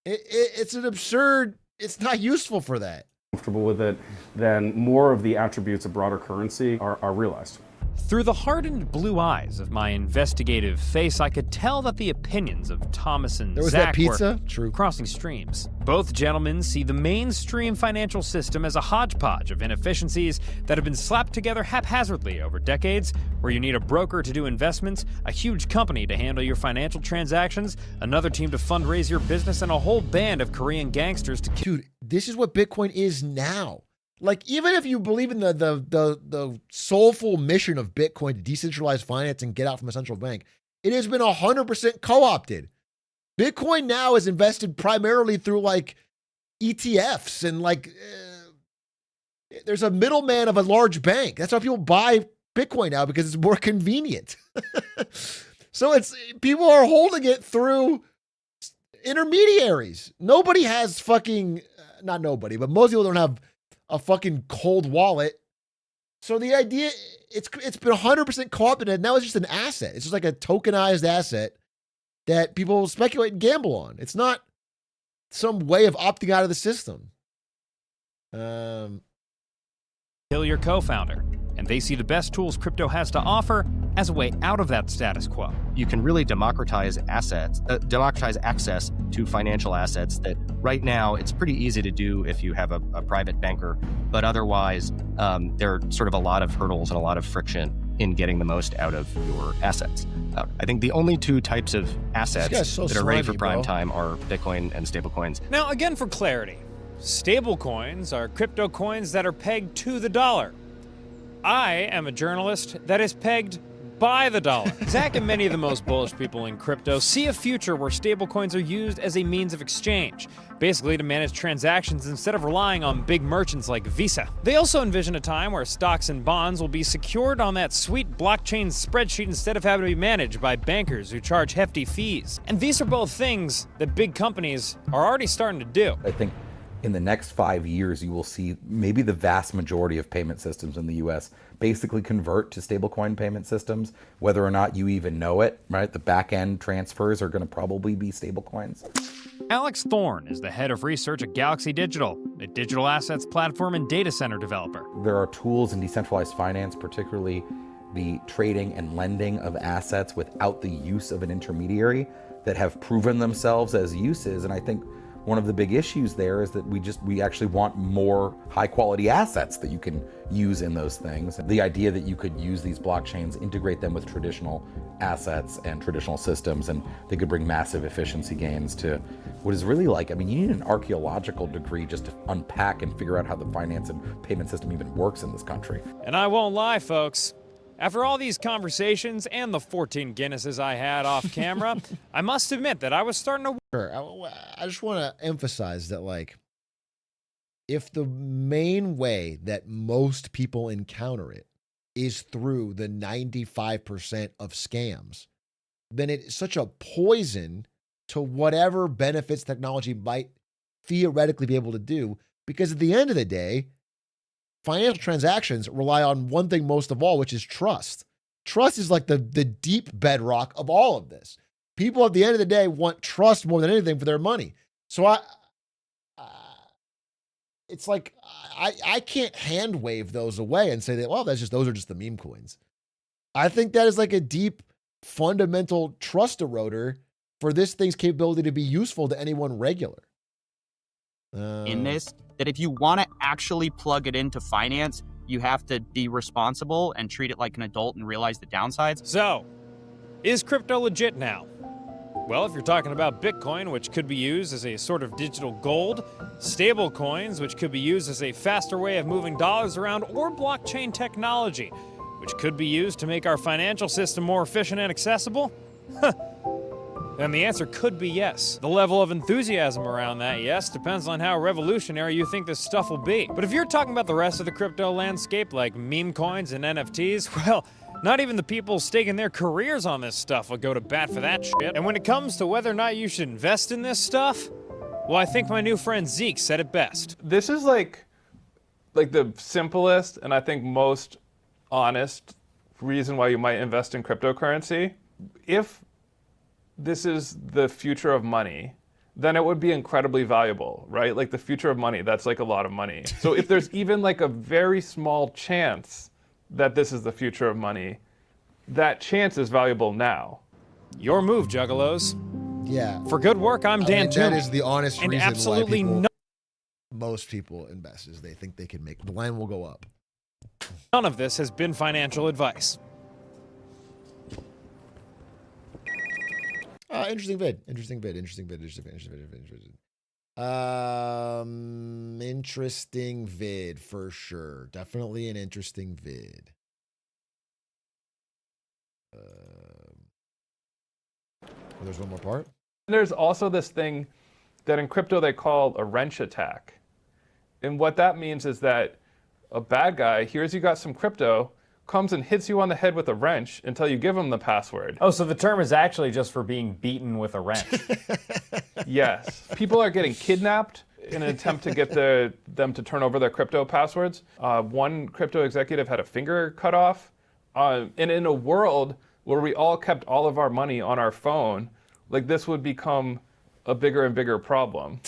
It's an absurd. It's not useful for that. Comfortable with it, then more of the attributes of broader currency are realized. Through the hardened blue eyes of my investigative face, I could tell that the opinions of Thomas and There was Zach that pizza? True. crossing streams. Both gentlemen see the mainstream financial system as a hodgepodge of inefficiencies that have been slapped together haphazardly over decades, where you need a broker to do investments, a huge company to handle your financial transactions, another team to fundraise your business, and a whole band of Korean gangsters to kill. Dude, this is what Bitcoin is now. Like, even if you believe in the soulful mission of Bitcoin to decentralize finance and get out from a central bank, it has been 100% co-opted. Bitcoin now is invested primarily through like ETFs and like there's a middleman of a large bank. That's why people buy Bitcoin now, because it's more convenient. So people are holding it through intermediaries. Nobody has fucking, not nobody, but most people don't have a fucking cold wallet. So the idea, it's been 100% co-opted, and now it's just an asset. It's just like a tokenized asset that people speculate and gamble on. It's not some way of opting out of the system. Kill your co-founder, and they see the best tools crypto has to offer as a way out of that status quo. You can really democratize access to financial assets that right now it's pretty easy to do if you have a private banker, but otherwise there are sort of a lot of hurdles and a lot of friction in getting the most out of your assets. I think the only two types of assets that are ready for prime time are Bitcoin and stablecoins. Now, again, for clarity, stablecoins are crypto coins that are pegged to the dollar. I am a journalist that is pegged buy the dollar. Zach and many of the most bullish people in crypto see a future where stablecoins are used as a means of exchange, basically to manage transactions instead of relying on big merchants like Visa. They also envision a time where stocks and bonds will be secured on that sweet blockchain spreadsheet instead of having to be managed by bankers who charge hefty fees. And these are both things that big companies are already starting to do. I think in the next 5 years, you will see maybe the vast majority of payment systems in the US basically convert to stablecoin payment systems, whether or not you even know it, right? The back end transfers are going to probably be stablecoins. Alex Thorne is the head of research at Galaxy Digital, a digital assets platform and data center developer. There are tools in decentralized finance, particularly the trading and lending of assets without the use of an intermediary, that have proven themselves as uses. And I think one of the big issues there is that we actually want more high quality assets that you can use in those things. The idea that you could use these blockchains, integrate them with traditional assets and traditional systems, and they could bring massive efficiency gains to what is really like, I mean, you need an archaeological degree just to unpack and figure out how the finance and payment system even works in this country. And I won't lie, folks. After all these conversations and the 14 Guinnesses I had off camera, I must admit that I was starting to... I just want to emphasize that, like, if the main way that most people encounter it is through the 95% of scams, then it's such a poison to whatever benefits technology might theoretically be able to do. Because at the end of the day, financial transactions rely on one thing most of all, which is trust. Trust is like the deep bedrock of all of this. People at the end of the day want trust more than anything for their money. So it's like I can't hand wave those away and say that, well, those are just the meme coins. I think that is like a deep, fundamental trust eroder for this thing's capability to be useful to anyone regular. In this, that if you want to actually plug it into finance, you have to be responsible and treat it like an adult and realize the downsides. So, is crypto legit now? Well, if you're talking about Bitcoin, which could be used as a sort of digital gold, stable coins, which could be used as a faster way of moving dollars around, or blockchain technology, which could be used to make our financial system more efficient and accessible, then the answer could be yes. The level of enthusiasm around that yes depends on how revolutionary you think this stuff will be. But if you're talking about the rest of the crypto landscape, like meme coins and NFTs, well, not even the people staking their careers on this stuff will go to bat for that shit. And when it comes to whether or not you should invest in this stuff, well, I think my new friend Zeke said it best. This is like the simplest and I think most honest reason why you might invest in cryptocurrency. If this is the future of money, then it would be incredibly valuable, right? Like the future of money, that's like a lot of money. So if there's even like a very small chance that this is the future of money, that chance is valuable now. Your move, Juggalos. Yeah. For good work, I'm Dan Toomey. That is the honest and reason absolutely why most people invest is they think they can make, the line will go up. None of this has been financial advice. Interesting vid. Interesting vid for sure. Definitely an interesting vid. There's one more part. There's also this thing that in crypto they call a wrench attack. And what that means is that a bad guy hears you got some crypto, comes and hits you on the head with a wrench until you give him the password. Oh, so the term is actually just for being beaten with a wrench. Yes. People are getting kidnapped in an attempt to get them to turn over their crypto passwords. One crypto executive had a finger cut off. And in a world where we all kept all of our money on our phone, like this would become a bigger and bigger problem.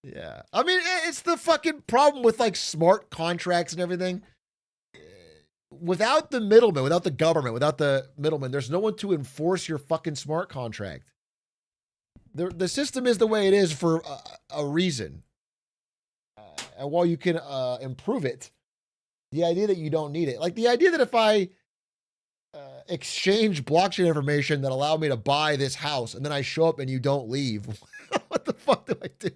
Yeah. I mean, it's the fucking problem with like smart contracts and everything. Without the middleman, without the government, without the middleman, there's no one to enforce your fucking smart contract. The system is the way it is for a reason. And while you can improve it, the idea that you don't need it, like the idea that if I exchange blockchain information that allow me to buy this house and then I show up and you don't leave, what the fuck do I do?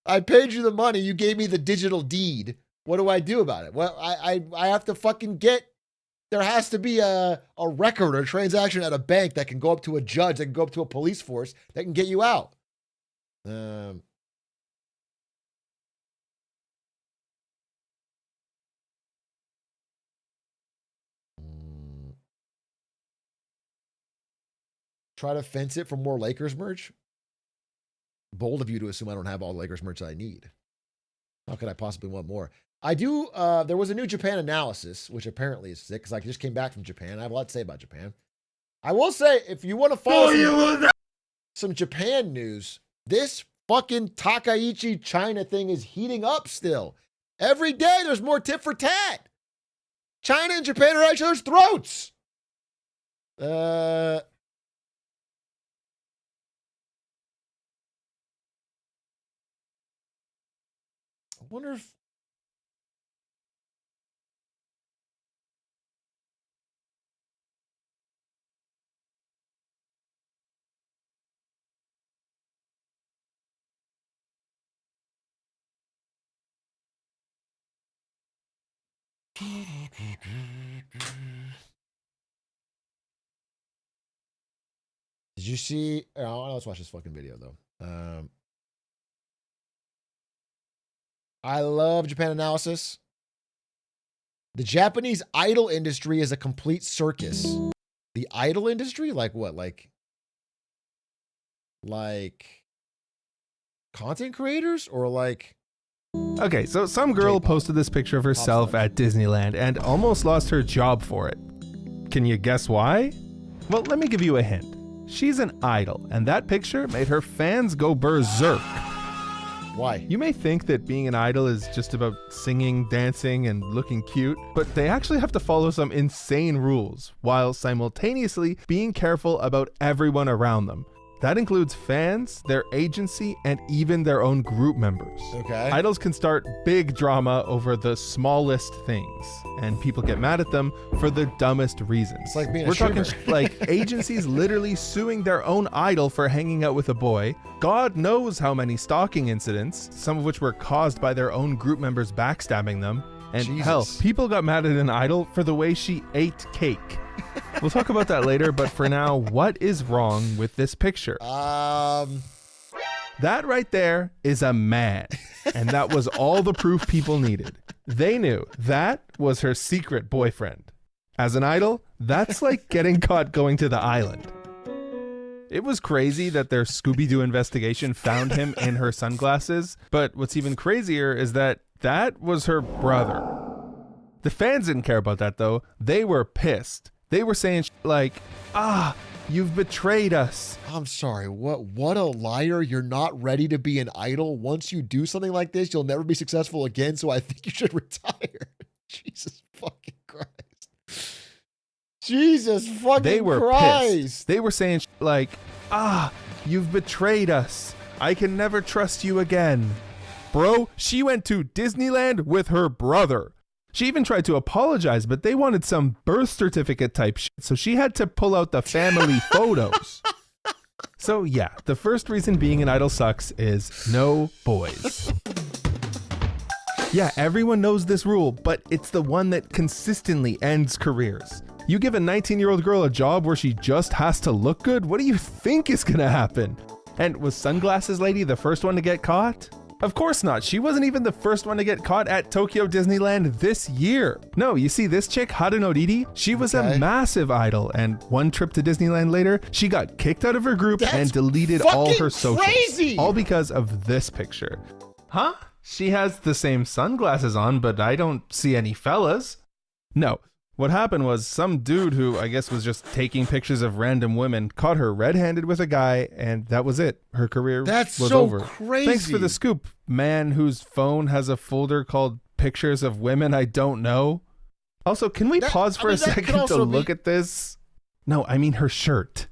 I paid you the money. You gave me the digital deed. What do I do about it? Well, I have to fucking get, there has to be a record or a transaction at a bank that can go up to a judge, that can go up to a police force, that can get you out. Try to fence it for more Lakers merch. Bold of you to assume I don't have all the Lakers merch that I need. How could I possibly want more? I do. There was a new Japan analysis, which apparently is sick because I just came back from Japan. I have a lot to say about Japan. I will say, if you want to follow some Japan news, this fucking Takaichi China thing is heating up still. Every day there's more tit for tat. China and Japan are at each other's throats. I wonder if did you see? Oh, let's watch this fucking video though. I love Japan analysis. The Japanese idol industry is a complete circus. The idol industry? Like what? Like content creators or like... Okay, so some girl posted this picture of herself at Disneyland and almost lost her job for it. Can you guess why? Well, let me give you a hint. She's an idol, and that picture made her fans go berserk. Why? You may think that being an idol is just about singing, dancing, and looking cute, but they actually have to follow some insane rules, while simultaneously being careful about everyone around them. That includes fans, their agency, and even their own group members. Okay. Idols can start big drama over the smallest things, and people get mad at them for the dumbest reasons. It's like being We're a talking streamer. like agencies literally suing their own idol for hanging out with a boy. God knows how many stalking incidents, some of which were caused by their own group members backstabbing them. And hell, people got mad at an idol for the way she ate cake. We'll talk about that later, but for now, what is wrong with this picture? That right there is a man, and that was all the proof people needed. They knew that was her secret boyfriend. As an idol, that's like getting caught going to the island. It was crazy that their Scooby-Doo investigation found him in her sunglasses, but what's even crazier is that was her brother. The fans didn't care about that though. They were pissed. They were saying like, you've betrayed us. I'm sorry, what a liar. You're not ready to be an idol. Once you do something like this, you'll never be successful again, so I think you should retire. Jesus fucking Christ. Jesus fucking They were Christ. pissed. They were saying like, you've betrayed us. I can never trust you again. Bro, she went to Disneyland with her brother. She even tried to apologize, but they wanted some birth certificate type shit, so she had to pull out the family photos. So yeah, the first reason being an idol sucks is no boys. Yeah, everyone knows this rule, but it's the one that consistently ends careers. You give a 19-year-old girl a job where she just has to look good, what do you think is gonna happen? And was Sunglasses Lady the first one to get caught? Of course not. She wasn't even the first one to get caught at Tokyo Disneyland this year. No, you see this chick, Haruno Riri, she was a massive idol, and one trip to Disneyland later, she got kicked out of her group and deleted all her socials. Crazy! All because of this picture. Huh? She has the same sunglasses on, but I don't see any fellas. No. What happened was some dude who I guess was just taking pictures of random women caught her red-handed with a guy, and that was it. Her career was so over. crazy. Thanks for the scoop, man whose phone has a folder called Pictures of Women I Don't Know. Also, can we pause for a second to look at this? No, I mean her shirt.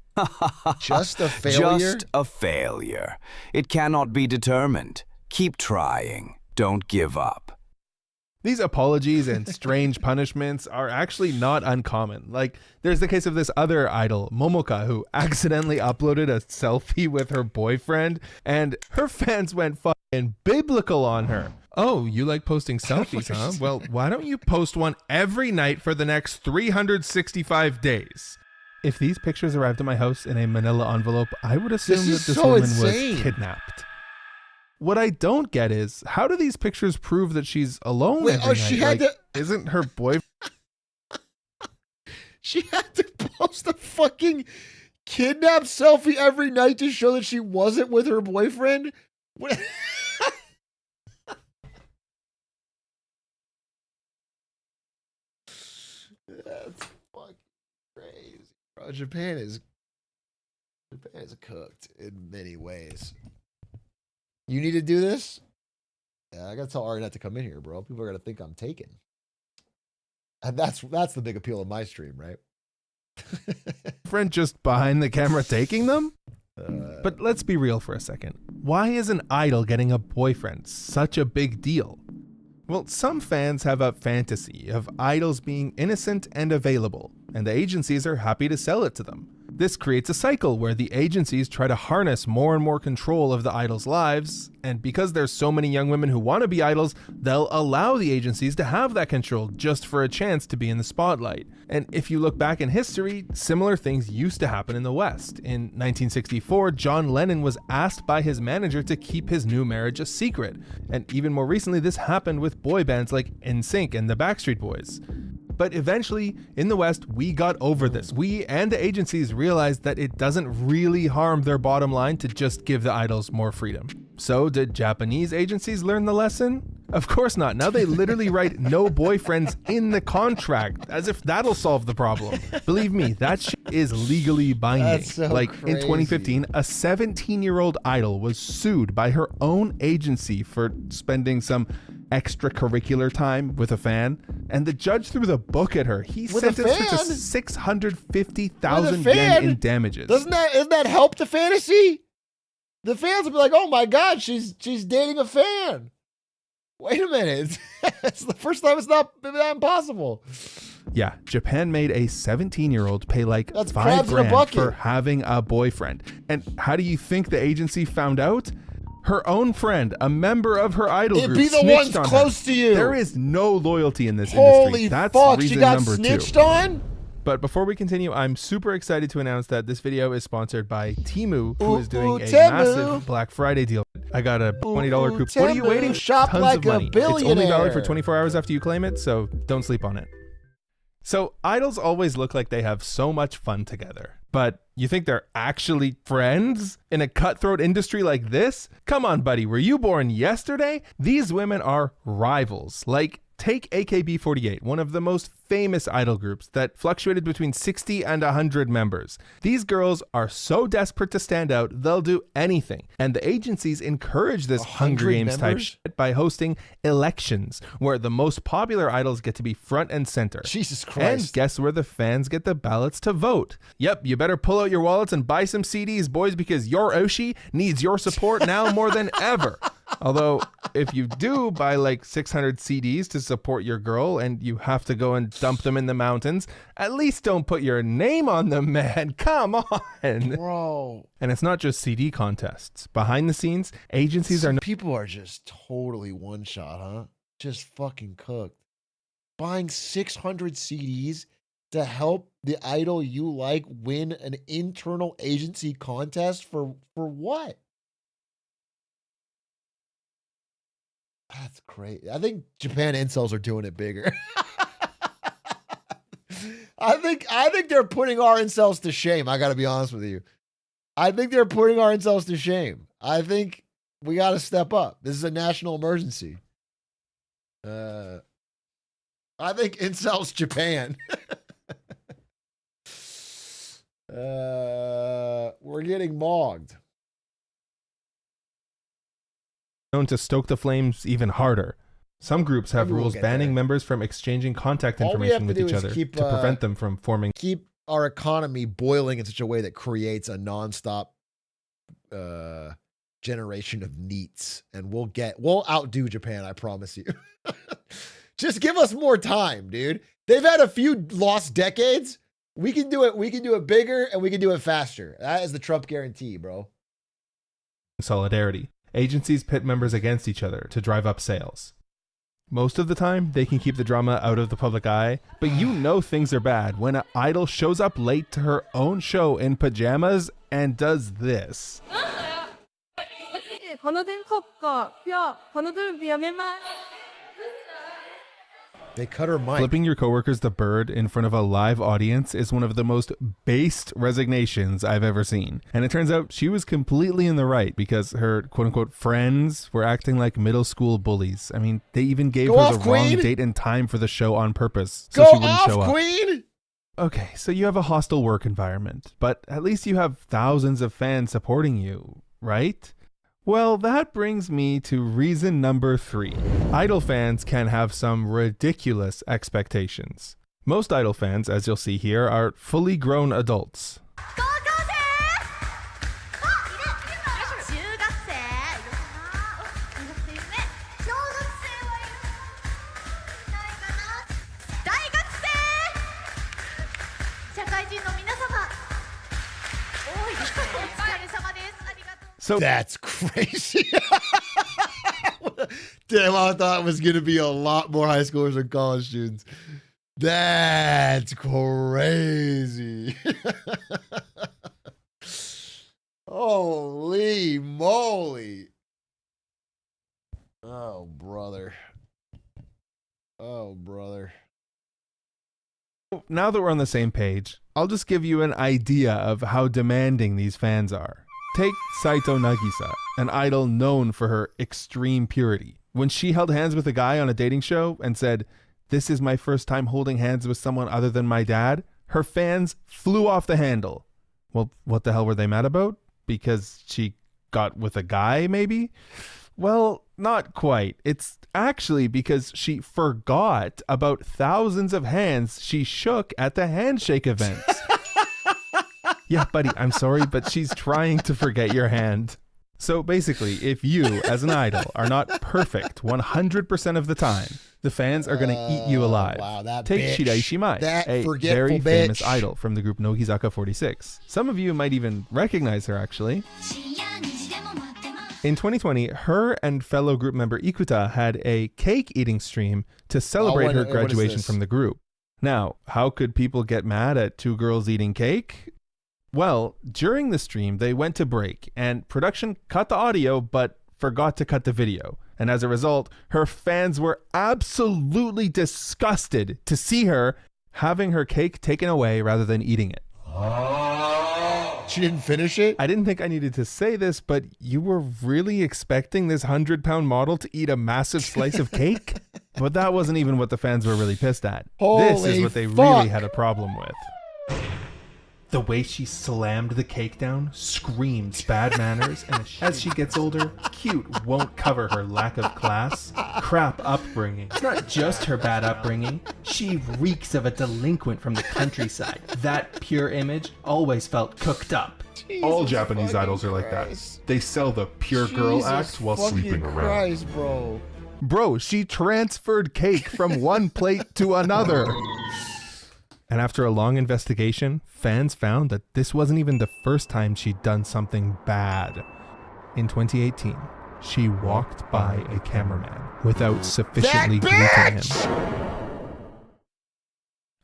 Just a failure? Just a failure. It cannot be determined. Keep trying. Don't give up. These apologies and strange punishments are actually not uncommon. Like, there's the case of this other idol, Momoka, who accidentally uploaded a selfie with her boyfriend, and her fans went fucking biblical on her. Oh, you like posting selfies, huh? Well, why don't you post one every night for the next 365 days? If these pictures arrived at my house in a manila envelope, I would assume that this woman was kidnapped. What I don't get is, how do these pictures prove that she's alone every night? She had Isn't her boyfriend... She had to post a fucking kidnapped selfie every night to show that she wasn't with her boyfriend? What? That's fucking crazy, bro. Japan is cooked in many ways. You need to do this? Yeah, I gotta tell Ari not to come in here, bro. People are gonna think I'm taken. And that's the big appeal of my stream, right? Friend just behind the camera taking them? But let's be real for a second. Why is an idol getting a boyfriend such a big deal? Well, some fans have a fantasy of idols being innocent and available, and the agencies are happy to sell it to them. This creates a cycle where the agencies try to harness more and more control of the idols' lives, and because there's so many young women who want to be idols, they'll allow the agencies to have that control just for a chance to be in the spotlight. And if you look back in history, similar things used to happen in the West. In 1964, John Lennon was asked by his manager to keep his new marriage a secret. And even more recently, this happened with boy bands like NSYNC and the Backstreet Boys. But eventually, in the West, we got over this. We and the agencies realized that it doesn't really harm their bottom line to just give the idols more freedom. So did Japanese agencies learn the lesson? Of course not. Now they literally write no boyfriends in the contract, as if that'll solve the problem. Believe me, that shit is legally binding. That's so like crazy. In 2015, a 17-year-old idol was sued by her own agency for spending some extracurricular time with a fan, and the judge threw the book at her. He sentenced her to 650,000 yen in damages. Isn't that help the fantasy? The fans will be like, "Oh my god, she's dating a fan." Wait a minute. It's the first time it's not that impossible. Yeah, Japan made a 17-year-old pay like That's $5 crabs in a grand bucket. for having a boyfriend. And how do you think the agency found out? Her own friend, a member of her idol It'd group, be the snitched ones on close her. to you. There is no loyalty in this Holy industry. That's fuck, reason she got number snitched 2. on? But before we continue, I'm super excited to announce that this video is sponsored by Temu, who is doing a Temu. massive Black Friday deal. I got a $20 coupon. What are you Temu, waiting? shop Tons like of a money. It's only valid billionaire. for 24 hours after you claim it, so don't sleep on it. So idols always look like they have so much fun together. But you think they're actually friends in a cutthroat industry like this? Come on, buddy. Were you born yesterday? These women are rivals. Like, take AKB48, one of the most famous idol groups that fluctuated between 60 and 100 members. These girls are so desperate to stand out, they'll do anything. And the agencies encourage this Hunger Games type shit by hosting elections, where the most popular idols get to be front and center. Jesus Christ. And guess where the fans get the ballots to vote? Yep, you better pull out your wallets and buy some CDs, boys, because your Oshi needs your support now more than ever. Although, if you do buy like 600 CDs to support your girl and you have to go and dump them in the mountains, at least don't put your name on them, man. Come on. Bro. And it's not just CD contests. Behind the scenes, agencies are... People are just totally one shot, huh? Just fucking cooked. Buying 600 CDs to help the idol you like win an internal agency contest for what? That's crazy. I think Japan incels are doing it bigger. I think they're putting our incels to shame. I got to be honest with you. I think they're putting our incels to shame. I think we got to step up. This is a national emergency. I think incels Japan. We're getting mogged. Known to stoke the flames even harder. Some groups have Maybe we'll rules get banning there. members from exchanging contact All we have information to with do each is other keep, to prevent them from forming. Keep our economy boiling in such a way that creates a nonstop generation of neets, and we'll outdo Japan. I promise you. Just give us more time, dude. They've had a few lost decades. We can do it. We can do it bigger and we can do it faster. That is the Trump guarantee, bro. Solidarity. Agencies pit members against each other to drive up sales. Most of the time, they can keep the drama out of the public eye, but you know things are bad when an idol shows up late to her own show in pajamas and does this. They cut her mic. Flipping your coworkers the bird in front of a live audience is one of the most based resignations I've ever seen. And it turns out she was completely in the right because her quote-unquote friends were acting like middle school bullies. I mean, they even gave her the wrong date and time for the show on purpose so she wouldn't show up. Queen! Okay, so you have a hostile work environment, but at least you have thousands of fans supporting you, right? Well, that brings me to reason number 3. Idol fans can have some ridiculous expectations. Most Idol fans, as you'll see here, are fully grown adults. So that's crazy. Damn, I thought it was going to be a lot more high schoolers and college students. That's crazy. Holy moly. Oh, brother. Oh, brother. Now that we're on the same page, I'll just give you an idea of how demanding these fans are. Take Saito Nagisa, an idol known for her extreme purity. When she held hands with a guy on a dating show and said, "This is my first time holding hands with someone other than my dad," her fans flew off the handle. Well, what the hell were they mad about? Because she got with a guy, maybe? Well, not quite. It's actually because she forgot about thousands of hands she shook at the handshake events. Yeah, buddy, I'm sorry, but she's trying to forget your hand. So basically, if you, as an idol, are not perfect 100% of the time, the fans are going to eat you alive. Wow, that Take bitch. Shirai Shimai, That a forgetful very bitch. famous idol from the group Nogizaka 46. Some of you might even recognize her, actually. In 2020, her and fellow group member Ikuta had a cake eating stream to celebrate her graduation from the group. Now, how could people get mad at two girls eating cake? Well, during the stream, they went to break, and production cut the audio, but forgot to cut the video. And as a result, her fans were absolutely disgusted to see her having her cake taken away rather than eating it. She didn't finish it? I didn't think I needed to say this, but you were really expecting this 100-pound model to eat a massive slice of cake? But that wasn't even what the fans were really pissed at. This is what they really had a problem with. The way she slammed the cake down screams bad manners, and as she gets older, cute won't cover her lack of class. Crap upbringing. It's not just her bad upbringing. She reeks of a delinquent from the countryside. That pure image always felt cooked up. All Japanese idols are like that. They sell the pure girl act while sleeping around. Bro, she transferred cake from one plate to another. And after a long investigation, fans found that this wasn't even the first time she'd done something bad. In 2018, she walked by a cameraman without sufficiently greeting him.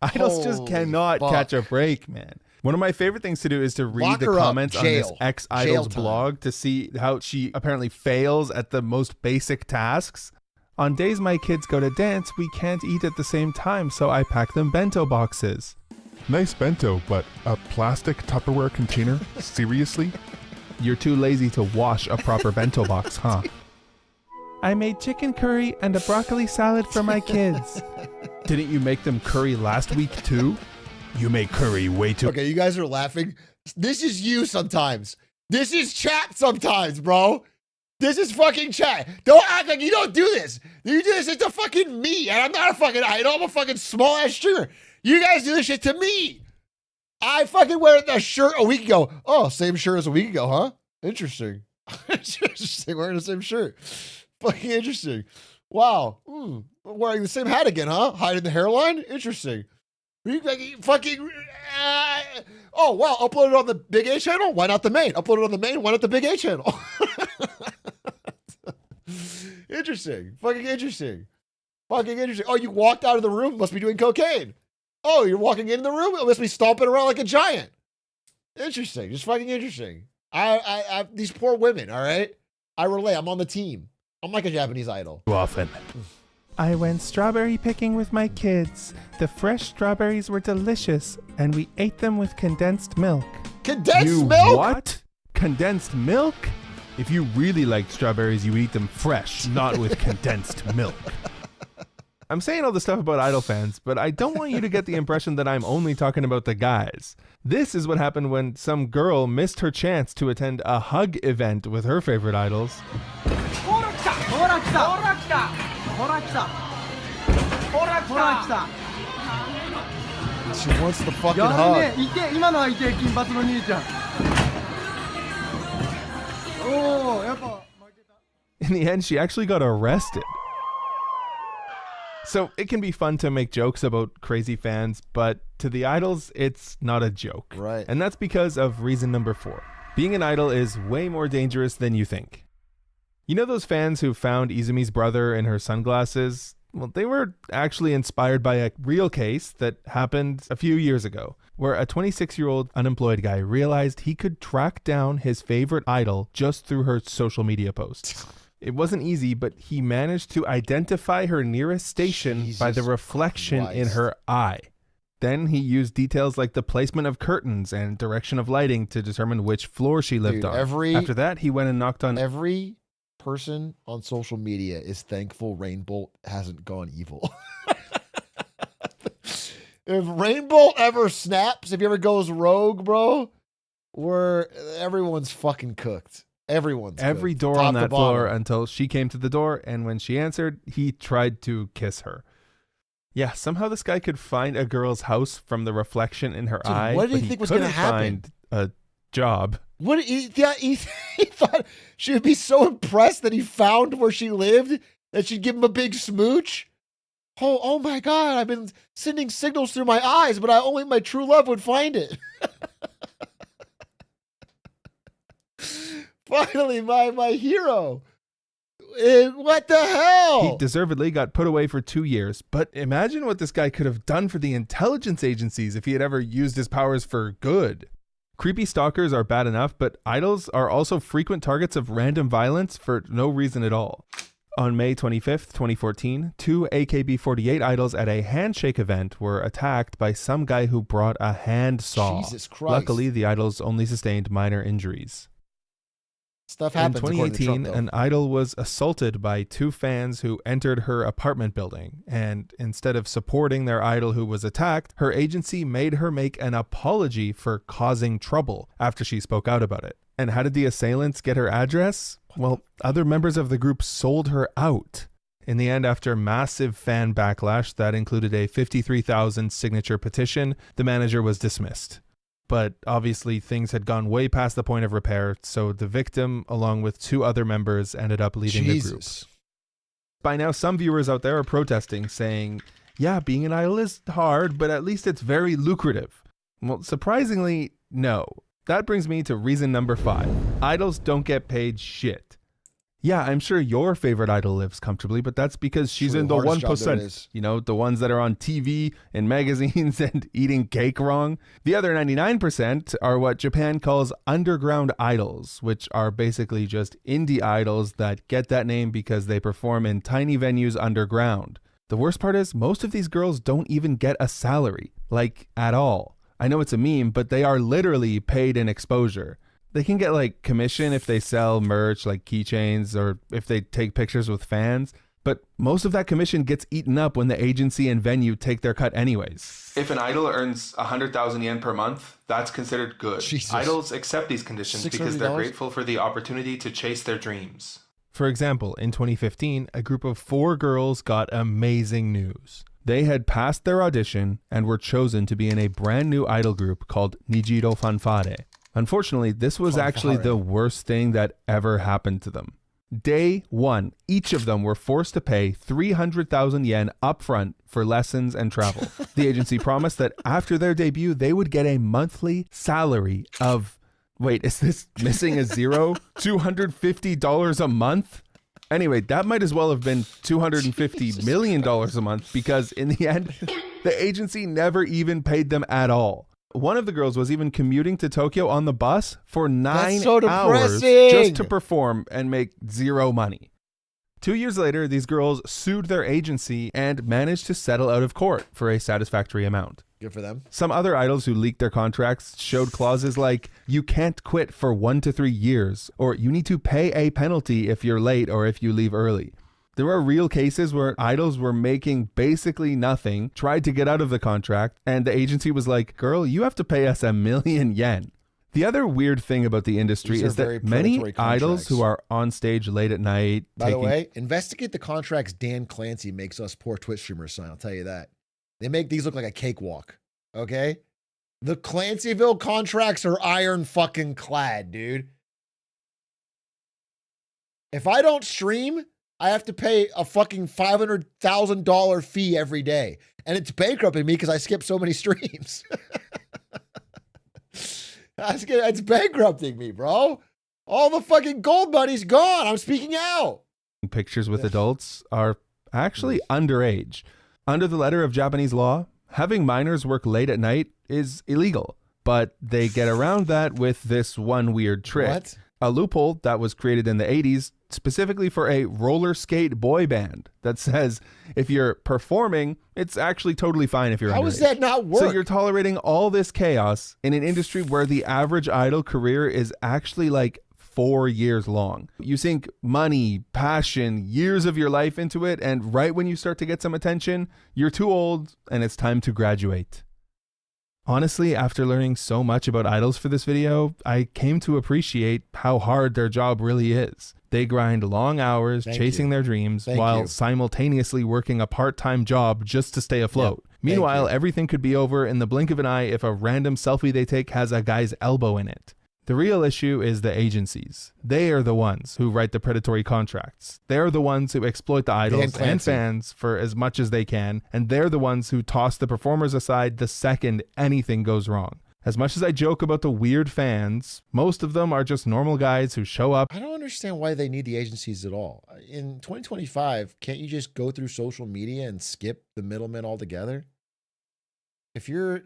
Idols just cannot catch a break, man. One of my favorite things to do is to read the comments on this ex-idol's blog to see how she apparently fails at the most basic tasks. On days my kids go to dance, we can't eat at the same time, so I pack them bento boxes. Nice bento, but a plastic Tupperware container? Seriously? You're too lazy to wash a proper bento box, huh? I made chicken curry and a broccoli salad for my kids. Didn't you make them curry last week too? You make curry way too... Okay, you guys are laughing. This is you sometimes. This is chat sometimes, bro. This is fucking chat. Don't act like you don't do this. You do this to fucking me, and I'm not a fucking idol. I'm a fucking small ass streamer. You guys do this shit to me. I fucking wear a shirt a week ago. Oh, same shirt as a week ago, huh? Interesting. Interesting. Wearing the same shirt. Fucking interesting. Wow. Wearing the same hat again, huh? Hiding the hairline? Interesting. Fucking. Oh, wow. Upload it on the Big A channel? Why not the main? Upload it on the main? Why not the Big A channel? Interesting. Fucking interesting. Fucking interesting. Oh, you walked out of the room? Must be doing cocaine. Oh, you're walking in the room? It must be stomping around like a giant. Interesting. Just fucking interesting. I these poor women, all right? I relate. I'm on the team. I'm like a Japanese idol. Too often. I went strawberry picking with my kids. The fresh strawberries were delicious, and we ate them with condensed milk. Condensed milk? What? Condensed milk? If you really liked strawberries, you eat them fresh, not with condensed milk. I'm saying all this stuff about Idol fans, but I don't want you to get the impression that I'm only talking about the guys. This is what happened when some girl missed her chance to attend a hug event with her favorite idols. She wants the fucking hug. In the end, she actually got arrested. So it can be fun to make jokes about crazy fans, but to the idols, it's not a joke. Right. And that's because of reason number 4. Being an idol is way more dangerous than you think. You know those fans who found Izumi's brother in her sunglasses? Well, they were actually inspired by a real case that happened a few years ago, where a 26-year-old unemployed guy realized he could track down his favorite idol just through her social media posts. It wasn't easy, but he managed to identify her nearest station by the reflection in her eye. Then he used details like the placement of curtains and direction of lighting to determine which floor she lived on. After that, he went and knocked on every person on social media is thankful Rainbolt hasn't gone evil. If Rainbolt ever snaps, if he ever goes rogue, bro, everyone's fucking cooked. Every door on that floor until she came to the door, and when she answered, he tried to kiss her. Yeah, somehow this guy could find a girl's house from the reflection in her eye. What did he think was going to happen? Find a job. What he thought she would be so impressed that he found where she lived that she'd give him a big smooch. Oh my God! I've been sending signals through my eyes, but only my true love would find it. Finally, my hero. What the hell? He deservedly got put away for 2 years, but imagine what this guy could have done for the intelligence agencies if he had ever used his powers for good. Creepy stalkers are bad enough, but idols are also frequent targets of random violence for no reason at all. On May 25th, 2014, 2 AKB48 idols at a handshake event were attacked by some guy who brought a handsaw. Jesus Christ. Luckily, the idols only sustained minor injuries. Stuff happens. In 2018, an idol was assaulted by 2 fans who entered her apartment building, and instead of supporting their idol who was attacked, her agency made her make an apology for causing trouble after she spoke out about it. And how did the assailants get her address? Well, other members of the group sold her out. In the end, after massive fan backlash that included a 53,000 signature petition, the manager was dismissed. But obviously things had gone way past the point of repair, so the victim, along with 2 other members, ended up leaving the group. By now, some viewers out there are protesting, saying, yeah, being an idol is hard, but at least it's very lucrative. Well, surprisingly, no. That brings me to reason number 5. Idols don't get paid shit. Yeah, I'm sure your favorite idol lives comfortably, but that's because she's in the 1%. You know, the ones that are on TV and magazines and eating cake wrong. The other 99% are what Japan calls underground idols, which are basically just indie idols that get that name because they perform in tiny venues underground. The worst part is most of these girls don't even get a salary, like at all. I know it's a meme, but they are literally paid in exposure. They can get like commission if they sell merch like keychains or if they take pictures with fans, but most of that commission gets eaten up when the agency and venue take their cut anyways. If an idol earns 100,000 yen per month, that's considered good. Jesus. Idols accept these conditions because they're grateful for the opportunity to chase their dreams. For example, in 2015, a group of 4 girls got amazing news. They had passed their audition and were chosen to be in a brand new idol group called Nijiro Fanfare. Unfortunately, this was actually the worst thing that ever happened to them. Day one, each of them were forced to pay 300,000 yen upfront for lessons and travel. The agency promised that after their debut, they would get a monthly salary of, wait, is this missing a zero? $250 a month? Anyway, that might as well have been $250 million a month, because in the end, the agency never even paid them at all. One of the girls was even commuting to Tokyo on the bus for 9 hours just to perform and make zero money. 2 years later, these girls sued their agency and managed to settle out of court for a satisfactory amount. Good for them. Some other idols who leaked their contracts showed clauses like, you can't quit for 1 to 3 years, or you need to pay a penalty if you're late or if you leave early. There are real cases where idols were making basically nothing, tried to get out of the contract, and the agency was like, girl, you have to pay us 1 million yen. The other weird thing about the industry is that many idols who are on stage late at night. By the way, investigate the contracts Dan Clancy makes us poor Twitch streamers sign. I'll tell you that. They make these look like a cakewalk. Okay? The Clancyville contracts are iron fucking clad, dude. If I don't stream, I have to pay a fucking $500,000 fee every day. And it's bankrupting me because I skip so many streams. It's bankrupting me, bro. All the fucking gold money's gone. I'm speaking out. Pictures with adults are actually underage. Under the letter of Japanese law, having minors work late at night is illegal. But they get around that with this one weird trick. What? A loophole that was created in the 80s specifically for a roller skate boy band that says if you're performing, it's actually totally fine if you're How underage. does that not work? So you're tolerating all this chaos in an industry where the average idol career is actually like 4 years long. You sink money, passion, years of your life into it, and right when you start to get some attention, you're too old and it's time to graduate. Honestly, after learning so much about idols for this video, I came to appreciate how hard their job really is. They grind long hours chasing their dreams while simultaneously working a part-time job just to stay afloat. Meanwhile, everything could be over in the blink of an eye if a random selfie they take has a guy's elbow in it. The real issue is the agencies. They are the ones who write the predatory contracts. They're the ones who exploit the idols and fans for as much as they can, and they're the ones who toss the performers aside the second anything goes wrong. As much as I joke about the weird fans, most of them are just normal guys who show up. I don't understand why they need the agencies at all. In 2025, can't you just go through social media and skip the middlemen altogether? If you're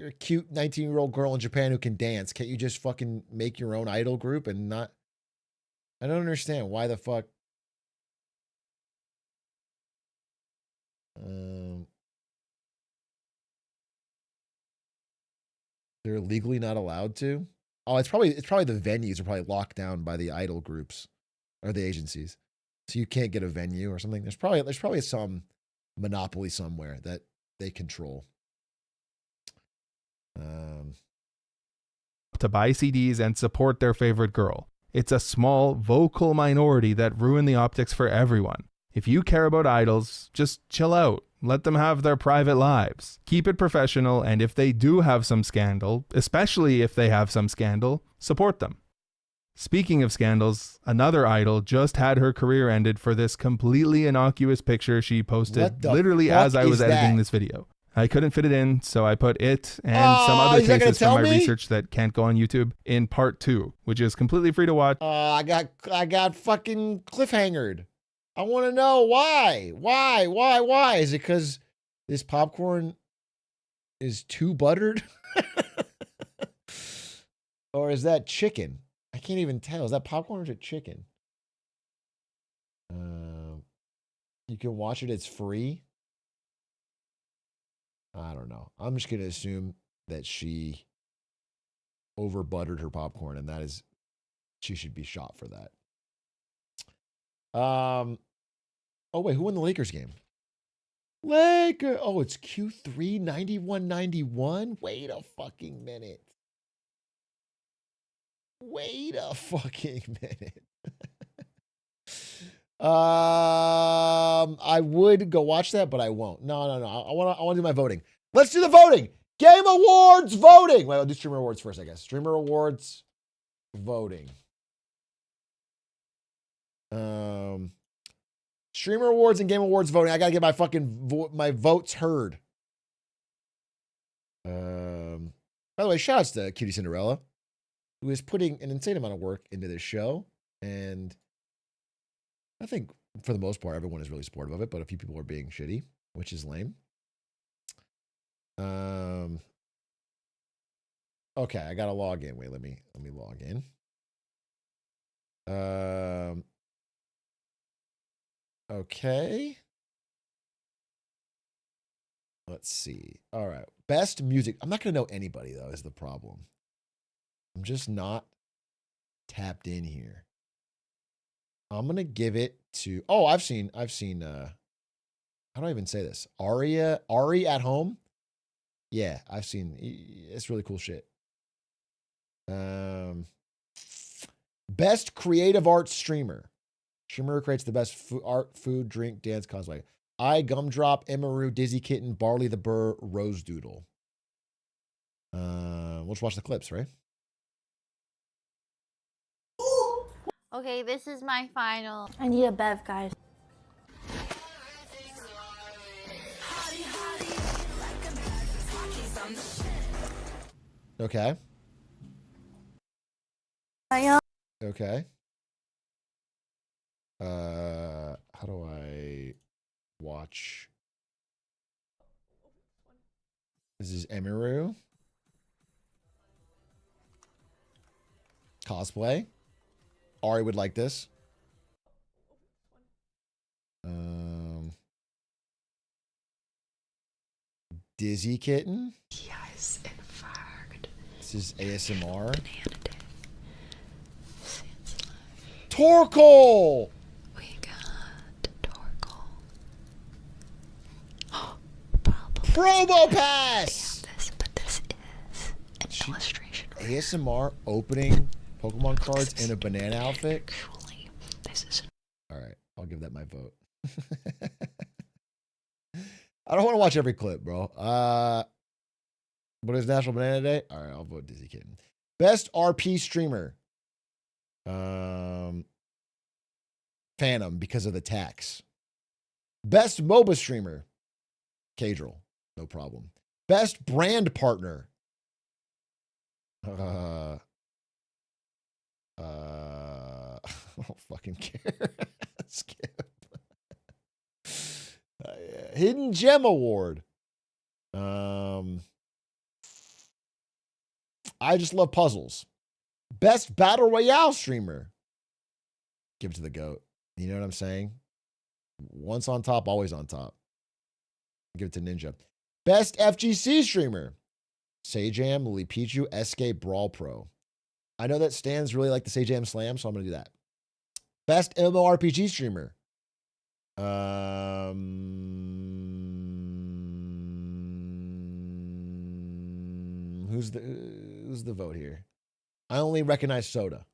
a cute 19-year-old girl in Japan who can dance, can't you just fucking make your own idol group and not? I don't understand why the fuck. They're legally not allowed to. Oh, it's probably the venues are probably locked down by the idol groups or the agencies, so you can't get a venue or something. There's probably some monopoly somewhere that they control. To buy CDs and support their favorite girl. It's a small, vocal minority that ruin the optics for everyone. If you care about idols, just chill out. Let them have their private lives. Keep it professional, and if they do have some scandal, especially if they have some scandal, support them. Speaking of scandals, another idol just had her career ended for this completely innocuous picture she posted literally as I was editing this video. I couldn't fit it in, so I put it and some other cases from my research that can't go on YouTube in part 2, which is completely free to watch. I got fucking cliffhangered. I want to know why. Why? Is it because this popcorn is too buttered? Or is that chicken? I can't even tell. Is that popcorn or is it chicken? You can watch it. It's free. I don't know. I'm just going to assume that she over buttered her popcorn, and that is, she should be shot for that. Oh wait, who won the Lakers game? Lakers. Oh, it's Q3 91-91. Wait a fucking minute. I would go watch that, but I won't. No. I want to do my voting. Let's do the voting. Game Awards voting. Wait, I'll do Streamer Awards first, I guess. Streamer Awards voting. Streamer awards and game awards voting. I gotta get my fucking my votes heard. By the way, shouts to Cutie Cinderella, who is putting an insane amount of work into this show, and I think for the most part everyone is really supportive of it, but a few people are being shitty, which is lame. Okay, I gotta log in. Wait, let me log in. Okay. Let's see. All right. Best music. I'm not gonna know anybody though, is the problem. I'm just not tapped in here. I'm gonna give it to I've seen how do I even say this? Ari at Home. Yeah, I've seen it's really cool shit. Best creative arts streamer. Streamer creates the best art, food, drink, dance, cosplay. Gumdrop, Emaru, Dizzy Kitten, Barley the Burr, Rose Doodle. We'll just watch the clips, right? Okay, this is my final. I need a bev, guys. Okay. Okay. How do I watch? This is Emiru. Cosplay. Ari would like this. Dizzy Kitten. Yes, infarct. This is ASMR. Torkoal! We got Torkoal. Probopass! But this is an illustration. ASMR opening Pokemon cards in a banana outfit. Actually, this is. All right, I'll give that my vote. I don't want to watch every clip, bro. What is National Banana Day? All right, I'll vote Dizzy Kitten. Best RP streamer. Phantom because of the tax. Best MOBA streamer. Cadril, no problem. Best brand partner. I don't fucking care. Skip. Yeah. Hidden Gem Award. I just love puzzles. Best Battle Royale streamer. Give it to the GOAT. You know what I'm saying? Once on top, always on top. Give it to Ninja. Best FGC streamer. Sajam, Lily Pichu, SK Brawl Pro. I know that Stans really like the Sajam Slam, so I'm going to do that. Best MMORPG streamer. Who's the vote here? I only recognize Soda.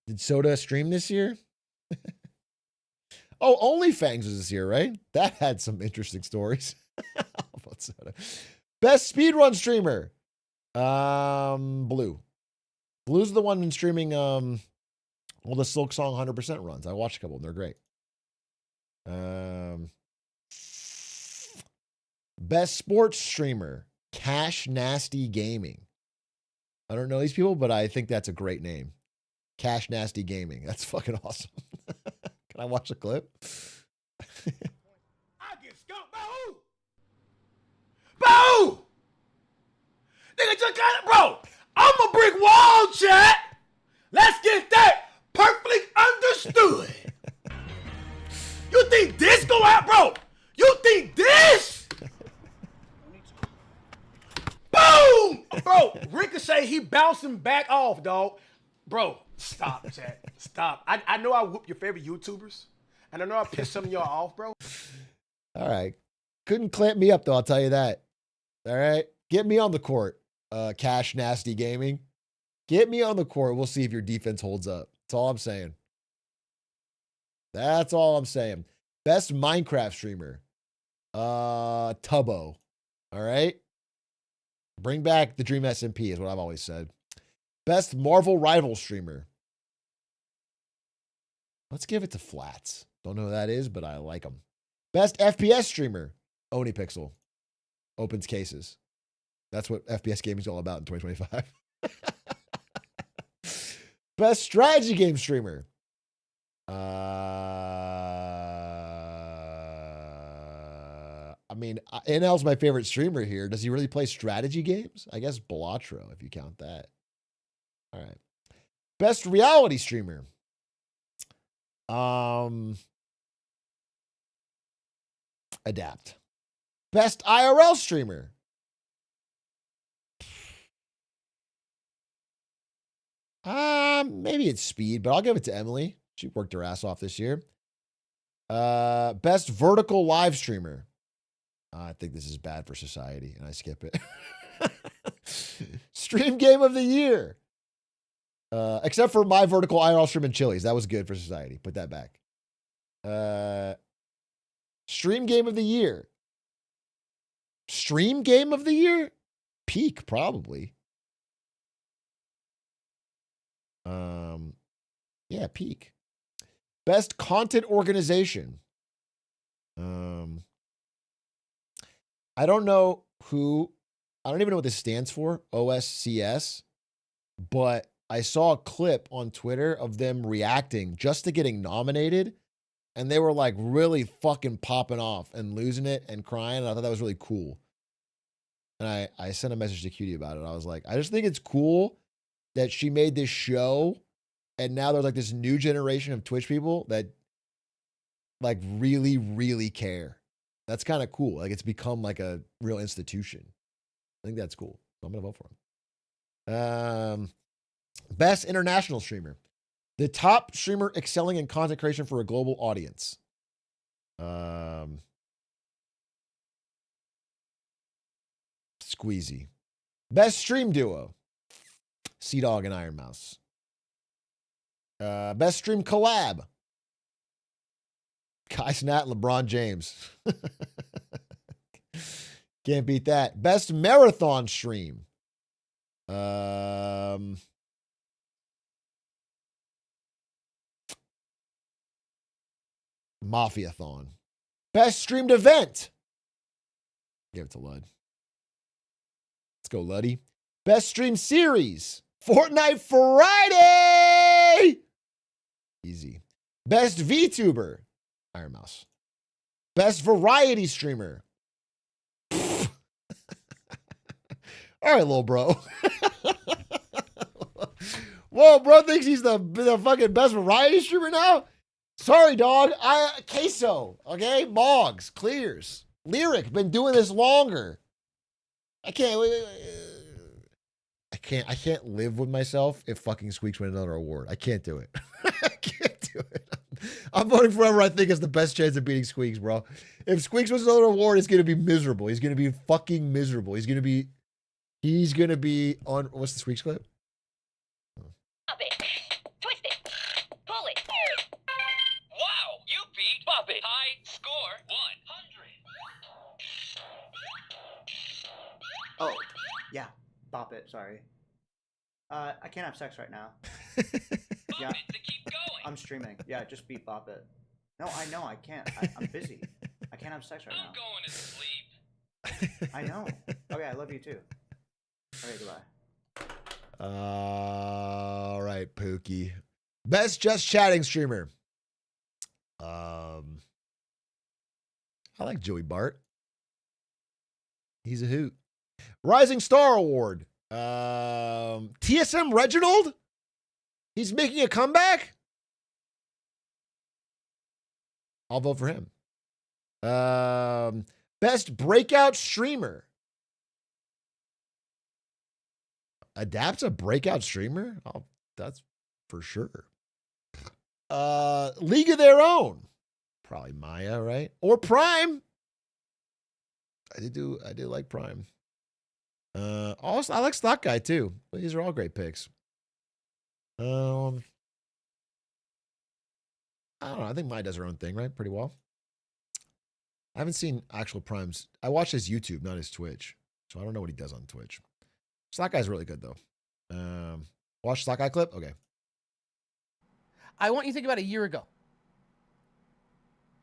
Did Soda stream this year? Oh, OnlyFangs was this year, right? That had some interesting stories. About Soda. Best speedrun streamer. Blue. Blue's the one in streaming all the Silk Song 100% runs. I watched a couple, and they're great. Best sports streamer. Cash Nasty Gaming. I don't know these people, but I think that's a great name. Cash Nasty Gaming. That's fucking awesome. Can I watch a clip? I get skunked by who? By who? Nigga just got it, bro. I'm a brick wall, chat. Let's get that perfectly understood. You think this go out, bro? You think this? Boom! Bro, Ricochet, he bouncing back off, dog. Bro, stop, chat. Stop. I know I whoop your favorite YouTubers, and I know I pissed some of y'all off, bro. All right. Couldn't clamp me up, though, I'll tell you that. All right? Get me on the court, Cash Nasty Gaming. Get me on the court. We'll see if your defense holds up. That's all I'm saying. That's all I'm saying. Best Minecraft streamer. Tubbo. All right? Bring back the Dream SMP is what I've always said. Best Marvel rival streamer. Let's give it to Flats. Don't know who that is, but I like him. Best FPS streamer. OniPixel. Opens cases. That's what FPS gaming is all about in 2025. Best strategy game streamer. I mean, NL's my favorite streamer here. Does he really play strategy games? I guess Blatro, if you count that. All right. Best reality streamer. Adapt. Best IRL streamer. Maybe it's Speed, but I'll give it to Emily. She worked her ass off this year. Best vertical live streamer. I think this is bad for society, and I skip it. Stream game of the year. Except for my vertical IRL stream in Chili's. That was good for society. Put that back. Stream game of the year. Stream game of the year? Peak, probably. Yeah, Peak. Best content organization. I don't know who, I don't even know what this stands for, OSCS, but I saw a clip on Twitter of them reacting just to getting nominated, and they were like really fucking popping off and losing it and crying, and I thought that was really cool. And I sent a message to Cutie about it. I was like, I just think it's cool that she made this show, and now there's like this new generation of Twitch people that like really, really care. That's kind of cool. Like it's become like a real institution. I think that's cool. So I'm gonna vote for him. Best international streamer. The top streamer excelling in content creation for a global audience. Squeezy. Best stream duo. Sea Dog and Iron Mouse. Best stream collab. Kai Snat, LeBron James. Can't beat that. Best marathon stream. Mafiathon. Best streamed event. Give it to Lud. Let's go, Luddy. Best stream series. Fortnite Friday. Easy. Best VTuber. Iron Mouse. Best variety streamer. All right, little bro. Whoa, bro thinks he's the fucking best variety streamer now? Sorry, dog. Queso, okay? Moggs, Clears. Lyric, been doing this longer. I can't live with myself if fucking Squeaks win another award. I can't do it. I can't do it. I'm voting for whoever I think has the best chance of beating Squeaks, bro. If Squeaks wins another award, it's gonna be miserable. He's gonna be fucking miserable. He's gonna be on, what's the Squeaks clip? Pop it. Twist it. Pull it. Wow, you beat Pop it. High score 100. Oh, yeah. Bop it, sorry. I can't have sex right now. Yeah. I'm streaming. Yeah, just beat Bop it. No, I know, I can't. I'm busy. I can't have sex right now. I'm going to sleep. I know. Okay, I love you too. Okay, goodbye. All right, Pookie. Best just chatting streamer. I like Joey Bart. He's a hoot. Rising Star Award. TSM Reginald? He's making a comeback? I'll vote for him. Best breakout streamer. Adapt's a breakout streamer? Oh, that's for sure. League of Their Own. Probably Maya, right? Or Prime. I did like Prime. Also, I like Stock Guy too. These are all great picks. I don't know. I think Maya does her own thing, right? Pretty well. I haven't seen actual Prime's. I watch his YouTube, not his Twitch. So I don't know what he does on Twitch. Stock Guy's really good though. Watch Sockeye clip? Okay. I want you to think about a year ago.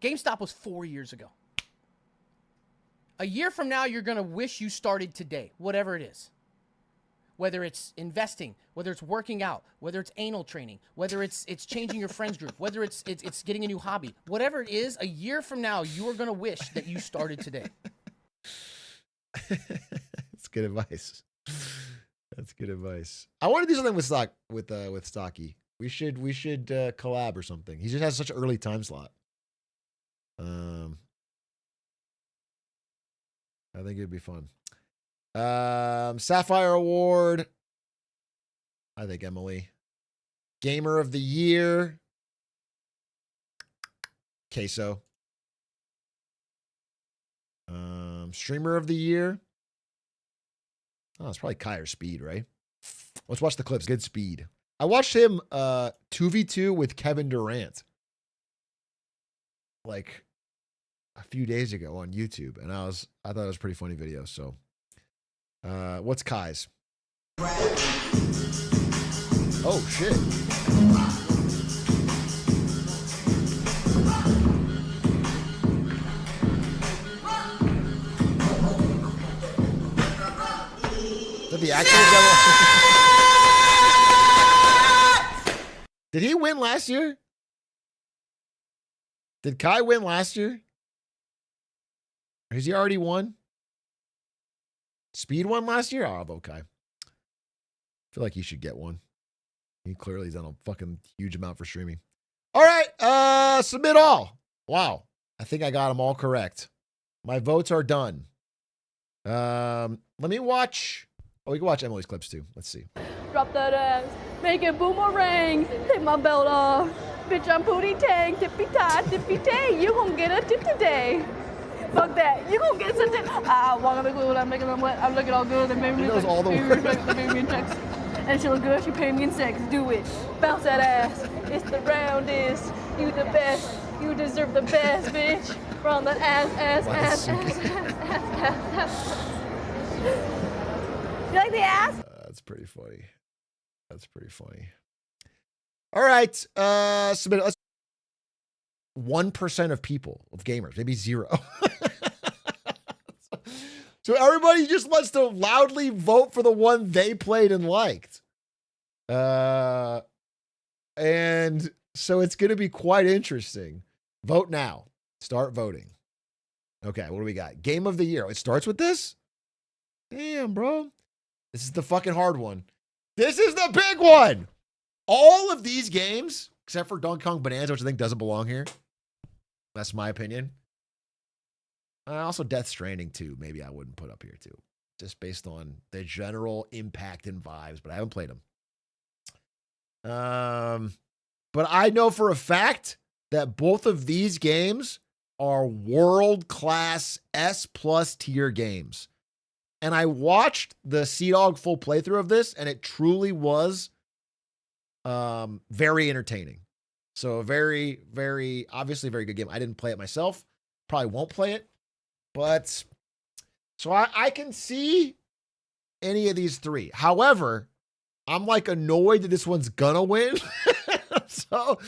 GameStop was 4 years ago. A year from now, you're going to wish you started today, whatever it is. Whether it's investing, whether it's working out, whether it's anal training, whether it's changing your friends group, whether it's getting a new hobby, whatever it is, a year from now, you are going to wish that you started today. That's good advice. That's good advice. I want to do something with Stocky. We should collab or something. He just has such an early time slot. I think it'd be fun. Sapphire Award. I think Emily. Gamer of the Year. Queso. Streamer of the Year. Oh, it's probably Kai or Speed, right? Let's watch the clips. Good Speed. I watched him 2v2 with Kevin Durant like a few days ago on YouTube, and I thought it was a pretty funny video. So what's Kai's? Oh shit. Is that the actual devil? Did he win last year? Did Kai win last year? Or has he already won? Speed won last year? Oh, I'll vote Kai. I feel like he should get one. He clearly has done a fucking huge amount for streaming. All right, submit all. Wow. I think I got them all correct. My votes are done. Let me watch. Oh, we can watch Emily's clips too. Let's see. Drop that ass, make it boomerang, take my belt off. Bitch, I'm Pootie Tang, tippy-tie, tippy-tay. You gon' get a tip today. Fuck that, you gon' get something. I walk on the glue, I'm making them wet, I'm looking all good. They made me knows all the words. They made me in text. And she look good, she paid me in sex. Do it, bounce that ass. It's the roundest, you the best. You deserve the best, bitch. Run that ass. You like the ass? That's pretty funny. That's pretty funny. All right. Submit. 1% of people, of gamers, maybe 0. So everybody just wants to loudly vote for the one they played and liked. And so it's going to be quite interesting. Vote now. Start voting. Okay, what do we got? Game of the Year. It starts with this? Damn, bro. This is the fucking hard one. This is the big one. All of these games, except for Donkey Kong Bonanza, which I think doesn't belong here. That's my opinion. Also, Death Stranding 2, maybe I wouldn't put up here too. Just based on the general impact and vibes, but I haven't played them. But I know for a fact that both of these games are world-class S+ tier games. And I watched the Sea-Dog full playthrough of this, and it truly was very entertaining. So a very, very, obviously very good game. I didn't play it myself. Probably won't play it. But, so I can see any of these three. However, I'm like annoyed that this one's gonna win. So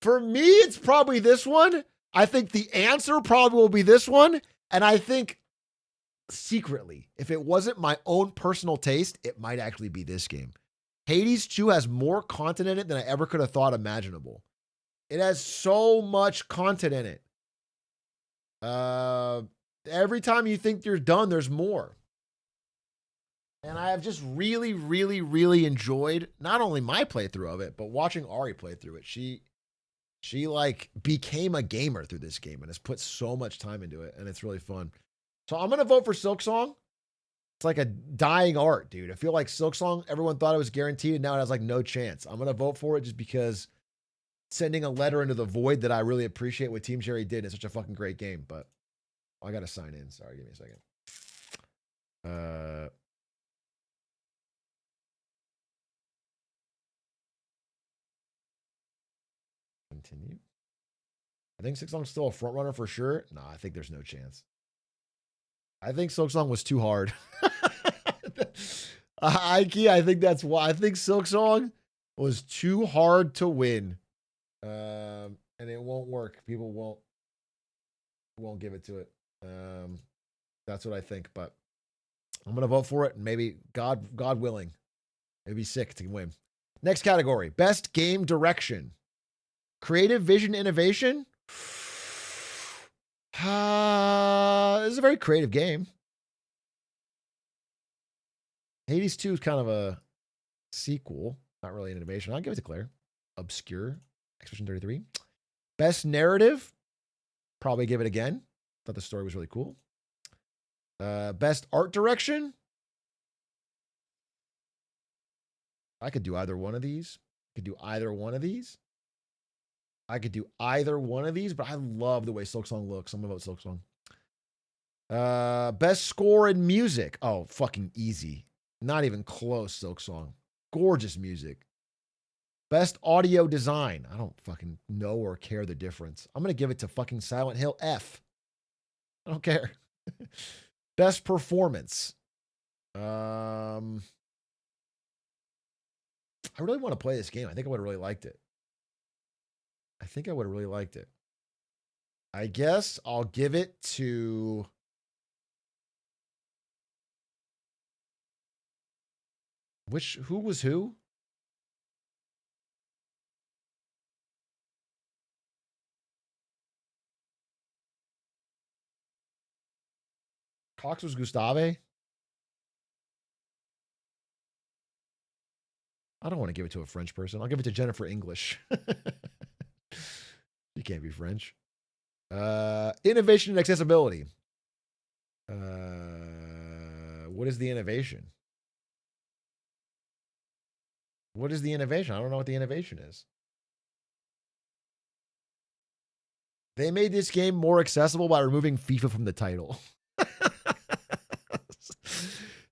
for me, it's probably this one. I think the answer probably will be this one. And I think secretly, if it wasn't my own personal taste, it might actually be this game. Hades 2 has more content in it than I ever could have thought imaginable. It has so much content in it. Every time you think you're done, there's more. And I have just really, really, really enjoyed not only my playthrough of it, but watching Ari play through it. She like became a gamer through this game and has put so much time into it, and it's really fun. So I'm gonna vote for Silksong. It's like a dying art, dude. I feel like Silksong, everyone thought it was guaranteed, and now it has like no chance. I'm gonna vote for it just because sending a letter into the void that I really appreciate what Team Cherry did. It's such a fucking great game, but I gotta sign in. Sorry, give me a second. Continue. I think Silksong's still a front runner for sure. No, I think there's no chance. I think Silksong was too hard. Ike, I think that's why. I think Silk Song was too hard to win. And it won't work. People won't give it to it. That's what I think, but I'm gonna vote for it, and maybe God willing, maybe sick to win. Next category: best game direction, creative vision, innovation. This is a very creative game. Hades 2 is kind of a sequel, not really an innovation. I'll give it to Claire. Obscure, Expedition 33. Best narrative, probably give it again. Thought the story was really cool. Best art direction. I could do either one of these. I could do either one of these. But I love the way Silksong looks. I'm gonna vote Silksong. Best score and music. Oh, fucking easy. Not even close, Silksong. Gorgeous music. Best audio design. I don't fucking know or care the difference. I'm gonna give it to fucking Silent Hill F. I don't care. Best performance. I really want to play this game. I think I would have really liked it. I guess I'll give it to... Who was who? Cox was Gustave. I don't want to give it to a French person. I'll give it to Jennifer English. You can't be French. Innovation and accessibility. What is the innovation? I don't know what the innovation is. They made this game more accessible by removing FIFA from the title.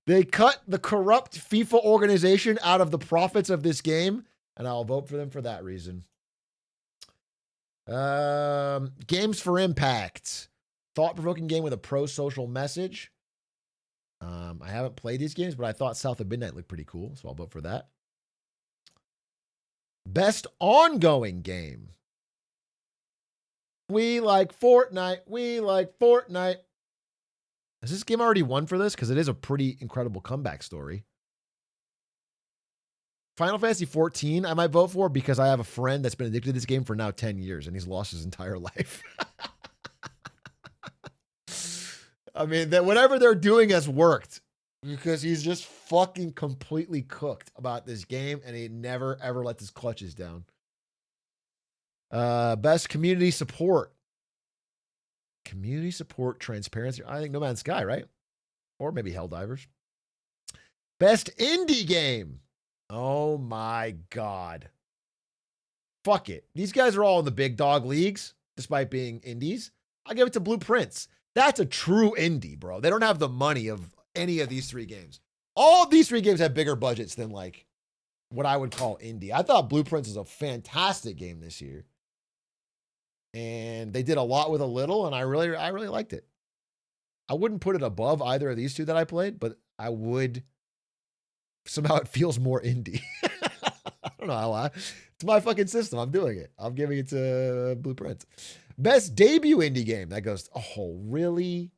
They cut the corrupt FIFA organization out of the profits of this game, and I'll vote for them for that reason. Games for impact. Thought-provoking game with a pro-social message. I haven't played these games, but I thought South of Midnight looked pretty cool, so I'll vote for that. Best ongoing game. We like Fortnite. Has this game already won for this? Because it is a pretty incredible comeback story. Final Fantasy 14, I might vote for because I have a friend that's been addicted to this game for now 10 years, and he's lost his entire life. I mean, that whatever they're doing has worked because he's just fucking completely cooked about this game, and he never, ever lets his clutches down. Best community support. Community support, transparency. I think No Man's Sky, right? Or maybe Helldivers. Best indie game. Oh my God. Fuck it. These guys are all in the big dog leagues, despite being indies. I'll give it to Blueprints. That's a true indie, bro. They don't have the money of any of these three games. All of these three games have bigger budgets than like what I would call indie. I thought Blueprints was a fantastic game this year. And they did a lot with a little, and I really liked it. I wouldn't put it above either of these two that I played, but I would. Somehow it feels more indie. I don't know how it's my fucking system. I'm doing it. I'm giving it to Blueprint. Best debut indie game. That goes, oh, really?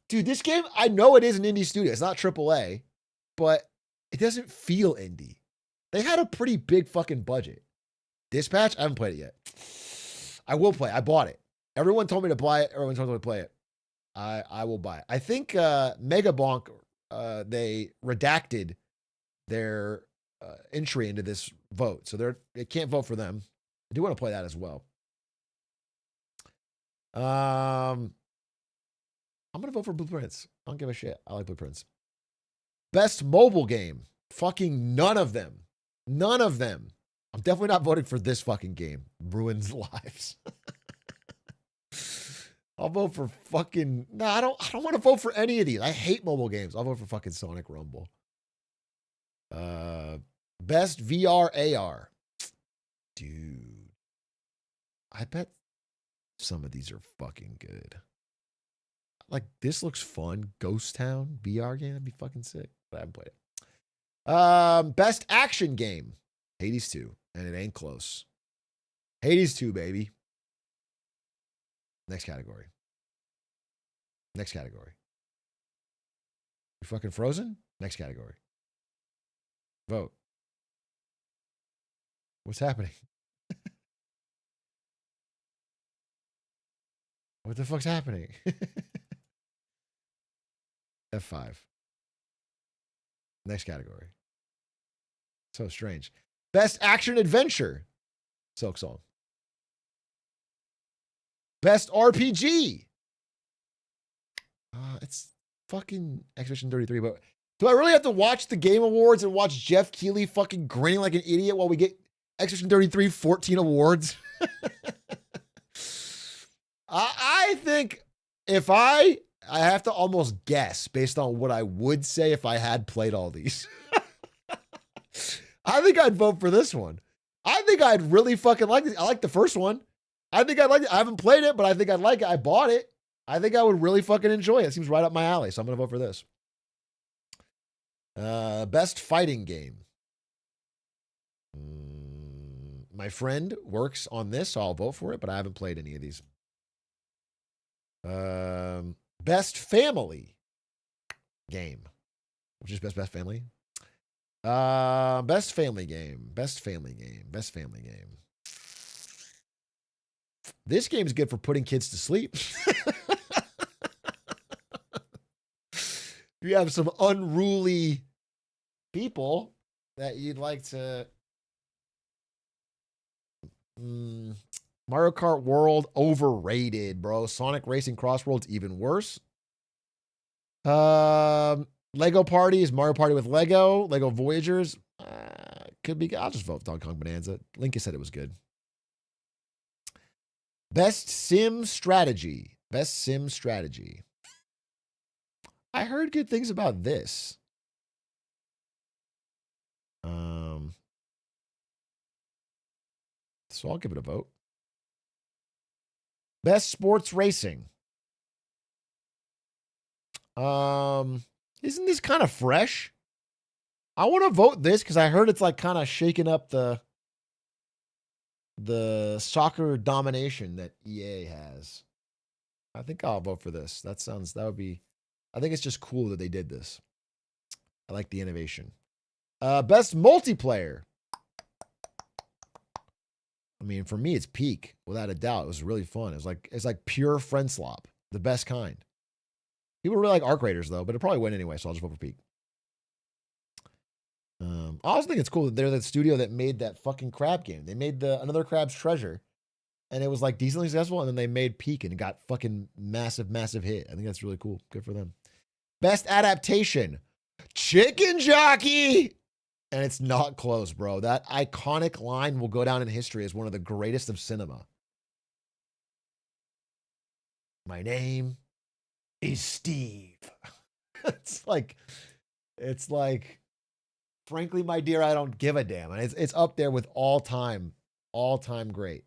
Dude, this game, I know it is an indie studio. It's not AAA, but it doesn't feel indie. They had a pretty big fucking budget. Dispatch, I haven't played it yet. I will play. I bought it. Everyone told me to buy it. Everyone told me to play it. I will buy it. I think Mega Bonk, they redacted their entry into this vote. So they can't vote for them. I do want to play that as well. I'm going to vote for Blueprints. I don't give a shit. I like Blueprints. Best mobile game. Fucking none of them. None of them. I'm definitely not voting for this fucking game. Ruins lives. I'll vote for fucking... No, I don't want to vote for any of these. I hate mobile games. I'll vote for fucking Sonic Rumble. Best VR AR. Dude. I bet some of these are fucking good. Like, this looks fun. Ghost Town VR game. That'd be fucking sick. but I haven't played it. Best action game. Hades 2. And it ain't close. Hades 2, baby. Next category. Next category. You fucking frozen? Next category. Vote. What's happening? What the fuck's happening? F5. Next category. So strange. Best action adventure. Silk Song. Best RPG. It's fucking Expedition 33. But do I really have to watch the Game Awards and watch Jeff Keighley fucking grinning like an idiot while we get Expedition 33 14 awards? I think if I have to almost guess based on what I would say if I had played all these. I think I'd vote for this one. I think I'd really fucking like it. I like the first one. I think I'd like it. I haven't played it, but I think I'd like it. I bought it. I think I would really fucking enjoy it. It seems right up my alley, so I'm going to vote for this. Best fighting game. My friend works on this, so I'll vote for it, but I haven't played any of these. Best family game. Which is best family? Best family game. Best family game. Best family game. This game is good for putting kids to sleep. You have some unruly people that you'd like to. Mario Kart World, overrated, bro. Sonic Racing Crossroads, even worse. Lego Party is Mario Party with Lego. Lego Voyagers could be. I'll just vote Donkey Kong Bonanza. Lincoln said it was good. Best Sim Strategy. Best Sim Strategy. I heard good things about this. So I'll give it a vote. Best Sports Racing. Isn't this kind of fresh? I want to vote this because I heard it's like kind of shaking up the soccer domination that EA has. I think I'll vote for this. I think it's just cool that they did this. I like the innovation. Best multiplayer. I mean, for me, it's Peak, without a doubt. It was really fun. It's like pure friend slop, the best kind. People really like Arc Raiders though, but it probably win anyway, so I'll just vote for Peak. I also think it's cool that they're the studio that made that fucking crab game. They made Another Crab's Treasure, and it was like decently successful, and then they made Peak and it got fucking massive, massive hit. I think that's really cool. Good for them. Best adaptation. Chicken Jockey! And it's not close, bro. That iconic line will go down in history as one of the greatest of cinema. My name is Steve. It's like, frankly, my dear, I don't give a damn. And it's up there with all time great.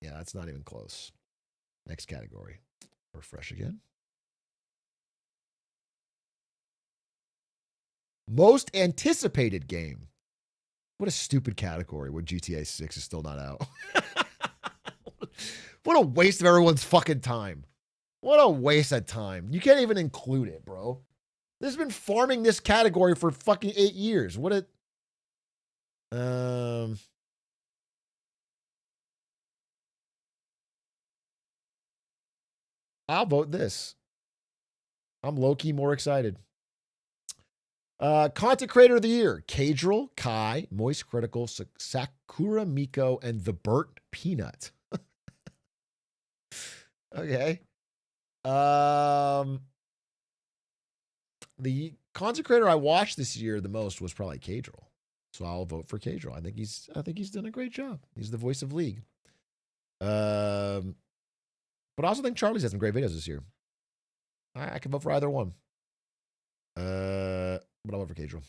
Yeah, that's not even close. Next category. Refresh again. Most anticipated game. What a stupid category when GTA 6 is still not out. What a waste of everyone's fucking time. What a waste of time. You can't even include it, bro. This has been farming this category for fucking 8 years. What a... I'll vote this. I'm low-key more excited. Content Creator of the Year. Cadril, Kai, Moist Critical, Sakura Miko, and The Burnt Peanut. Okay. The content creator I watched this year the most was probably Cadril. So I'll vote for Cadril. I think he's done a great job. He's the voice of League. But I also think Charlie's had some great videos this year. I can vote for either one. But I'll vote for Cadril.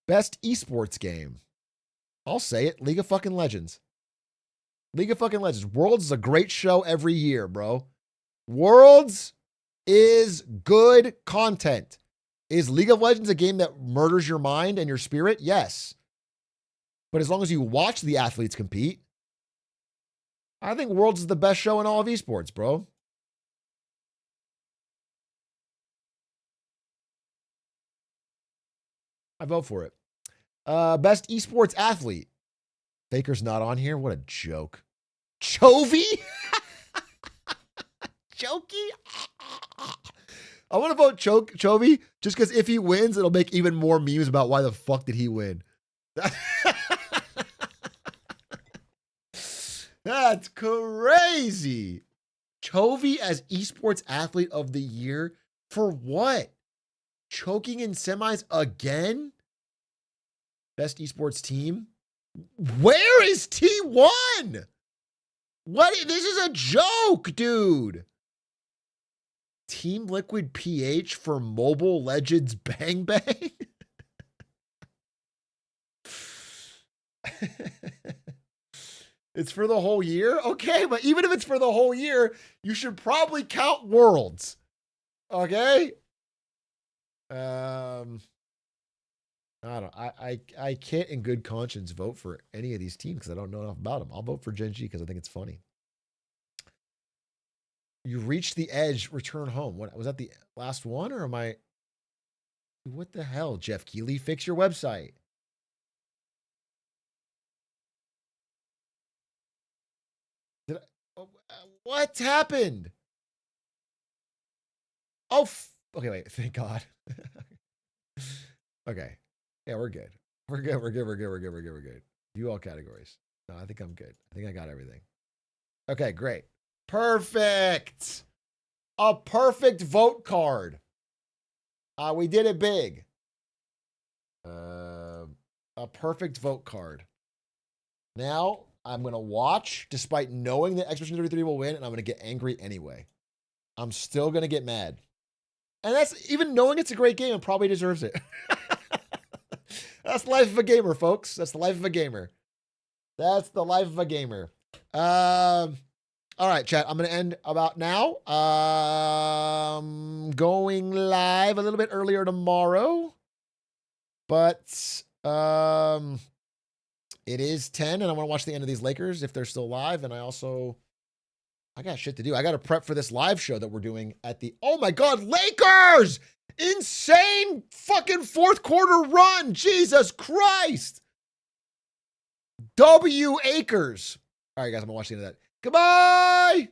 Best esports game. I'll say it. League of fucking Legends. League of fucking Legends. Worlds is a great show every year, bro. Worlds is good content. Is League of Legends a game that murders your mind and your spirit? Yes. But as long as you watch the athletes compete, I think Worlds is the best show in all of esports, bro. I vote for it. Best esports athlete. Faker's not on here. What a joke. Chovy? Jokey? I want to vote Chovy just because if he wins, it'll make even more memes about why the fuck did he win. That's crazy. Chovy as esports athlete of the year for what? Choking in semis again? Best esports team? Where is T1? What? This is a joke, dude. Team Liquid PH for Mobile Legends Bang Bang? It's for the whole year? Okay, but even if it's for the whole year, you should probably count Worlds. Okay? I don't. I can't in good conscience vote for any of these teams because I don't know enough about them. I'll vote for Gen G because I think it's funny. You reached the edge, return home. What was that, the last one, or am I? What the hell, Jeff Keighley? Fix your website. What happened? Oh, okay, wait. Thank God. Okay. Yeah, we're good. We're good. We're good. We're good. We're good. We're good. We're good. View all categories. No, I think I'm good. I think I got everything. Okay, great. Perfect. A perfect vote card. We did it big. A perfect vote card. Now I'm going to watch despite knowing that Expedition 33 will win, and I'm going to get angry anyway. I'm still going to get mad. And that's even knowing it's a great game and probably deserves it. That's the life of a gamer, folks. That's the life of a gamer. That's the life of a gamer. All right, chat. I'm going to end about now. Going live a little bit earlier tomorrow. But it is 10, and I want to watch the end of these Lakers if they're still live. And I got shit to do. I got to prep for this live show that we're doing at the, oh my God, Lakers! Insane fucking fourth quarter run. Jesus Christ. W. Akers. All right, guys, I'm going to watch the end of that. Goodbye.